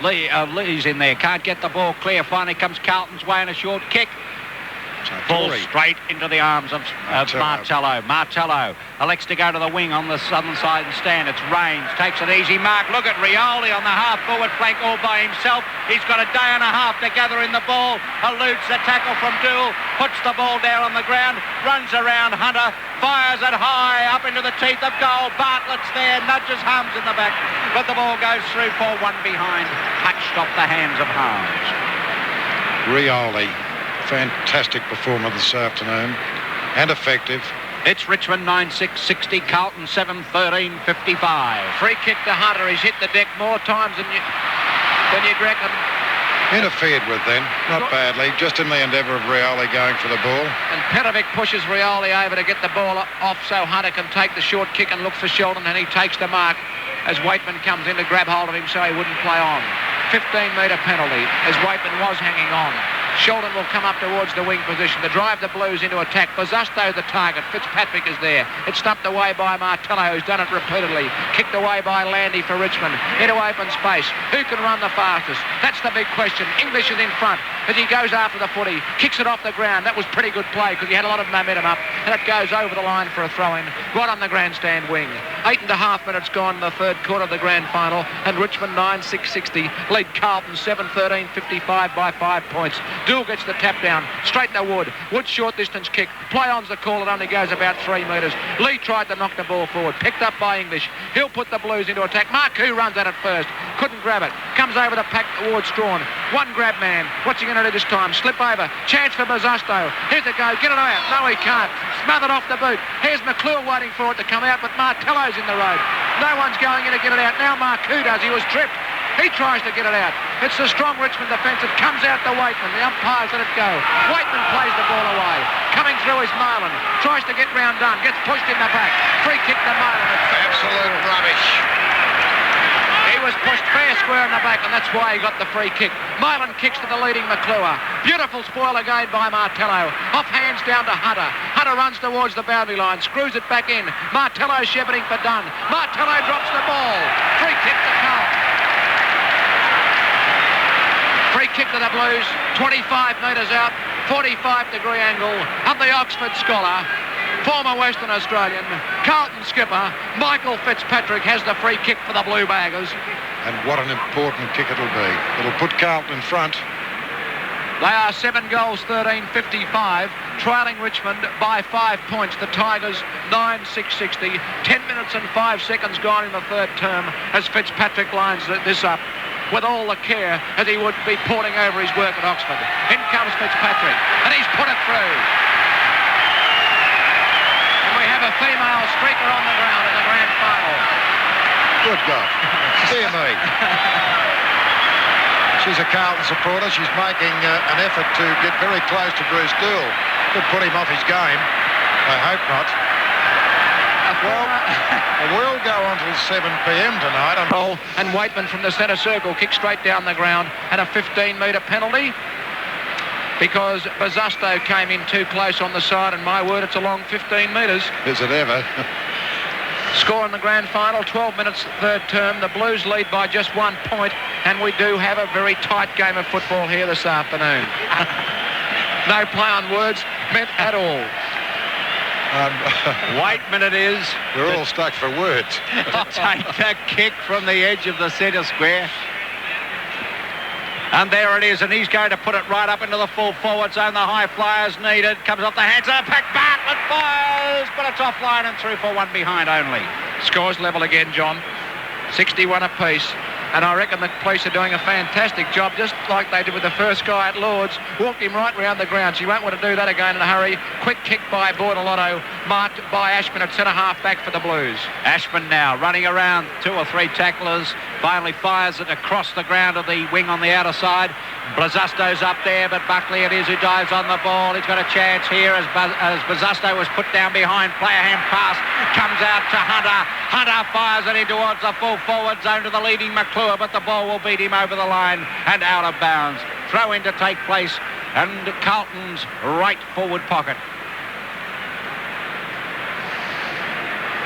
Lee's in there, can't get the ball clear. Finally comes Carlton's way and a short kick. Ball straight into the arms of Martello. Martello elects to go to the wing on the southern side and stand. It's Rains, takes an easy mark. Look at Rioli on the half-forward flank all by himself. He's got a day and a half to gather in the ball. Eludes the tackle from Dool, puts the ball down on the ground, runs around Hunter, fires it high up into the teeth of goal. Bartlett's there, nudges Harms in the back, but the ball goes through for 1 behind. Touched off the hands of Harms. Rioli. Fantastic performance this afternoon, and effective. It's Richmond 9-6-60, Carlton 7-13-55. Free kick to Hunter. He's hit the deck more times than you'd reckon. Interfered with then, not badly, just in the endeavour of Rioli going for the ball. And Petrovic pushes Rioli over to get the ball off so Hunter can take the short kick and look for Sheldon, and he takes the mark as Waitman comes in to grab hold of him so he wouldn't play on. 15-metre penalty as Waitman was hanging on. Sheldon will come up towards the wing position to drive the Blues into attack. Bosusto the target. Fitzpatrick is there. It's stumped away by Martello, who's done it repeatedly. Kicked away by Landy for Richmond. Into open space. Who can run the fastest? That's the big question. English is in front as he goes after the footy. Kicks it off the ground. That was pretty good play because he had a lot of momentum up. And it goes over the line for a throw-in right on the grandstand wing. 8.5 minutes gone in the third quarter of the grand final. And Richmond 9-6-60 lead Carlton 7-13-55 by 5 points. Dool gets the tap down, straight to Wood. Wood short distance kick. Play on's the call. It only goes about 3 metres. Lee tried to knock the ball forward. Picked up by English. He'll put the Blues into attack. Marcoux runs at it first. Couldn't grab it. Comes over the pack towards Strawn. One grab man. What's he going to do this time? Slip over. Chance for Bosusto. Here's a go. Get it out. No, he can't. Smothered off the boot. Here's McClure waiting for it to come out, but Martello's in the road. No one's going in to get it out. Now Marcoux does. He was tripped. He tries to get it out. It's the strong Richmond defence. It comes out to Waitman. The umpires let it go. Waitman plays the ball away. Coming through is Marlin. Tries to get round Dunn. Gets pushed in the back. Free kick to Marlin. Absolute rubbish. He was pushed fair square in the back, and that's why he got the free kick. Marlin kicks to the leading McClure. Beautiful spoil again by Martello. Off hands down to Hunter. Hunter runs towards the boundary line. Screws it back in. Martello shepherding for Dunn. Martello drops the ball. Free for the Blues, 25 metres out, 45-degree angle, and the Oxford scholar, former Western Australian, Carlton skipper, Michael Fitzpatrick has the free kick for the Blue Baggers. And what an important kick it'll be. It'll put Carlton in front. They are 7 goals, 13-55, trailing Richmond by 5 points. The Tigers 9-6-60. 10 minutes and 5 seconds gone in the third term as Fitzpatrick lines this up with all the care as he would be poring over his work at Oxford. In comes Fitzpatrick, and he's put it through. And we have a female streaker on the ground in the grand final. Good God. Dear me. She's a Carlton supporter. She's making an effort to get very close to Bruce Dool. Could put him off his game. I hope not. Well, it will go on till 7 p.m. tonight. And Waitman from the centre circle kicks straight down the ground, and a 15-metre penalty because Bazusto came in too close on the side, and my word, it's a long 15 metres. Is it ever? Score in the grand final, 12 minutes third term. The Blues lead by just 1 point, and we do have a very tight game of football here this afternoon. No play on words meant at all. Waitman it is. We're all stuck for words. To take the kick from the edge of the centre square. And there it is, and he's going to put it right up into the full forward zone. The high flyers needed. Comes off the hands of Pack Bartlett, fires, but it's offline and through for one behind only. Scores level again, John. 61 apiece. And I reckon the police are doing a fantastic job, just like they did with the first guy at Lord's. Walked him right round the ground. So you won't want to do that again in a hurry. Quick kick by Bordelotto, marked by Ashman at centre-half back for the Blues. Ashman now running around 2 or 3 tacklers. Finally fires it across the ground of the wing on the outer side. Bazusto's up there, but Buckley it is who dives on the ball. He's got a chance here as Bazusto was put down behind. Player hand pass comes out to Hunter. Hunter fires it in towards the full forward zone to the leading McClure, but the ball will beat him over the line and out of bounds. Throw in to take place, and Carlton's right forward pocket.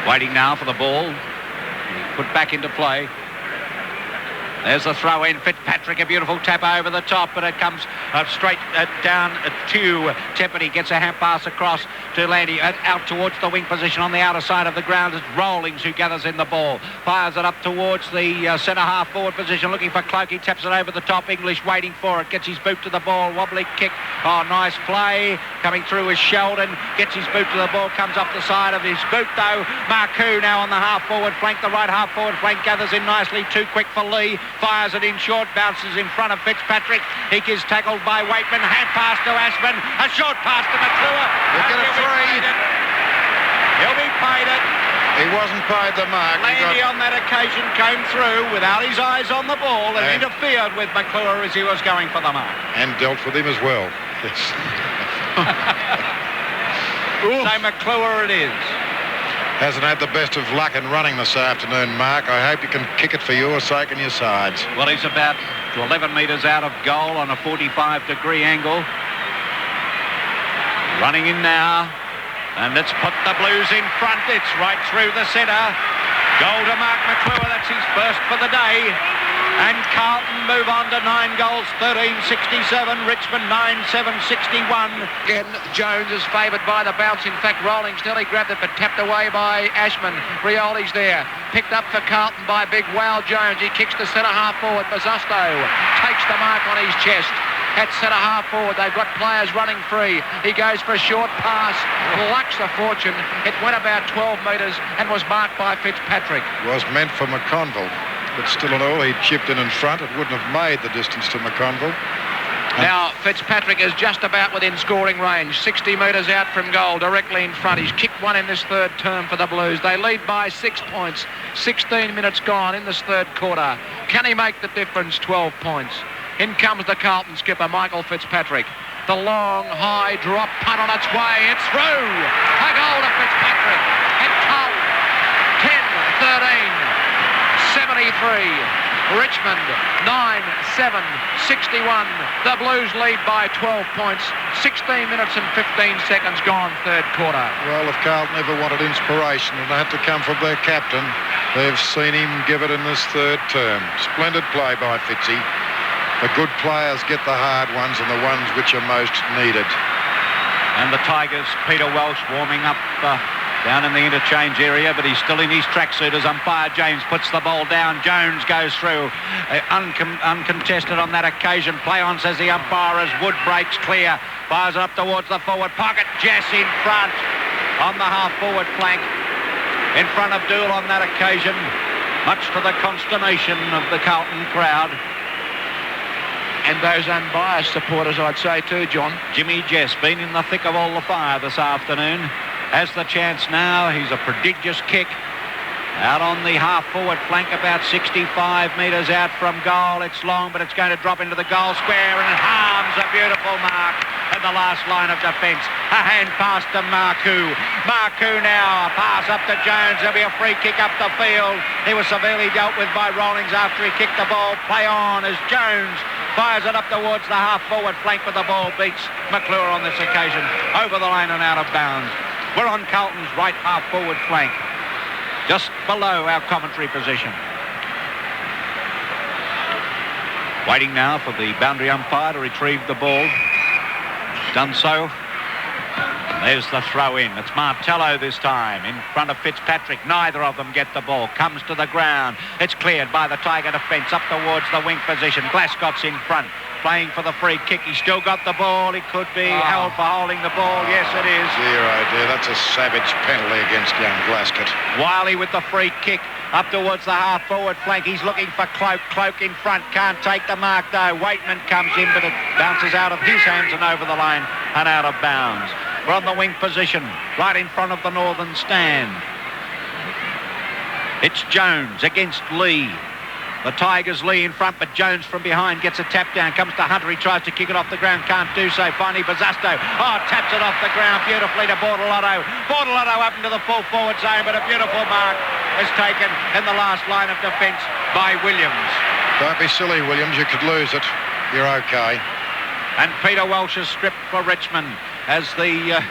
Waiting now for the ball. Put back into play. There's the throw in. Fitzpatrick, a beautiful tap over the top, but it comes straight down to Teppany. Gets a hand pass across to Landy, out towards the wing position on the outer side of the ground. It's Rawlings who gathers in the ball. Fires it up towards the centre half forward position, looking for Cloak. He taps it over the top. English waiting for it. Gets his boot to the ball. Wobbly kick. Oh, nice play. Coming through is Sheldon. Gets his boot to the ball. Comes off the side of his boot though. Marcoux now on the half forward flank. The right half forward flank gathers in nicely. Too quick for Lee. Fires it in short, bounces in front of Fitzpatrick. He is tackled by Waitman. Hand pass to Ashman. A short pass to McClure. He'll get a free. He'll be paid it. He wasn't paid the mark. Landy on that occasion came through without his eyes on the ball and interfered with McClure as he was going for the mark. And dealt with him as well. Yes. So McClure it is. Hasn't had the best of luck in running this afternoon, Mark. I hope you can kick it for your sake and your sides. Well, he's about 11 metres out of goal on a 45-degree angle. Running in now. And it's put the Blues in front. It's right through the centre. Goal to Mark McClure. That's his first for the day. And Carlton move on to 9 goals, 13-67. Richmond 9-7-61. Again, Jones is favoured by the bounce. In fact, Rawlings nearly grabbed it, but tapped away by Ashman. Rioli's there. Picked up for Carlton by big Wow Jones. He kicks to centre-half forward. Bazusto takes the mark on his chest. At centre-half forward, they've got players running free. He goes for a short pass. Lucks a fortune. It went about 12 metres and was marked by Fitzpatrick. Was meant for McConville. But still in all, he chipped in front. It wouldn't have made the distance to McConville. Now, Fitzpatrick is just about within scoring range, 60 metres out from goal, directly in front. He's kicked one in this third term for the Blues. They lead by 6 points, 16 minutes gone in this third quarter. Can he make the difference? 12 points. In comes the Carlton skipper, Michael Fitzpatrick. The long, high drop punt on its way. It's through. A goal to Fitzpatrick. And Carlton, 10-13. 73, Richmond 9-7-61. The Blues lead by 12 points, 16 minutes and 15 seconds gone, third quarter. Well, if Carlton ever wanted inspiration, it had to come from their captain. They've seen him give it in this third term. Splendid play by Fitzy. The good players get the hard ones and the ones which are most needed. And the Tigers, Peter Welsh warming up down in the interchange area, but he's still in his tracksuit as umpire James puts the ball down. Jones goes through, uncontested on that occasion. Play on, says the umpire, as Wood breaks clear. Fires it up towards the forward pocket. Jess in front on the half-forward flank. In front of Dool on that occasion, much to the consternation of the Carlton crowd. And those unbiased supporters, I'd say too, John. Jimmy Jess been in the thick of all the fire this afternoon. Has the chance now. He's a prodigious kick. Out on the half-forward flank, about 65 metres out from goal. It's long, but it's going to drop into the goal square, and it harms a beautiful mark at the last line of defence. A hand pass to Marcoux. Marcoux now, pass up to Jones. There'll be a free kick up the field. He was severely dealt with by Rawlings after he kicked the ball. Play on as Jones fires it up towards the half-forward flank, but the ball beats McClure on this occasion. Over the line and out of bounds. We're on Carlton's right half-forward flank, just below our commentary position. Waiting now for the boundary umpire to retrieve the ball. Done so. There's the throw in. It's Martello this time in front of Fitzpatrick. Neither of them get the ball. Comes to the ground. It's cleared by the Tiger defence up towards the wing position. Glascott's in front, playing for the free kick. He's still got the ball. He could be held for holding the ball. Yes, it is. Dear, oh dear, that's a savage penalty against young Glascott. Wiley with the free kick up towards the half-forward flank. He's looking for Cloak. Cloak in front. Can't take the mark, though. Waitman comes in, but it bounces out of his hands and over the line and out of bounds. We're on the wing position, right in front of the northern stand. It's Jones against Lee. The Tigers, Lee in front, but Jones from behind gets a tap down. Comes to Hunter. He tries to kick it off the ground. Can't do so. Finally, Bazzasto. Taps it off the ground beautifully to Bortolotto. Bortolotto up into the full forward zone, but a beautiful mark is taken in the last line of defence by Williams. Don't be silly, Williams. You could lose it. You're okay. And Peter Welsh is stripped for Richmond as the...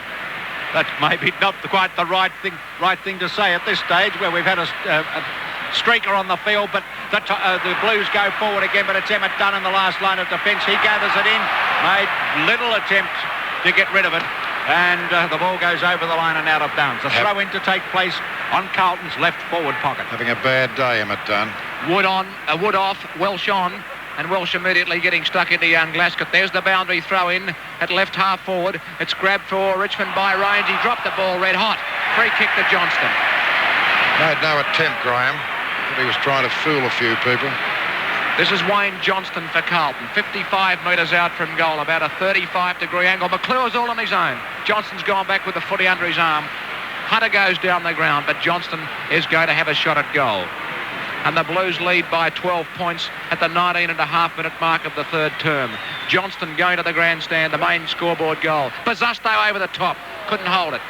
that's maybe not quite the right thing to say at this stage, where we've had a streaker on the field, but the Blues go forward again, but it's Emmett Dunn in the last line of defence. He gathers it in, made little attempt to get rid of it, and the ball goes over the line and out of bounds. The throw-in to take place on Carlton's left forward pocket. Having a bad day, Emmett Dunn. Wood on, Wood off, Welsh on. And Welsh immediately getting stuck into young Glasgow. There's the boundary throw in at left half forward. It's grabbed for Richmond by range. He dropped the ball red hot. Free kick to Johnston. Made no attempt, Graham. But he was trying to fool a few people. This is Wayne Johnston for Carlton. 55 metres out from goal. About a 35-degree angle. McClure's all on his own. Johnston's gone back with the footy under his arm. Hunter goes down the ground, but Johnston is going to have a shot at goal. And the Blues lead by 12 points at the 19.5-minute mark of the third term. Johnston going to the grandstand, the main scoreboard goal. Bazzasto over the top, couldn't hold it.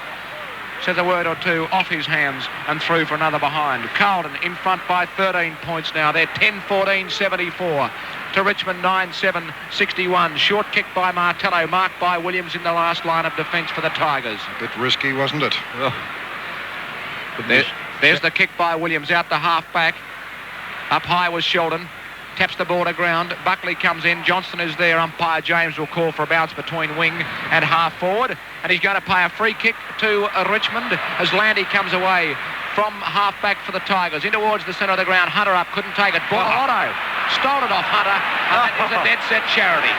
Says a word or two off his hands and through for another behind. Carlton in front by 13 points now. They're 10-14-74 to Richmond 9-7-61. Short kick by Martello, marked by Williams in the last line of defence for the Tigers. A bit risky, wasn't it? Oh. There's the kick by Williams out the half-back. Up high was Sheldon. Taps the ball to ground. Buckley comes in. Johnston is there. Umpire James will call for a bounce between wing and half forward. And he's going to play a free kick to Richmond as Landy comes away from half back for the Tigers. In towards the centre of the ground. Hunter up. Couldn't take it. Bortolotto stole it off Hunter. And that is a dead set charity.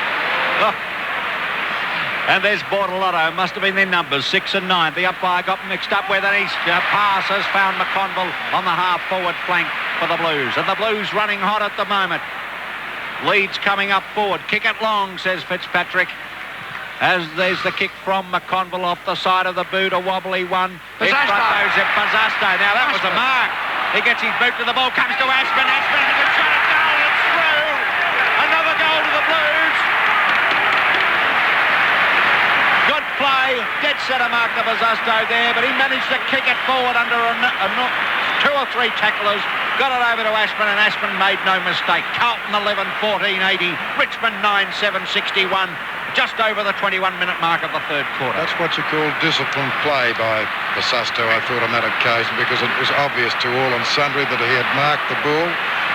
And there's Bortolotto, must have been their numbers, 6 and 9. The umpire got mixed up with an east pass, has found McConville on the half-forward flank for the Blues. And the Blues running hot at the moment. Leeds coming up forward. Kick it long, says Fitzpatrick. As there's the kick from McConville off the side of the boot, a wobbly one. In front goes it, Bazzasto. Now that was a mark. He gets his boot to the ball, comes to Ashman. Ashman has a shot at goal. It's through. Another goal to the Blues. Good play, dead centre mark to Bazzasto there, but he managed to kick it forward under two or three tacklers, got it over to Ashman, and Ashman made no mistake. Carlton 11-14-80, Richmond 9-7-61, just over the 21-minute mark of the third quarter. That's what you call disciplined play by Bazzasto, I thought, on that occasion, because it was obvious to all and sundry that he had marked the ball.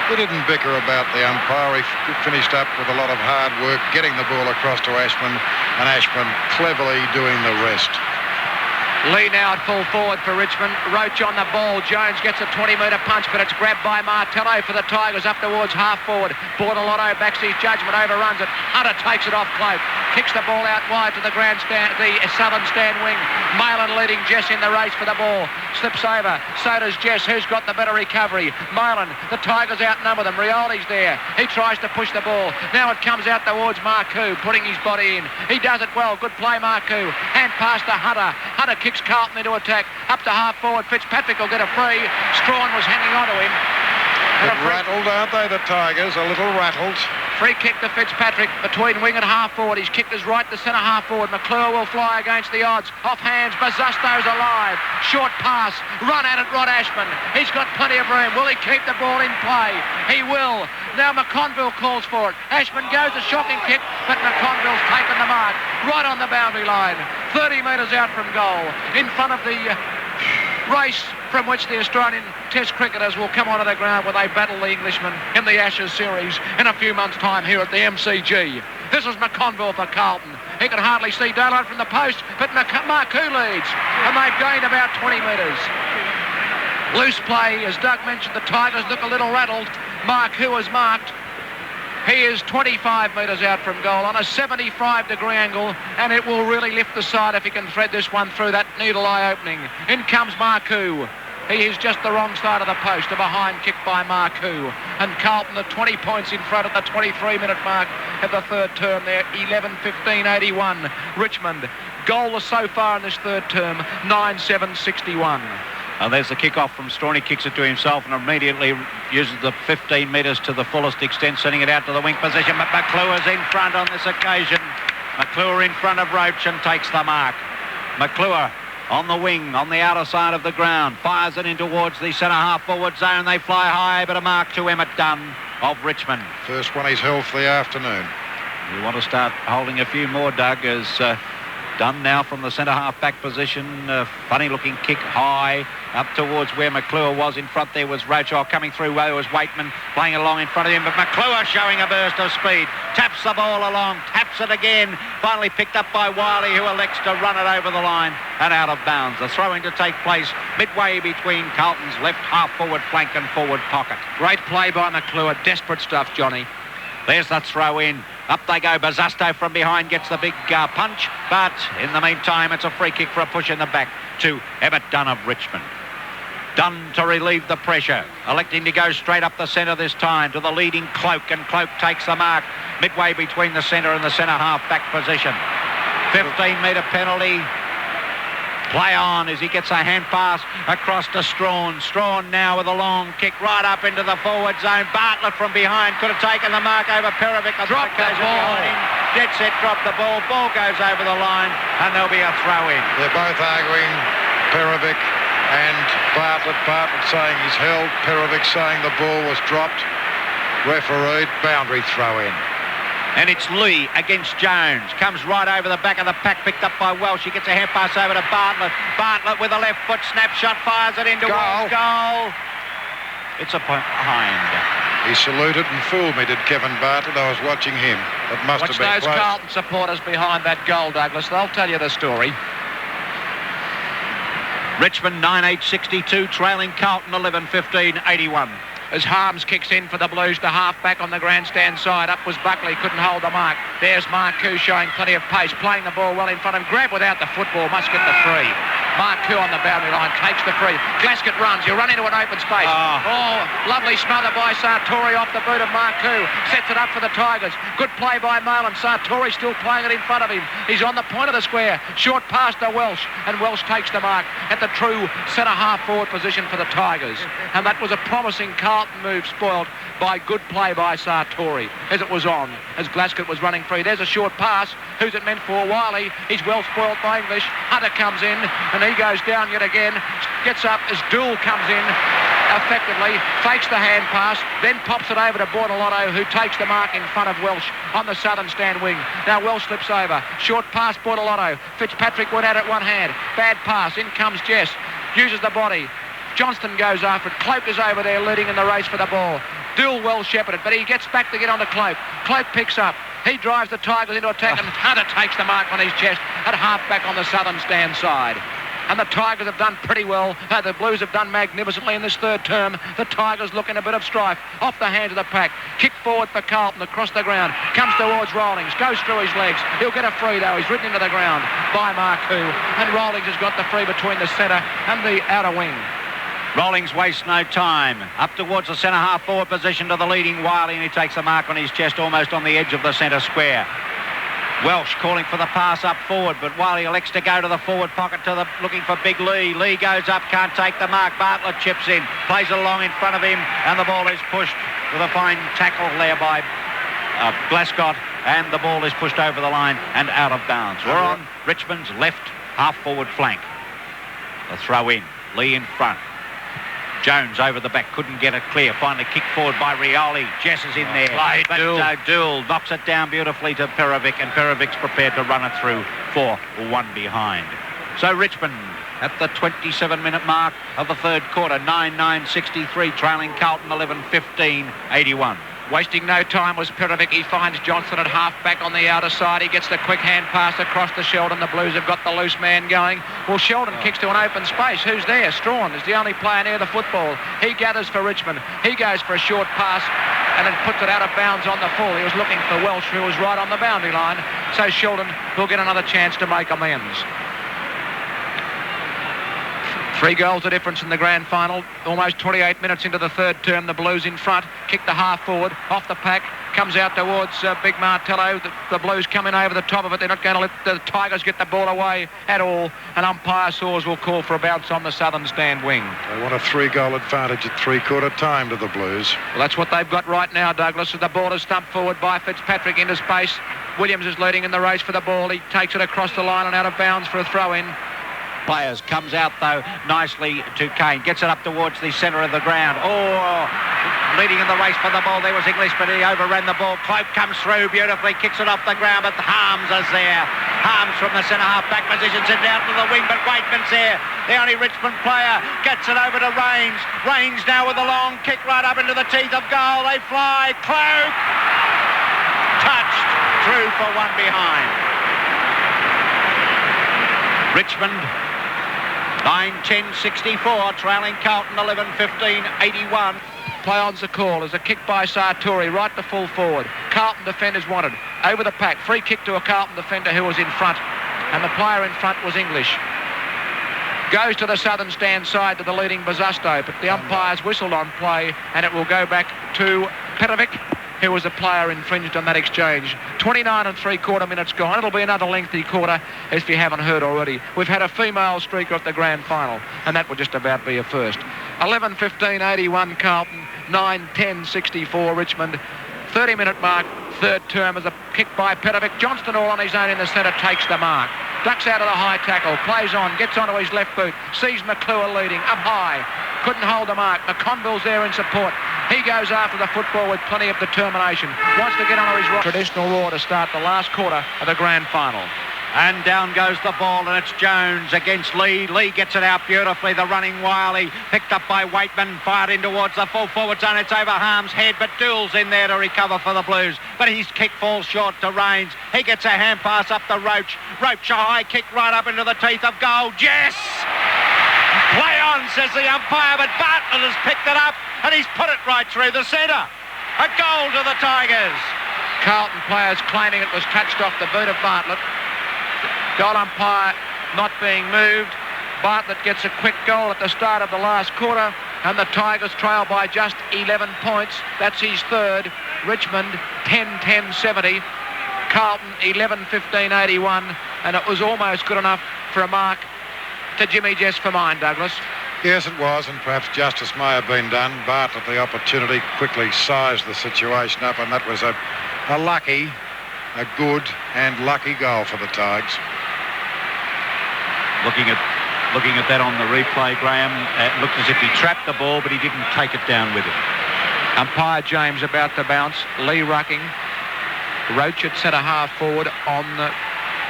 He didn't bicker about the umpire. He finished up with a lot of hard work, getting the ball across to Ashman, and Ashman cleverly doing the rest. Lee now at full forward for Richmond. Roach on the ball. Jones gets a 20-metre punch, but it's grabbed by Martello for the Tigers up towards half forward. Bortolotto backs his judgment, overruns it. Hunter takes it off Cloak. Kicks the ball out wide to the grandstand, the southern stand wing. Moylan leading Jess in the race for the ball. Slips over. So does Jess. Who's got the better recovery? Moylan. The Tigers outnumber them. Rioli's there. He tries to push the ball. Now it comes out towards Marcoux, putting his body in. He does it well. Good play, Marcoux. Hand pass to Hunter. Hunter kicks Carlton into attack. Up to half forward. Fitzpatrick will get a free. Strawn was hanging on to him. Rattled, aren't they, the Tigers? A little rattled. Free kick to Fitzpatrick between wing and half forward. He's kicked his right to centre half forward. McClure will fly against the odds. Off hands. Bazusto's alive. Short pass. Run at it, Rod Ashman. He's got plenty of room. Will he keep the ball in play? He will. Now McConville calls for it. Ashman goes a shocking kick, but McConville's taken the mark. Right on the boundary line. 30 metres out from goal. In front of the race from which the Australian Test cricketers will come onto the ground where they battle the Englishmen in the Ashes series in a few months' time here at the MCG. This is McConville for Carlton. He can hardly see daylight from the post, but Marcoux leads, and they've gained about 20 metres. Loose play, as Doug mentioned, the Tigers look a little rattled. Marcoux is marked. He is 25 metres out from goal on a 75-degree angle, and it will really lift the side if he can thread this one through that needle eye opening. In comes Marcoux. He is just the wrong side of the post. A behind kick by Marcoux. And Carlton are 20 points in front at the 23-minute mark of the third term there. 11-15-81. Richmond. Goal so far in this third term, 9-7-61. And there's the kick-off from Strawn. He kicks it to himself and immediately uses the 15 metres to the fullest extent, sending it out to the wing position. But McClure's in front on this occasion. McClure in front of Roach and takes the mark. McClure on the wing, on the outer side of the ground, fires it in towards the centre half forward zone. They fly high, but a mark to Emmett Dunn of Richmond. First one he's held for the afternoon. You want to start holding a few more, Doug, as Dunn now from the centre half back position. Funny looking kick high up towards where McClure was. In front there was Roach. Coming through there was Waitman playing along in front of him, but McClure showing a burst of speed. Taps the ball along, taps it again. Finally picked up by Wiley, who elects to run it over the line and out of bounds. The throw-in to take place midway between Carlton's left half forward flank and forward pocket. Great play by McClure. Desperate stuff, Johnny. There's the throw in. Up they go. Bazusto from behind gets the big punch. But in the meantime, it's a free kick for a push in the back to Emmett Dunn of Richmond. Dunn to relieve the pressure. Electing to go straight up the centre this time to the leading Cloak. And Cloak takes the mark midway between the centre and the centre half back position. 15-metre penalty. Play on as he gets a hand pass across to Strawn. Strawn now with a long kick right up into the forward zone. Bartlett from behind could have taken the mark over Perovic. Drop the ball. Dead set, drop the ball. Ball goes over the line and there'll be a throw in. They're both arguing, Perovic and Bartlett. Bartlett saying he's held. Perovic saying the ball was dropped. Refereed, boundary throw in. And it's Lee against Jones. Comes right over the back of the pack, picked up by Welsh. He gets a hand pass over to Bartlett. Bartlett with a left foot snapshot, fires it into Welsh. Goal. It's a point behind. He saluted and fooled me, did Kevin Bartlett. I was watching him. It must have been those close. Carlton supporters behind that goal, Douglas. They'll tell you the story. Richmond 9-8-62, trailing Carlton 11-15-81. As Harms kicks in for the Blues to half-back on the grandstand side. Up was Buckley, couldn't hold the mark. There's Marcoux showing plenty of pace, playing the ball well in front of him. Grab without the football, must get the free. Marcoux on the boundary line, takes the free. Glaskett runs, you run into an open space. Oh, lovely smother by Sartori off the boot of Marcoux. Sets it up for the Tigers. Good play by Moylan. Sartori still playing it in front of him. He's on the point of the square. Short pass to Welsh, and Welsh takes the mark at the true centre-half forward position for the Tigers. And that was a promising Carlton move spoiled by good play by Sartori as it was on, as Glaskett was running free. There's a short pass. Who's it meant for? Wiley. He's well spoiled by English. Hunter comes in, and he goes down yet again. Gets up as Dool comes in effectively, fakes the hand pass, then pops it over to Bortolotto, who takes the mark in front of Welsh on the southern stand wing. Now Welsh slips over. Short pass, Bortolotto. Fitzpatrick went at it one hand. Bad pass. In comes Jess. Uses the body. Johnston goes after it. Cloak is over there leading in the race for the ball. Duel well shepherded, but he gets back to get onto Clope. Clope picks up. He drives the Tigers into attack, and Hunter takes the mark on his chest at half-back on the southern stand side. And the Tigers have done pretty well. The Blues have done magnificently in this third term. The Tigers look in a bit of strife. Off the hands of the pack. Kick forward for Carlton across the ground. Comes towards Rawlings. Goes through his legs. He'll get a free, though. He's ridden into the ground by Marcoux. And Rawlings has got the free between the centre and the outer wing. Rawlings wastes no time. Up towards the centre half forward position to the leading Wiley, and he takes the mark on his chest almost on the edge of the centre square. Welsh calling for the pass up forward, but Wiley elects to go to the forward pocket looking for Big Lee. Lee goes up, can't take the mark. Bartlett chips in, plays it along in front of him, and the ball is pushed with a fine tackle there by Glascott, and the ball is pushed over the line and out of bounds. We're on Richmond's left half forward flank. The throw in, Lee in front. Jones over the back, couldn't get it clear. Finally kicked forward by Rioli. Jess is in there. But Duel knocks it down beautifully to Perovic, and Perovic's prepared to run it through for one behind. So Richmond at the 27-minute mark of the third quarter, 9-9-63, trailing Carlton 11-15-81. Wasting no time was Perovic. He finds Johnson at half-back on the outer side. He gets the quick hand pass across to Sheldon. The Blues have got the loose man going. Well, Sheldon kicks to an open space. Who's there? Strawn is the only player near the football. He gathers for Richmond. He goes for a short pass and then puts it out of bounds on the full. He was looking for Welsh, who was right on the boundary line. So Sheldon will get another chance to make amends. 3 goals the difference in the grand final. Almost 28 minutes into the third term. The Blues in front. Kick the half forward. Off the pack. Comes out towards Big Martello. The Blues coming over the top of it. They're not going to let the Tigers get the ball away at all. And umpire Saws will call for a bounce on the southern stand wing. They want a 3-goal advantage at three-quarter time to the Blues. Well, that's what they've got right now, Douglas. The ball is stumped forward by Fitzpatrick into space. Williams is leading in the race for the ball. He takes it across the line and out of bounds for a throw-in. Players comes out though nicely to Kane, gets it up towards the centre of the ground. Leading in the race for the ball there was English, but he overran the ball. Clope comes through beautifully, kicks it off the ground, but Harms is there. Harms from the centre half back position, sent down to the wing, but Waitman's there. The only Richmond player gets it over to Rains. Rains now with a long kick right up into the teeth of goal. They fly. Clope touched through for one behind. Richmond 9-10-64, trailing Carlton 11-15-81. Play on's the call. There's a kick by Sartori right to full forward. Carlton defenders wanted. Over the pack. Free kick to a Carlton defender who was in front. And the player in front was English. Goes to the southern stand side to the leading Bazusto, but the umpires whistled on play, and it will go back to Petrovic, who was the player infringed on that exchange. 29 3/4 minutes gone. It'll be another lengthy quarter, if you haven't heard already. We've had a female streaker at the grand final, and that will just about be a first. 11-15-81 Carlton, 9-10-64 Richmond. 30-minute mark, third term as a kick by Petrovic. Johnston all on his own in the centre, takes the mark. Ducks out of the high tackle, plays on, gets onto his left boot, sees McClure leading, up high. Couldn't hold the mark. McConville's there in support. He goes after the football with plenty of determination. Wants to get onto his traditional roar to start the last quarter of the grand final. And down goes the ball, and it's Jones against Lee. Lee gets it out beautifully. The running Wiley picked up by Waitman, fired in towards the full forward zone. It's over Harms' head, but Doole's in there to recover for the Blues. But his kick falls short to Rains. He gets a hand pass up to Roach. Roach a high kick right up into the teeth of goal. Yes! Play on, says the umpire, but Bartlett has picked it up, and he's put it right through the centre. A goal to the Tigers. Carlton players claiming it was touched off the boot of Bartlett. Goal umpire not being moved. Bartlett gets a quick goal at the start of the last quarter, and the Tigers trail by just 11 points. That's his third. Richmond 10-10-70. Carlton 11-15-81, and it was almost good enough for a mark to Jimmy Jess for mine, Douglas. Yes, it was, and perhaps justice may have been done. Bartlett, the opportunity, quickly sized the situation up, and that was a lucky, a good and lucky goal for the Tigers. Looking at that on the replay, Graham, it looked as if he trapped the ball, but he didn't take it down with him. Umpire James about to bounce. Lee rucking. Roach at centre half forward on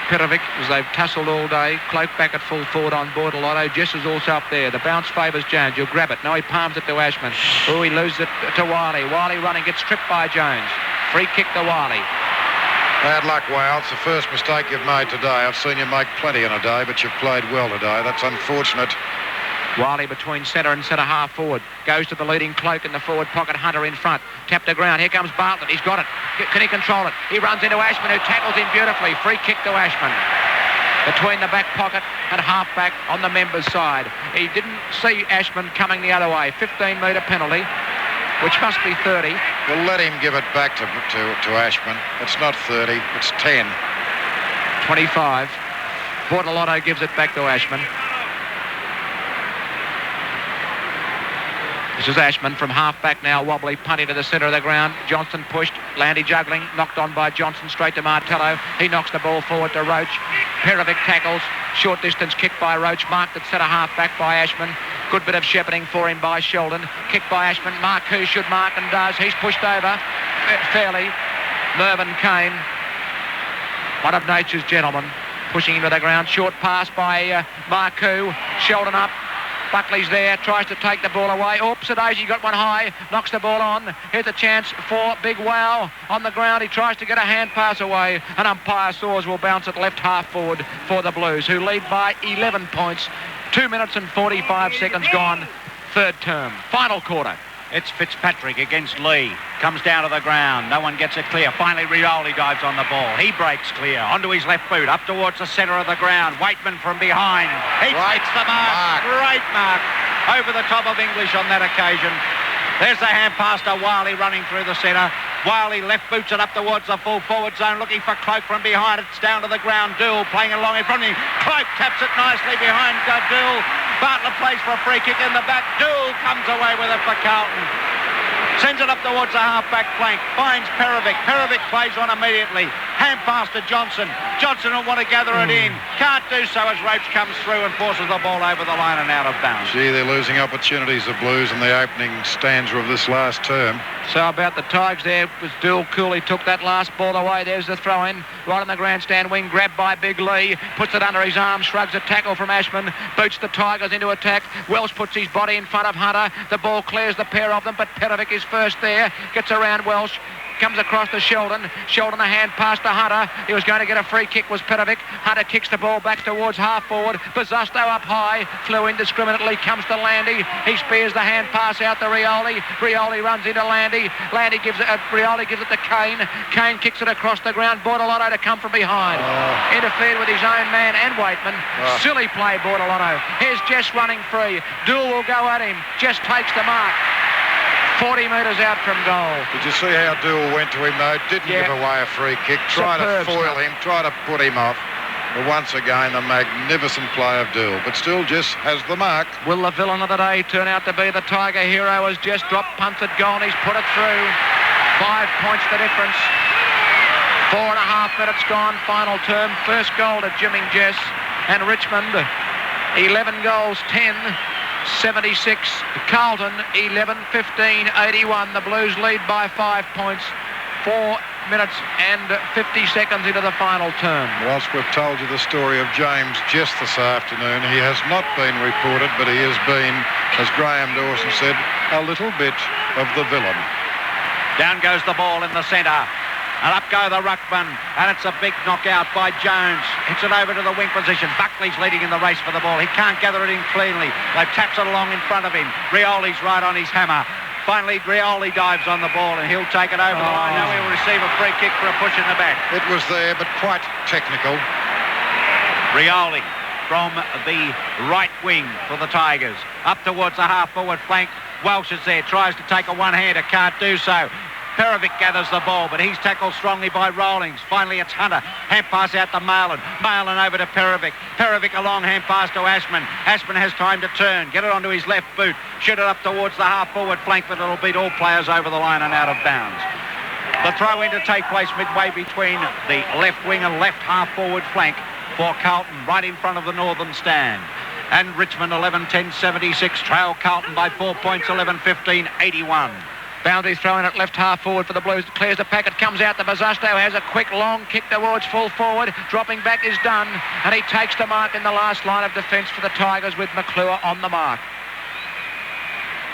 Perovic, as they've tussled all day. Cloak back at full forward on board. Lotto. Jess is also up there. The bounce favours Jones. You'll grab it. Now he palms it to Ashman. Oh, he loses it to Wiley. Wiley running, gets tripped by Jones. Free kick to Wiley. Bad luck, Wales. The first mistake you've made today. I've seen you make plenty in a day, but you've played well today. That's unfortunate. Wiley between centre and centre half forward. Goes to the leading Cloak in the forward pocket. Hunter in front. Tapped to ground. Here comes Bartlett. He's got it. Can he control it? He runs into Ashman, who tackles him beautifully. Free kick to Ashman. Between the back pocket and half back on the members' side. He didn't see Ashman coming the other way. 15-metre penalty, which must be 30. Well, let him give it back to Ashman. It's not 30. It's 10. 25. Bortolotto gives it back to Ashman. This is Ashman from half-back now, wobbly, punting to the centre of the ground. Johnson pushed, Landy juggling, knocked on by Johnson, straight to Martello. He knocks the ball forward to Roach. Perovic tackles, short distance kick by Roach, marked at centre half-back by Ashman. Good bit of shepherding for him by Sheldon. Kick by Ashman, Mark who should mark and does. He's pushed over fairly. Mervyn Kane, one of nature's gentlemen, pushing him to the ground. Short pass by Marcoux. Sheldon up. Buckley's there, tries to take the ball away. Oops, Daisy got one high, knocks the ball on. Here's a chance for Big Wow on the ground. He tries to get a hand pass away, and umpire Saws will bounce it left half forward for the Blues, who lead by 11 points. 2 minutes and 45 seconds gone, third term. Final quarter. It's Fitzpatrick against Lee. Comes down to the ground. No one gets it clear. Finally, Rioli dives on the ball. He breaks clear. Onto his left boot. Up towards the centre of the ground. Waitman from behind. He takes the mark. Great mark. Over the top of English on that occasion. There's the hand pass to Wiley running through the centre. Wiley left boots it up towards the full forward zone, looking for Cloak from behind. It's down to the ground. Dool playing along in front of him. Cloak taps it nicely behind Dool. Bartlett plays for a free kick in the back. Dool comes away with it for Carlton. Sends it up towards the half-back flank. Finds Perovic. Perovic plays on immediately. Hand pass to Johnson. Johnson will want to gather it in. Can't do so as Roach comes through and forces the ball over the line and out of bounds. Gee, they're losing opportunities, the Blues, in the opening stanza of this last term. So about the Tigers there was Dool coolly took that last ball away. There's the throw-in. Right on the grandstand wing. Grabbed by Big Lee. Puts it under his arm. Shrugs a tackle from Ashman. Boots the Tigers into attack. Welsh puts his body in front of Hunter. The ball clears the pair of them, but Perovic is first there. Gets around Welsh. Comes across to Sheldon. Sheldon a hand pass to Hunter. He was going to get a free kick, was Perovic. Hunter kicks the ball back towards half forward. Bazusto up high. Flew indiscriminately. Comes to Landy. He spears the hand pass out to Rioli. Rioli runs into Landy. Landy gives it, Rioli gives it to Kane. Kane kicks it across the ground. Bortolotto to come from behind. Interfered with his own man and Waitman. Silly play, Bortolotto. Here's Jess running free. Dool will go at him. Jess takes the mark. 40 metres out from goal. Did you see how Dool went to him, though? Didn't give away a free kick. Tried to foil him, tried to put him off. But once again, the magnificent play of Dool. But still, Jess has the mark. Will the villain of the day turn out to be the Tiger hero as Jess dropped punts at goal and he's put it through? 5 points the difference. 4.5 minutes gone, final term. First goal to Jimming Jess. And Richmond, 11 goals, 10. 76, Carlton 11, 15, 81. The Blues lead by 5 points. 4 minutes and 50 seconds into the final term. Whilst we've told you the story of James Jess this afternoon, he has not been reported, but he has been, as Graham Dawson said, a little bit of the villain. Down goes the ball in the centre. And up go the ruckman, and it's a big knockout by Jones. Hits it over to the wing position. Buckley's leading in the race for the ball. He can't gather it in cleanly. They taps it along in front of him. Rioli's right on his hammer. Finally, Rioli dives on the ball, and he'll take it over the line. Now he'll receive a free kick for a push in the back. It was there, but quite technical. Rioli from the right wing for the Tigers. Up towards the half-forward flank. Welsh is there, tries to take a one-hander, can't do so. Perovic gathers the ball, but he's tackled strongly by Rawlings. Finally, it's Hunter. Hand pass out to Marlin. Marlin over to Perovic. Perovic a long hand pass to Ashman. Ashman has time to turn. Get it onto his left boot. Shoot it up towards the half-forward flank, but it'll beat all players over the line and out of bounds. The throw-in to take place midway between the left wing and left half-forward flank for Carlton, right in front of the northern stand. And Richmond 11-10-76 trail Carlton by 4 points, 11-15-81. Boundary throw in at left half forward for the Blues. Clears the packet, comes out. The Bazasto has a quick long kick towards full forward. Dropping back is done, and he takes the mark in the last line of defence for the Tigers with McClure on the mark.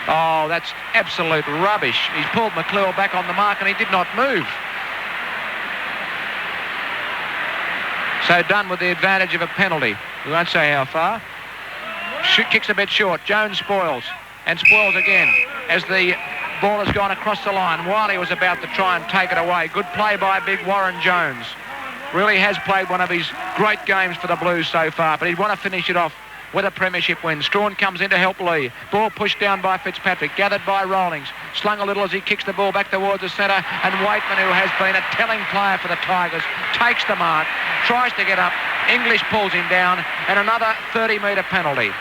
Oh, that's absolute rubbish. He's pulled McClure back on the mark and he did not move. So done with the advantage of a penalty. We won't say how far. Kicks a bit short. Jones spoils. And spoils again as the ball has gone across the line. Wiley was about to try and take it away. Good play by big Warren Jones. Really has played one of his great games for the Blues so far, but he'd want to finish it off with a premiership win. Strawn comes in to help Lee. Ball pushed down by Fitzpatrick, gathered by Rawlings. Slung a little as he kicks the ball back towards the centre, and Waitman, who has been a telling player for the Tigers, takes the mark, tries to get up. English pulls him down, and another 30-metre penalty.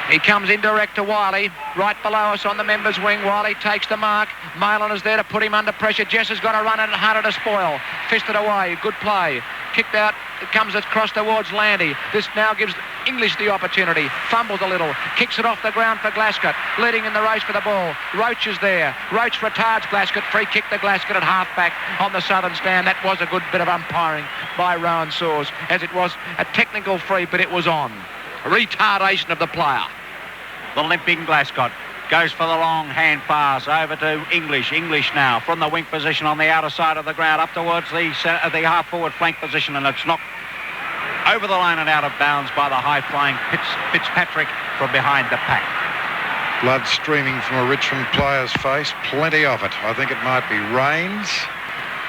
He comes indirect to Wiley, right below us on the members' wing. Wiley takes the mark. Malin is there to put him under pressure. Jess has got to run and harder to spoil. Fisted away, good play. Kicked out, it comes across towards Landy. This now gives English the opportunity. Fumbles a little, kicks it off the ground for Glascott. Leading in the race for the ball. Roach is there. Roach retards Glascott. Free kick to Glascott at half-back on the southern stand. That was a good bit of umpiring by Rowan Saws, as it was a technical free, but it was on. Retardation of the player. The limping Glascott goes for the long hand pass over to English. English now from the wing position on the outer side of the ground up towards the half-forward flank position, and it's knocked over the line and out of bounds by the high-flying Fitzpatrick from behind the pack. Blood streaming from a Richmond player's face. Plenty of it. I think it might be Rains.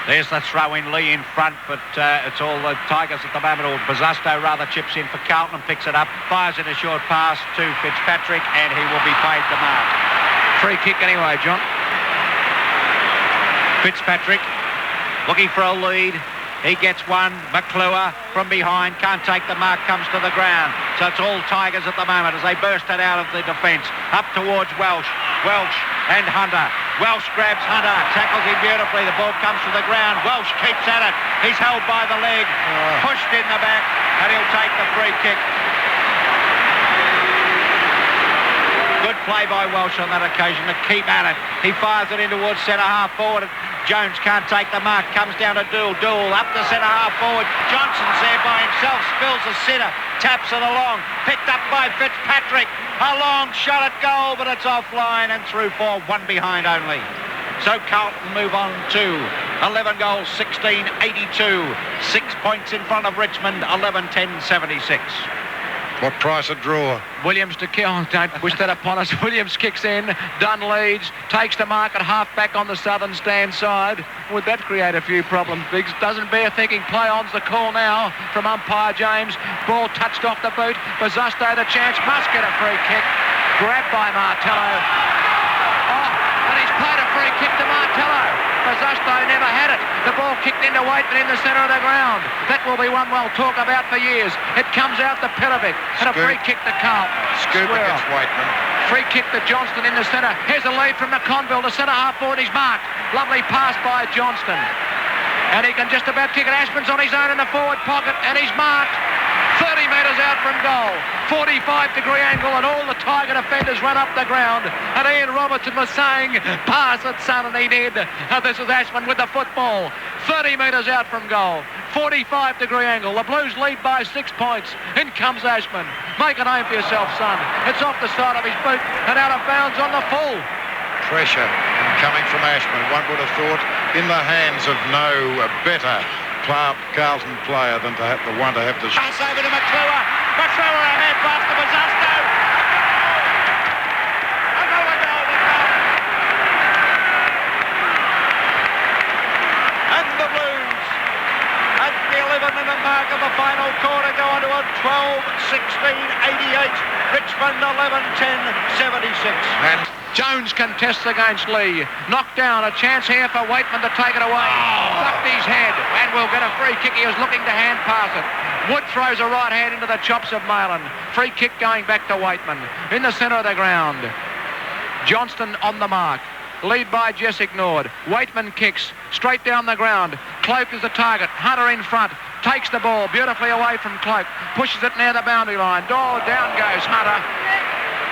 There's the throw in, Lee in front, but it's all the Tigers at the moment. Or Bazasto rather chips in for Carlton and picks it up, fires in a short pass to Fitzpatrick, and he will be paid the mark. Free kick anyway, John. Fitzpatrick looking for a lead. He gets one. McClure from behind, can't take the mark, comes to the ground. So it's all Tigers at the moment as they burst it out of the defence. Up towards Welsh. Welsh and Hunter. Welsh grabs Hunter, tackles him beautifully. The ball comes to the ground. Welsh keeps at it. He's held by the leg, pushed in the back, and he'll take the free kick. Good play by Welsh on that occasion to keep at it. He fires it in towards centre half forward. Jones can't take the mark, comes down to Dool. Dool up the centre half forward. Johnson's there by himself, spills the centre, taps it along, picked up by Fitzpatrick. A long shot at goal, but it's offline and through for one behind only. So Carlton move on to 11 goals, 16-82. 6 points in front of Richmond, 11-10-76. What price a draw? Williams to kill. Don't wish that upon us. Williams kicks in. Dunn leads. Takes the mark at half-back on the southern stand side. Would that create a few problems, Biggs? Doesn't bear thinking. Play on's the call now from umpire James. Ball touched off the boot. Bazasto the chance. Must get a free kick. Grabbed by Martello. Oh, and he's played a free kick to Martello. Bazasto never had it. The ball kicked into Waitman in the centre of the ground. That will be one we'll talk about for years. It comes out to Pilovic and a free kick to Carlton. Scoop against Waitman. Free kick to Johnston in the centre. Here's a lead from McConville. The centre half forward. He's marked. Lovely pass by Johnston. And he can just about kick it. Ashman's on his own in the forward pocket and he's marked. 30 metres out from goal. 45-degree angle and all the Tiger defenders run up the ground. And Ian Robertson was saying, pass it, son, and he did. And this is Ashman with the football. 30 metres out from goal. 45-degree angle. The Blues lead by 6 points. In comes Ashman. Make a name for yourself, son. It's off the side of his boot and out of bounds on the full. Pressure coming from Ashman. One would have thought in the hands of no better Carlton player than to have the one to have to... Pass over to McClure. McClure ahead, pass to Bazasto. Another goal to Carlton. And the Blues at the 11-minute mark of the final quarter go on to a 12-16-88. Richmond 11-10-76. And Jones contests against Lee. Knocked down. A chance here for Waitman to take it away. Ducked his head and will get a free kick. He was looking to hand pass it. Wood throws a right hand into the chops of Malin. Free kick going back to Waitman. In the centre of the ground. Johnston on the mark. Lead by Jess ignored. Waitman kicks straight down the ground. Cloak is the target. Hunter in front. Takes the ball beautifully away from Cloak. Pushes it near the boundary line. Down goes Hunter.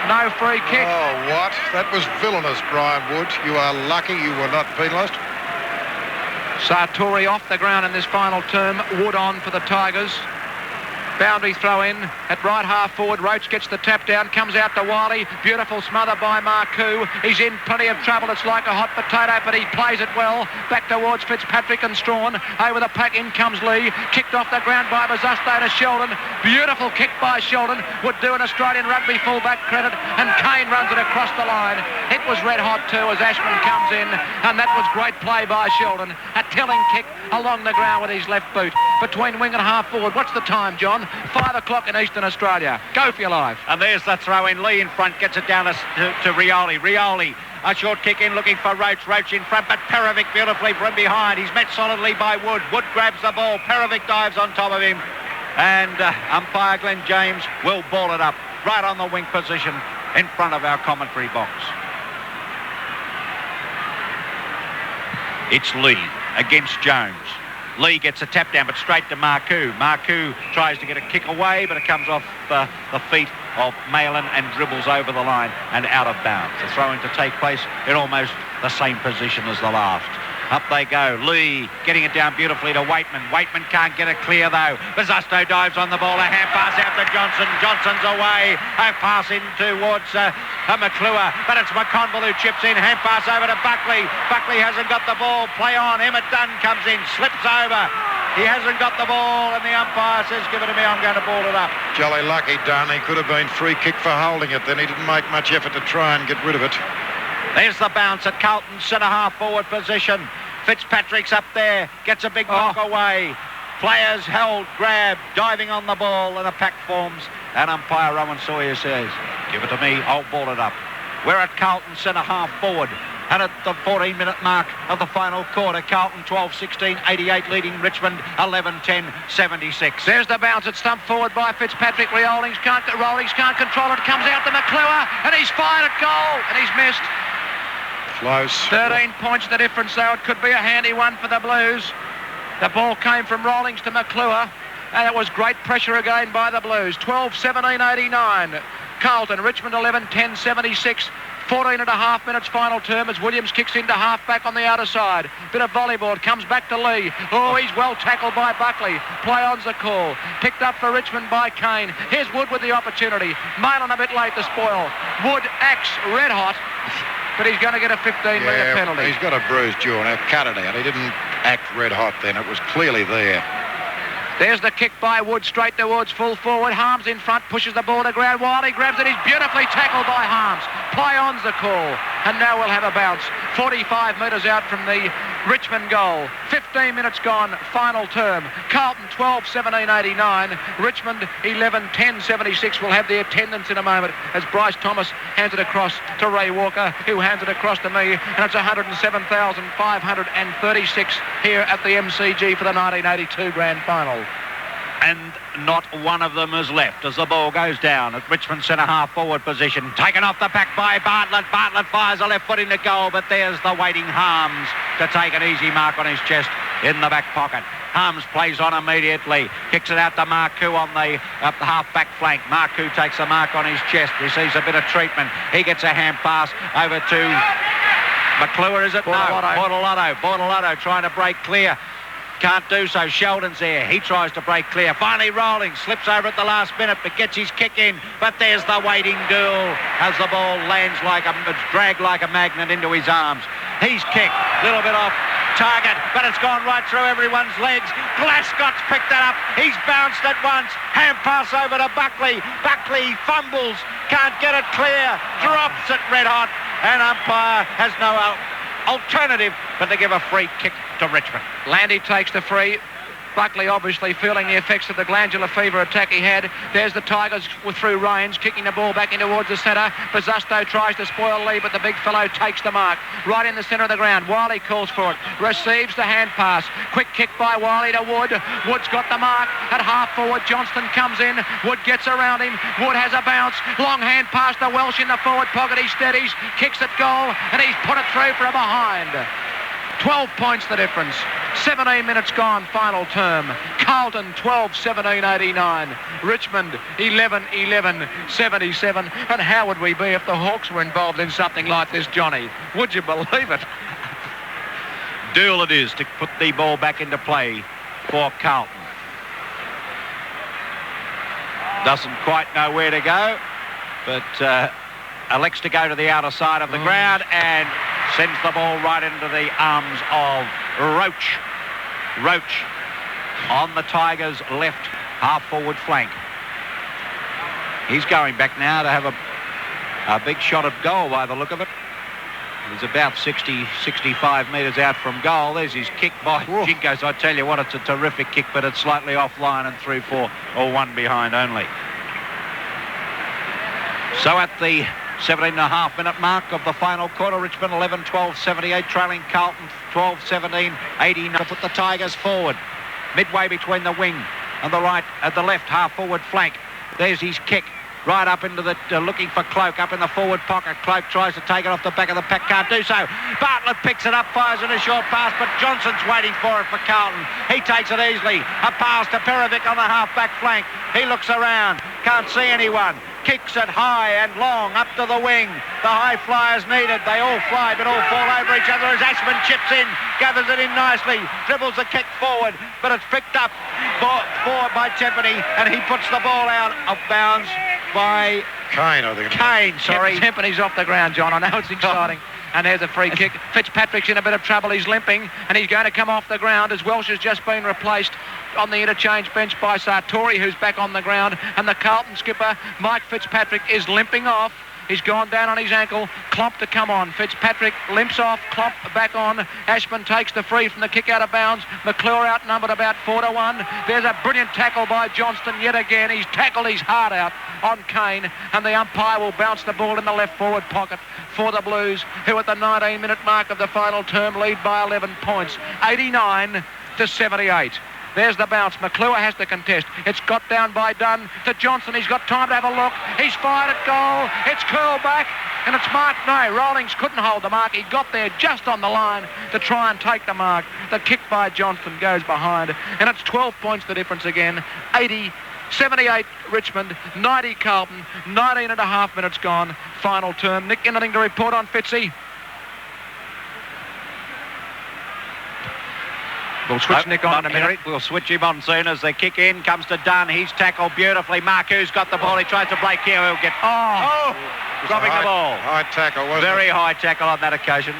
No free kick. Oh, what? That was villainous, Brian Wood. You are lucky you were not penalised. Sartori off the ground in this final term. Wood on for the Tigers. Boundary throw in at right half forward. Roach gets the tap down, comes out to Wiley. Beautiful smother by Marcoux. He's in plenty of trouble. It's like a hot potato, but he plays it well. Back towards Fitzpatrick and Strawn. Over the pack, in comes Lee. Kicked off the ground by Bazusto to Sheldon. Beautiful kick by Sheldon. Would do an Australian rugby fullback credit. And Kane runs it across the line. It was red hot too as Ashman comes in. And that was great play by Sheldon. A telling kick along the ground with his left boot. Between wing and half forward. What's the time, John? 5 o'clock in Eastern Australia. Go for your life. And there's the throw in. Lee in front gets it down to Rioli. Rioli, a short kick in looking for Roach. Roach in front, but Perovic beautifully from behind. He's met solidly by Wood. Wood grabs the ball. Perovic dives on top of him. And umpire Glenn James will ball it up right on the wing position in front of our commentary box. It's Lee against Jones. Lee gets a tap down, but straight to Marcoux. Marcoux tries to get a kick away, but it comes off the feet of Malin and dribbles over the line and out of bounds. The throw-in to take place in almost the same position as the last. Up they go. Lee getting it down beautifully to Waitman. Waitman can't get it clear though. Bazusto dives on the ball. A hand pass out to Johnson. Johnson's away. A pass in towards McClure. But it's McConville who chips in. Hand pass over to Buckley. Buckley hasn't got the ball. Play on. Emmett Dunn comes in. Slips over. He hasn't got the ball and the umpire says, give it to me, I'm going to ball it up. Jolly lucky, Dunn. He could have been free kick for holding it. Then he didn't make much effort to try and get rid of it. There's the bounce at Carlton's centre-half forward position. Fitzpatrick's up there, gets a big knock away. Players held, grabbed, diving on the ball, and a pack forms. And umpire Rowan Sawyer says, give it to me, I'll ball it up. We're at Carlton centre-half forward. And at the 14-minute mark of the final quarter, Carlton 12-16, 88 leading Richmond 11-10, 76. There's the bounce. It's stumped forward by Fitzpatrick. Rollings can't control it. Comes out to McClure, and he's fired at goal, and he's missed. Close. 13 points the difference, though. It could be a handy one for the Blues. The ball came from Rollings to McClure, and it was great pressure again by the Blues. 12-17, 89. Carlton, Richmond 11-10, 76. 14 and a half minutes final term as Williams kicks into half-back on the outer side. Bit of volleyball. Comes back to Lee. Oh, he's well tackled by Buckley. Play on's the call. Picked up for Richmond by Kane. Here's Wood with the opportunity. Malin a bit late to spoil. Wood acts red hot, but he's going to get a 15-metre penalty. He's got a bruised jaw. Now, cut it out. He didn't act red hot then. It was clearly there. There's the kick by Wood straight towards full forward. Harms in front, pushes the ball to ground. Wiley grabs it. He's beautifully tackled by Harms. Play on's the call. And now we'll have a bounce. 45 metres out from the Richmond goal. 15 minutes gone, final term. Carlton 12-17, 89. Richmond 11-10, 76. We'll have the attendance in a moment as Bryce Thomas hands it across to Ray Walker, who hands it across to me. And it's 107,536 here at the MCG for the 1982 Grand Final. And not one of them is left as the ball goes down at Richmond centre-half forward position. Taken off the back by Bartlett. Bartlett fires a left foot into goal, but there's the waiting Harms to take an easy mark on his chest in the back pocket. Harms plays on immediately. Kicks it out to Marcoux on the half-back flank. Marcoux takes a mark on his chest. Receives a bit of treatment. He gets a hand pass over to McClure, is it? Bortolotto. No, Bortolotto trying to break clear. Can't do so. Sheldon's there. He tries to break clear. Finally Rolling. Slips over at the last minute, but gets his kick in. But there's the waiting duel as the ball lands it's dragged like a magnet into his arms. He's kicked. A little bit off target, but it's gone right through everyone's legs. Glasgott's picked it up. He's bounced at once. Hand pass over to Buckley. Buckley fumbles. Can't get it clear. Drops it red hot. And umpire has no alternative but to give a free kick to Richmond. Landy takes the free. Buckley obviously feeling the effects of the glandular fever attack he had. There's the Tigers through range, kicking the ball back in towards the centre. Bazusto tries to spoil Lee, but the big fellow takes the mark. Right in the centre of the ground. Wiley calls for it. Receives the hand pass. Quick kick by Wiley to Wood. Wood's got the mark. At half forward, Johnston comes in. Wood gets around him. Wood has a bounce. Long hand pass to Welsh in the forward pocket. He steadies. Kicks at goal, and he's put it through for a behind. 12 points the difference. 17 minutes gone, final term. Carlton 12-17-89. Richmond 11-11-77. And how would we be if the Hawks were involved in something like this, Johnny? Would you believe it? Duel it is to put the ball back into play for Carlton. Doesn't quite know where to go, but elects to go to the outer side of the ground and sends the ball right into the arms of Roach. Roach on the Tigers' left half-forward flank. He's going back now to have a big shot at goal by the look of it. He's about 60-65 metres out from goal. There's his kick by Jinkos. I tell you what, it's a terrific kick, but it's slightly offline and through for or one behind only. So at the 17.5-minute mark of the final quarter, Richmond 11-12-78, trailing Carlton 12-17-89 to put the Tigers forward. Midway between the wing and the left half-forward flank. There's his kick. Right up into the, looking for Cloak, up in the forward pocket. Cloak tries to take it off the back of the pack, can't do so. Bartlett picks it up, fires in a short pass, but Johnson's waiting for it for Carlton. He takes it easily. A pass to Perovic on the half-back flank. He looks around, can't see anyone. Kicks it high and long up to the wing. The high flyers needed. They all fly, but all fall over each other as Ashman chips in, gathers it in nicely, dribbles the kick forward, but it's picked up forward by Timpany, and he puts the ball out of bounds by Kane, I think. Kane, sorry. Timpany's off the ground, John. I know it's exciting. And there's a free kick. Fitzpatrick's in a bit of trouble. He's limping, and he's going to come off the ground as Welsh has just been replaced on the interchange bench by Sartori, who's back on the ground. And the Carlton skipper, Mike Fitzpatrick, is limping off. He's gone down on his ankle. Klomp to come on. Fitzpatrick limps off. Klomp back on. Ashman takes the free from the kick out of bounds. McClure outnumbered about 4-1. There's a brilliant tackle by Johnston yet again. He's tackled his heart out on Kane, and the umpire will bounce the ball in the left forward pocket for the Blues, who at the 19-minute mark of the final term lead by 11 points, 89-78. There's the bounce. McClure has to contest. It's got down by Dunn to Johnson. He's got time to have a look. He's fired at goal. It's curled back. And it's marked. No, Rawlings couldn't hold the mark. He got there just on the line to try and take the mark. The kick by Johnston goes behind. And it's 12 points the difference again. 80-78 Richmond, 90 Carlton, 19.5 minutes gone. Final term. Nick, anything to report on Fitzy? We'll switch Nick on in a minute. We'll switch him on soon as the kick in comes to Dunn. He's tackled beautifully. Marcou's got the ball. He tries to break here. He'll get... dropping the ball. High tackle, wasn't it? Very high tackle on that occasion.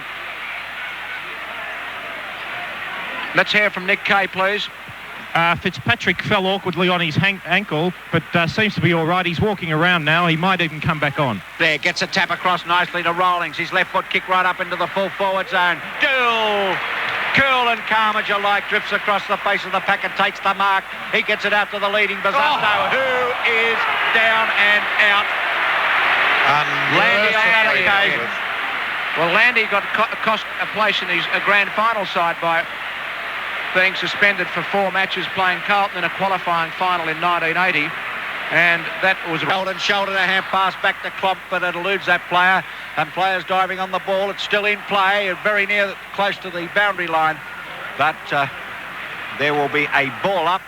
Let's hear from Nick Kay, please. Fitzpatrick fell awkwardly on his ankle, but seems to be all right. He's walking around now. He might even come back on. There, gets a tap across nicely to Rawlings. His left foot kick right up into the full forward zone. Duel! Cool and calm as you like, drifts across the face of the pack and takes the mark. He gets it out to the leading Bazzato, who is down and out. Landy on that occasion. Well, Landy got cost a place in his grand final side by being suspended for 4 matches playing Carlton in a qualifying final in 1980. And that was shoulder to hand pass back to Klomp, but it eludes that player. And players diving on the ball. It's still in play, very near, close to the boundary line. But there will be a ball up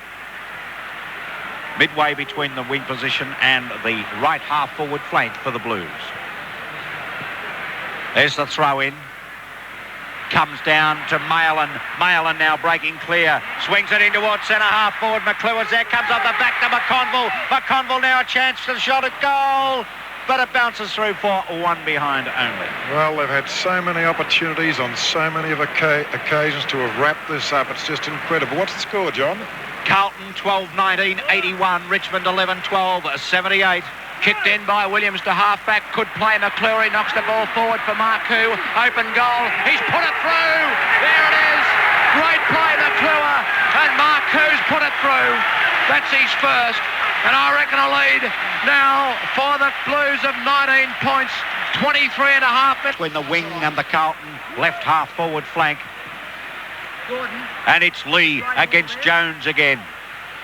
midway between the wing position and the right half forward flank for the Blues. There's the throw in. Comes down to Maylan. Maylan now breaking clear. Swings it in towards centre half forward. McClure's there. Comes off the back to McConville. McConville now a chance to shot at goal. But it bounces through for one behind only. Well, they've had so many opportunities on so many of occasions to have wrapped this up. It's just incredible. What's the score, John? Carlton 12-19, 81. Richmond 11-12, 78. Kicked in by Williams to half-back. Could play McClure. He knocks the ball forward for Marcoux. Open goal. He's put it through. There it is. Great play, McClure. And Marcou's put it through. That's his first. And I reckon a lead now for the Blues of 19 points. 23.5 minutes. Between the wing and the Carlton left half forward flank. And it's Lee against Jones again.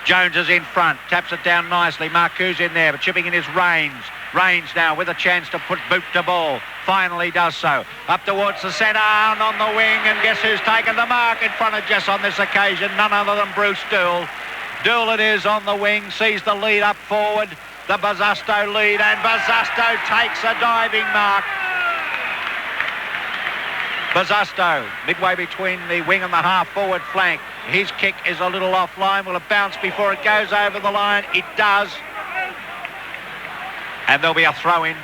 Jones is in front, taps it down nicely. Marcou's in there, but chipping in his Rains. Rains now with a chance to put boot to ball. finally does so. Up towards the centre and on the wing, and guess who's taken the mark in front of Jess on this occasion? None other than Bruce Dool. Dool it is on the wing, sees the lead up forward, the Bazasto lead, and Bazasto takes a diving mark. Bazasto, midway between the wing and the half-forward flank. His kick is a little offline. Will it bounce before it goes over the line? It does. And there'll be a throw-in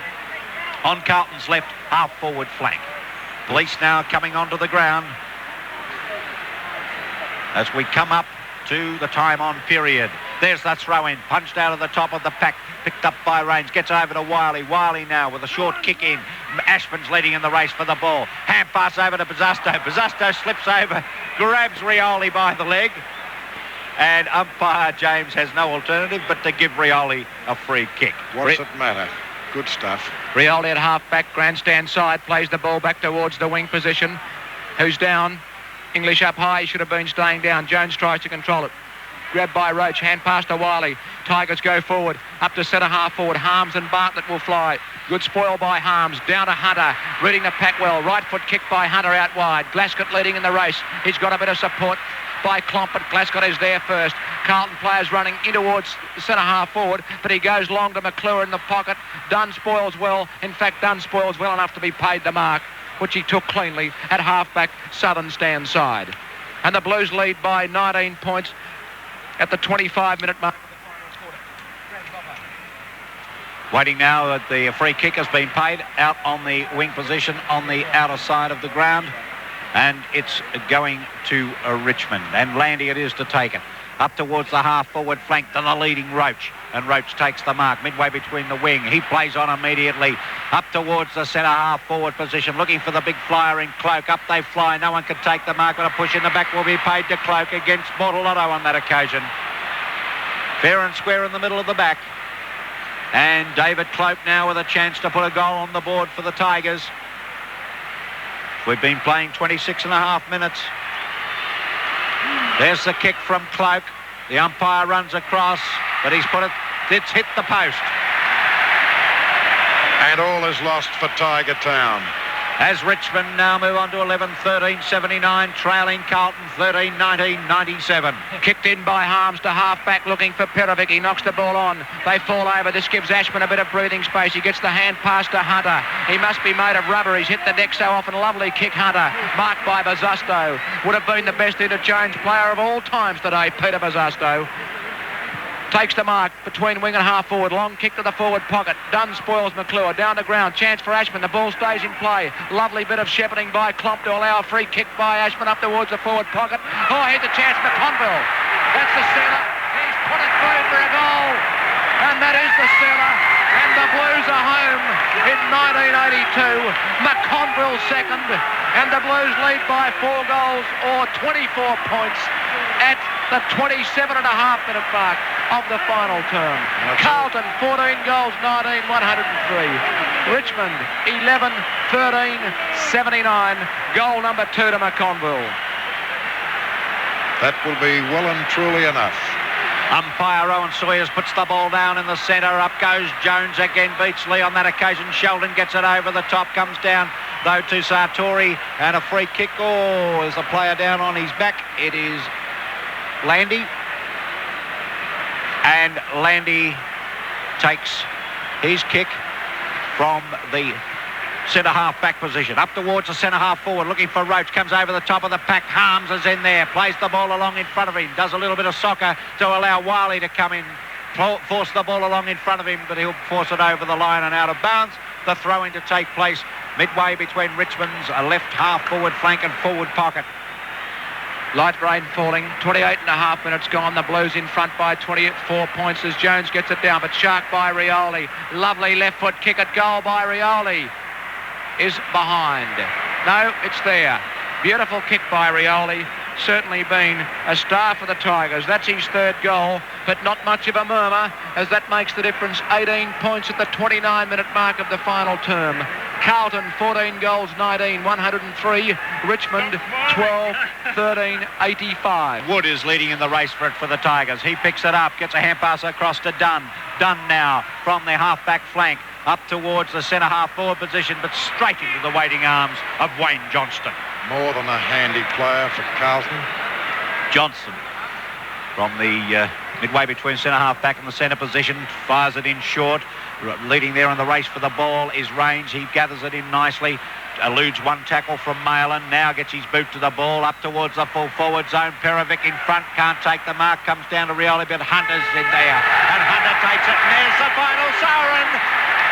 on Carlton's left half-forward flank. Police now coming onto the ground as we come up to the time-on period. There's that throw-in, punched out of the top of the pack, picked up by Rains, gets over to Wiley. Wiley now with a short kick in. Ashman's leading in the race for the ball. Hand pass over to Bazasto. Bazasto slips over, grabs Rioli by the leg, and umpire James has no alternative but to give Rioli a free kick. What's it matter? Good stuff. Rioli at half-back, grandstand side, plays the ball back towards the wing position. Who's down? English up high, he should have been staying down. Jones tries to control it. Grabbed by Roach, hand pass to Wiley. Tigers go forward, up to centre half forward. Harms and Bartlett will fly. Good spoil by Harms, down to Hunter, reading the pack well. Right foot kick by Hunter out wide. Glascott leading in the race. He's got a bit of support by Klomp, but Glascott is there first. Carlton players running in towards centre half forward, but he goes long to McClure in the pocket. Dunn spoils well. In fact, Dunn spoils well enough to be paid the mark, which he took cleanly at half-back southern stand side. And the Blues lead by 19 points at the 25-minute mark. Waiting now that the free kick has been paid out on the wing position on the outer side of the ground, and it's going to Richmond, and Landy it is to take it. Up towards the half-forward flank to the leading Roach, and Roach takes the mark midway between the wing. He plays on immediately up towards the centre half-forward position, looking for the big flyer in Cloak. Up they fly. No one can take the mark, but a push in the back will be paid to Cloak against Mortellotto on that occasion. Fair and square in the middle of the back. And David Cloak now with a chance to put a goal on the board for the Tigers. We've been playing 26 and a half minutes. There's the kick from Cloak. The umpire runs across, but it's hit the post. And all is lost for Tiger Town. As Richmond now move on to 11-13-79, trailing Carlton 13-19-97. Kicked in by Harms to half-back looking for Perovic. He knocks the ball on. They fall over. This gives Ashman a bit of breathing space. He gets the hand pass to Hunter. He must be made of rubber. He's hit the deck so often. Lovely kick, Hunter. Marked by Bazasto. Would have been the best interchange player of all times today, Peter Bazasto. Takes the mark between wing and half forward. Long kick to the forward pocket. Dunn spoils McClure. Down to ground. Chance for Ashman. The ball stays in play. Lovely bit of shepherding by Klomp to allow a free kick by Ashman up towards the forward pocket. Oh, here's a chance for Conville. That's the sealer. He's put it through for a goal. And that is the sealer. And the Blues are home in 1982. McConville second. And the Blues lead by 4 goals or 24 points at the 27.5-minute mark of the final term. Carlton 14 goals, 19, 103. Richmond 11, 13, 79. Goal number 2 to McConville. That will be well and truly enough. Umpire Owen Sawyers puts the ball down in the centre. Up goes Jones again, beats Lee on that occasion. Sheldon gets it over the top, comes down though to Sartori, and a free kick. Oh, there's a player down on his back. It is Landy. And Landy takes his kick from the centre half back position. Up towards the centre half forward, looking for Roach. Comes over the top of the pack. Harms is in there. Plays the ball along in front of him. Does a little bit of soccer to allow Wiley to come in. Force the ball along in front of him, but he'll force it over the line and out of bounds. The throw-in to take place midway between Richmond's left half forward flank and forward pocket. Light rain falling, 28.5 minutes gone. The Blues in front by 24 points as Jones gets it down, but sharked by Rioli. Lovely left foot kick at goal by Rioli. Is behind. No, it's there. Beautiful kick by Rioli. Certainly been a star for the Tigers. That's his 3rd goal, but not much of a murmur as that makes the difference. 18 points at the 29-minute mark of the final term. Carlton 14 goals, 19, 103. Richmond 12, 13, 85. Wood is leading in the race for the Tigers. He picks it up, gets a hand pass across to Dunn. done now from the half-back flank up towards the centre-half forward position, but straight into the waiting arms of Wayne Johnston. More than a handy player for Carlton. Johnson from the midway between centre-half back and the centre position, fires it in short. Leading there in the race for the ball is Range. He gathers it in nicely, eludes one tackle from Malin, now gets his boot to the ball up towards the full forward zone. Perovic in front, can't take the mark, comes down to Rioli, but Hunter's in there, and Hunter takes it, and there's the final siren,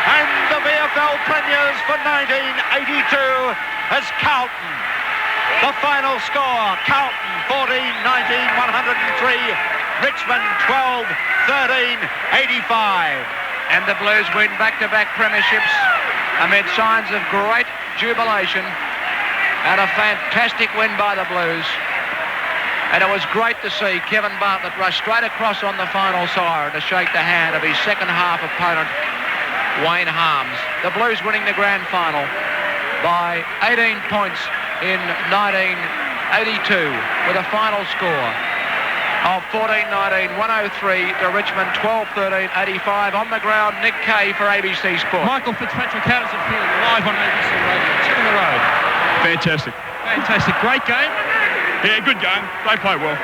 and the VFL premiers for 1982 as Carlton. The final score, Carlton 14-19, 103, Richmond 12-13, 85. And the Blues win back-to-back premierships amid signs of great jubilation, and a fantastic win by the Blues. And it was great to see Kevin Bartlett rush straight across on the final siren to shake the hand of his second half opponent, Wayne Harms. The Blues winning the grand final by 18 points in 1982 with a final score of 14-19, 103 to Richmond, 12-13, 85. On the ground, Nick Kay for ABC Sport. Michael Fitzpatrick, how does it feel live on ABC Radio? 2 in a row. Fantastic. Fantastic. Great game. Yeah, good game. They play well.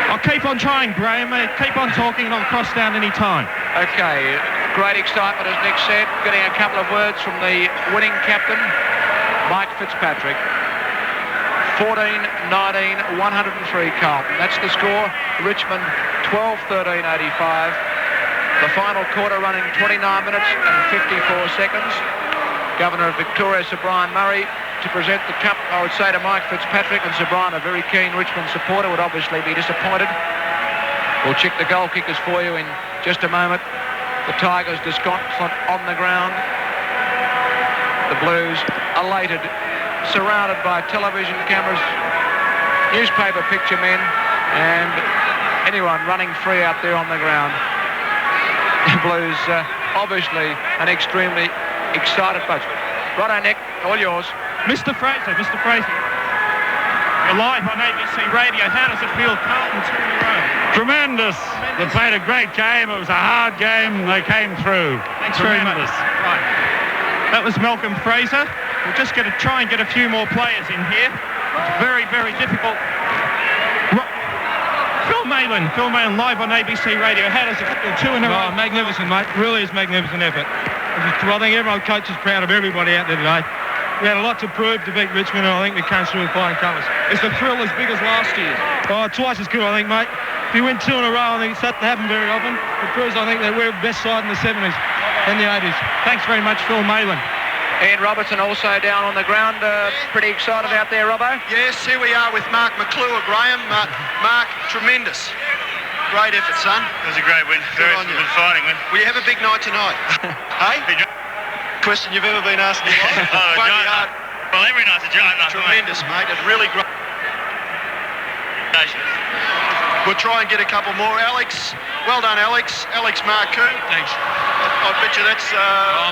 I'll keep on trying, Graham. Keep on talking and I'll cross down any time. Okay, great excitement, as Nick said. Getting a couple of words from the winning captain, Mike Fitzpatrick. 14-19, 103 Carlton. That's the score. Richmond 12-13, 85. The final quarter running 29 minutes and 54 seconds. Governor of Victoria, Sir Brian Murray, to present the cup. I would say to Mike Fitzpatrick, and Sir Brian, a very keen Richmond supporter, would obviously be disappointed. We'll check the goal kickers for you in just a moment. The Tigers disconsolate on the ground. The Blues elated, surrounded by television cameras, newspaper picture men, and anyone running free out there on the ground. The Blues, obviously, an extremely excited bunch. Righto, Nick, all yours. Mr. Fraser, you're live on ABC Radio. How does it feel, Carlton 2 in a row? Tremendous. They played a great game. It was a hard game. They came through. Thanks very much. Right. That was Malcolm Fraser. We'll just try and get a few more players in here. It's very, very difficult. Phil Malin live on ABC Radio. How does it feel? 2 in a row. Magnificent, mate. Really is magnificent effort. I think everyone, coach, is proud of everybody out there today. We had a lot to prove to beat Richmond, and I think we came through with flying colours. Is the thrill as big as last year? Oh, twice as good, I think, mate. If you win 2 in a row, I think it's that to happen very often. It proves, I think, that we're the best side in the 70s and the 80s. Thanks very much, Phil Malin. Ian Robertson also down on the ground. Pretty excited out there, Robbo? Yes, here we are with Mark McClure, Graham. Mark, tremendous. Great effort, son. It was a great win. Very good fighting win. Will you have a big night tonight? Hey? Question you've ever been asked in your life? Well, every night's a giant night. Tremendous, mate. It's really great. We'll try and get a couple more. Alex, well done, Alex. Alex Marcoux. Thanks. I bet you that's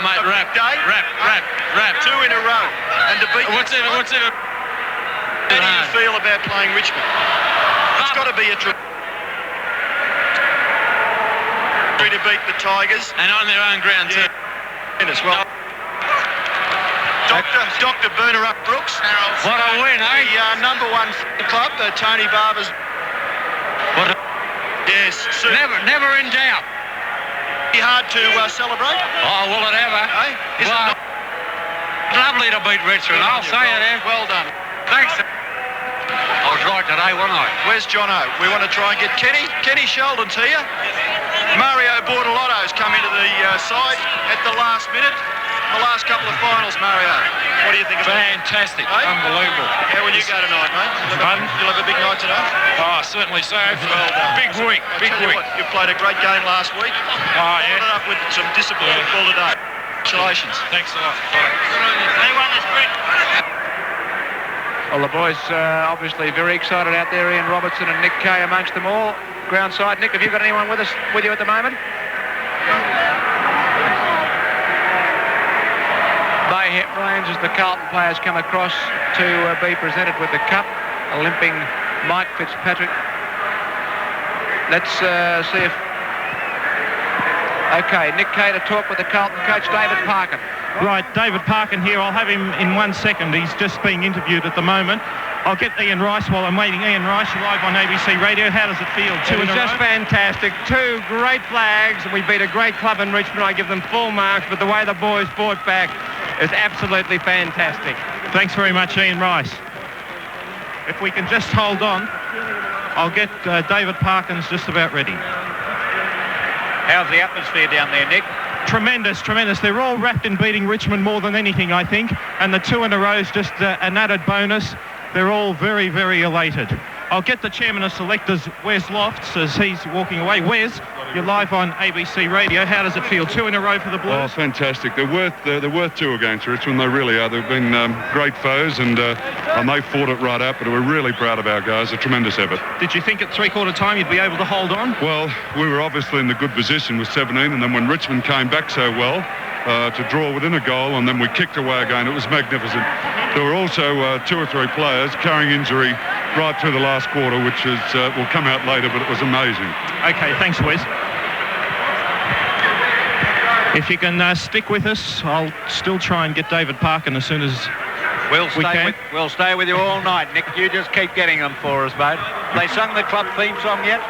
mate, a rap. day. Rap. 2 in a row. And to beat What's ever? How do you feel about playing Richmond? It's got to be a to beat the Tigers. And on their own ground too. As well. Dr. Burner Up Brooks. What a win, eh? The number 1 club, Tony Barber's. Yes. Never in doubt. Be hard to celebrate. Oh, will it ever? Hey? Is it not? Lovely to beat Richmond. I'll say it, eh? Well done. Thanks. I was right today, wasn't I? Where's Jono? We want to try and get Kenny. Kenny Sheldon's here. Mario Bortolotto's come into the side at the last minute. The last couple of finals, Mario. What do you think about it? Fantastic. Hey? Unbelievable. How will you go tonight, mate? You'll have a big night tonight? Oh, certainly so. Well done. Big week. Big Tell you week. what, you played a great game last week. Oh, yeah. Ended up with some disciplined football today. Congratulations. Thanks a lot. They won this sprint. Well, the boys obviously very excited out there. Ian Robertson and Nick Kay amongst them all. Groundside. Nick, have you got anyone with you at the moment? Bay Rains as the Carlton players come across to be presented with the cup. A limping Mike Fitzpatrick. Let's see if Okay, Nick Kay to talk with the Carlton coach, David Parkin. Right, David Parkin here. I'll have him in 1 second. He's just being interviewed at the moment. I'll get Ian Rice while I'm waiting. Ian Rice, you're live on ABC Radio. How does it feel? It was just fantastic. 2 great flags. We beat a great club in Richmond. I give them full marks, but the way the boys fought back is absolutely fantastic. Thanks very much, Ian Rice. If we can just hold on, I'll get David Parkin's just about ready. How's the atmosphere down there, Nick? Tremendous, tremendous. They're all wrapped in beating Richmond more than anything, I think. And the 2 in a row is just an added bonus. They're all very, very elated. I'll get the chairman of selectors, Wes Lofts, as he's walking away. Wes, you're live on ABC Radio. How does it feel? 2 in a row for the Blues? Oh, fantastic. They're worth 2 against Richmond. They really are. They've been great foes, and they fought it right up, but we're really proud of our guys. A tremendous effort. Did you think at three-quarter time you'd be able to hold on? Well, we were obviously in the good position with 17, and then when Richmond came back so well, to draw within a goal, and then we kicked away again. It was magnificent. There were also 2 or 3 players carrying injury right through the last quarter, which is will come out later, but it was amazing. Okay, thanks, Wes. If you can stick with us, I'll still try and get David Parkin as soon as we can. We'll stay with you all night, Nick. You just keep getting them for us, mate. They sung the club theme song yet?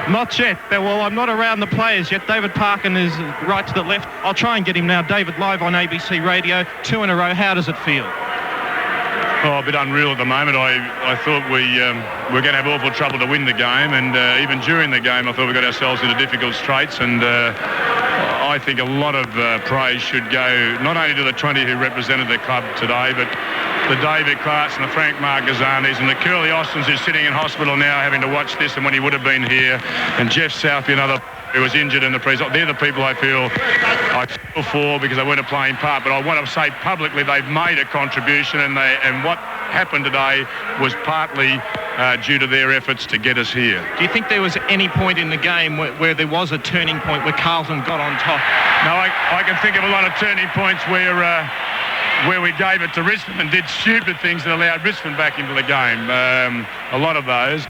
Not yet. Well, I'm not around the players yet. David Parkin is right to the left. I'll try and get him now. David, live on ABC Radio. 2 in a row. How does it feel? Oh, a bit unreal at the moment. I thought we were going to have awful trouble to win the game, and even during the game I thought we got ourselves into difficult straits, and I think a lot of praise should go not only to the 20 who represented the club today, but the David Clarks and the Frank Margazzanis and the Curly Austins who's sitting in hospital now having to watch this, and when he would have been here, and Jeff Southby, another who was injured in the pre-season. They're the people I feel for because they weren't a playing part, but I want to say publicly they've made a contribution, and what happened today was partly due to their efforts to get us here. Do you think there was any point in the game where there was a turning point where Carlton got on top? No, I can think of a lot of turning points where we gave it to Richmond and did stupid things that allowed Richmond back into the game. A lot of those.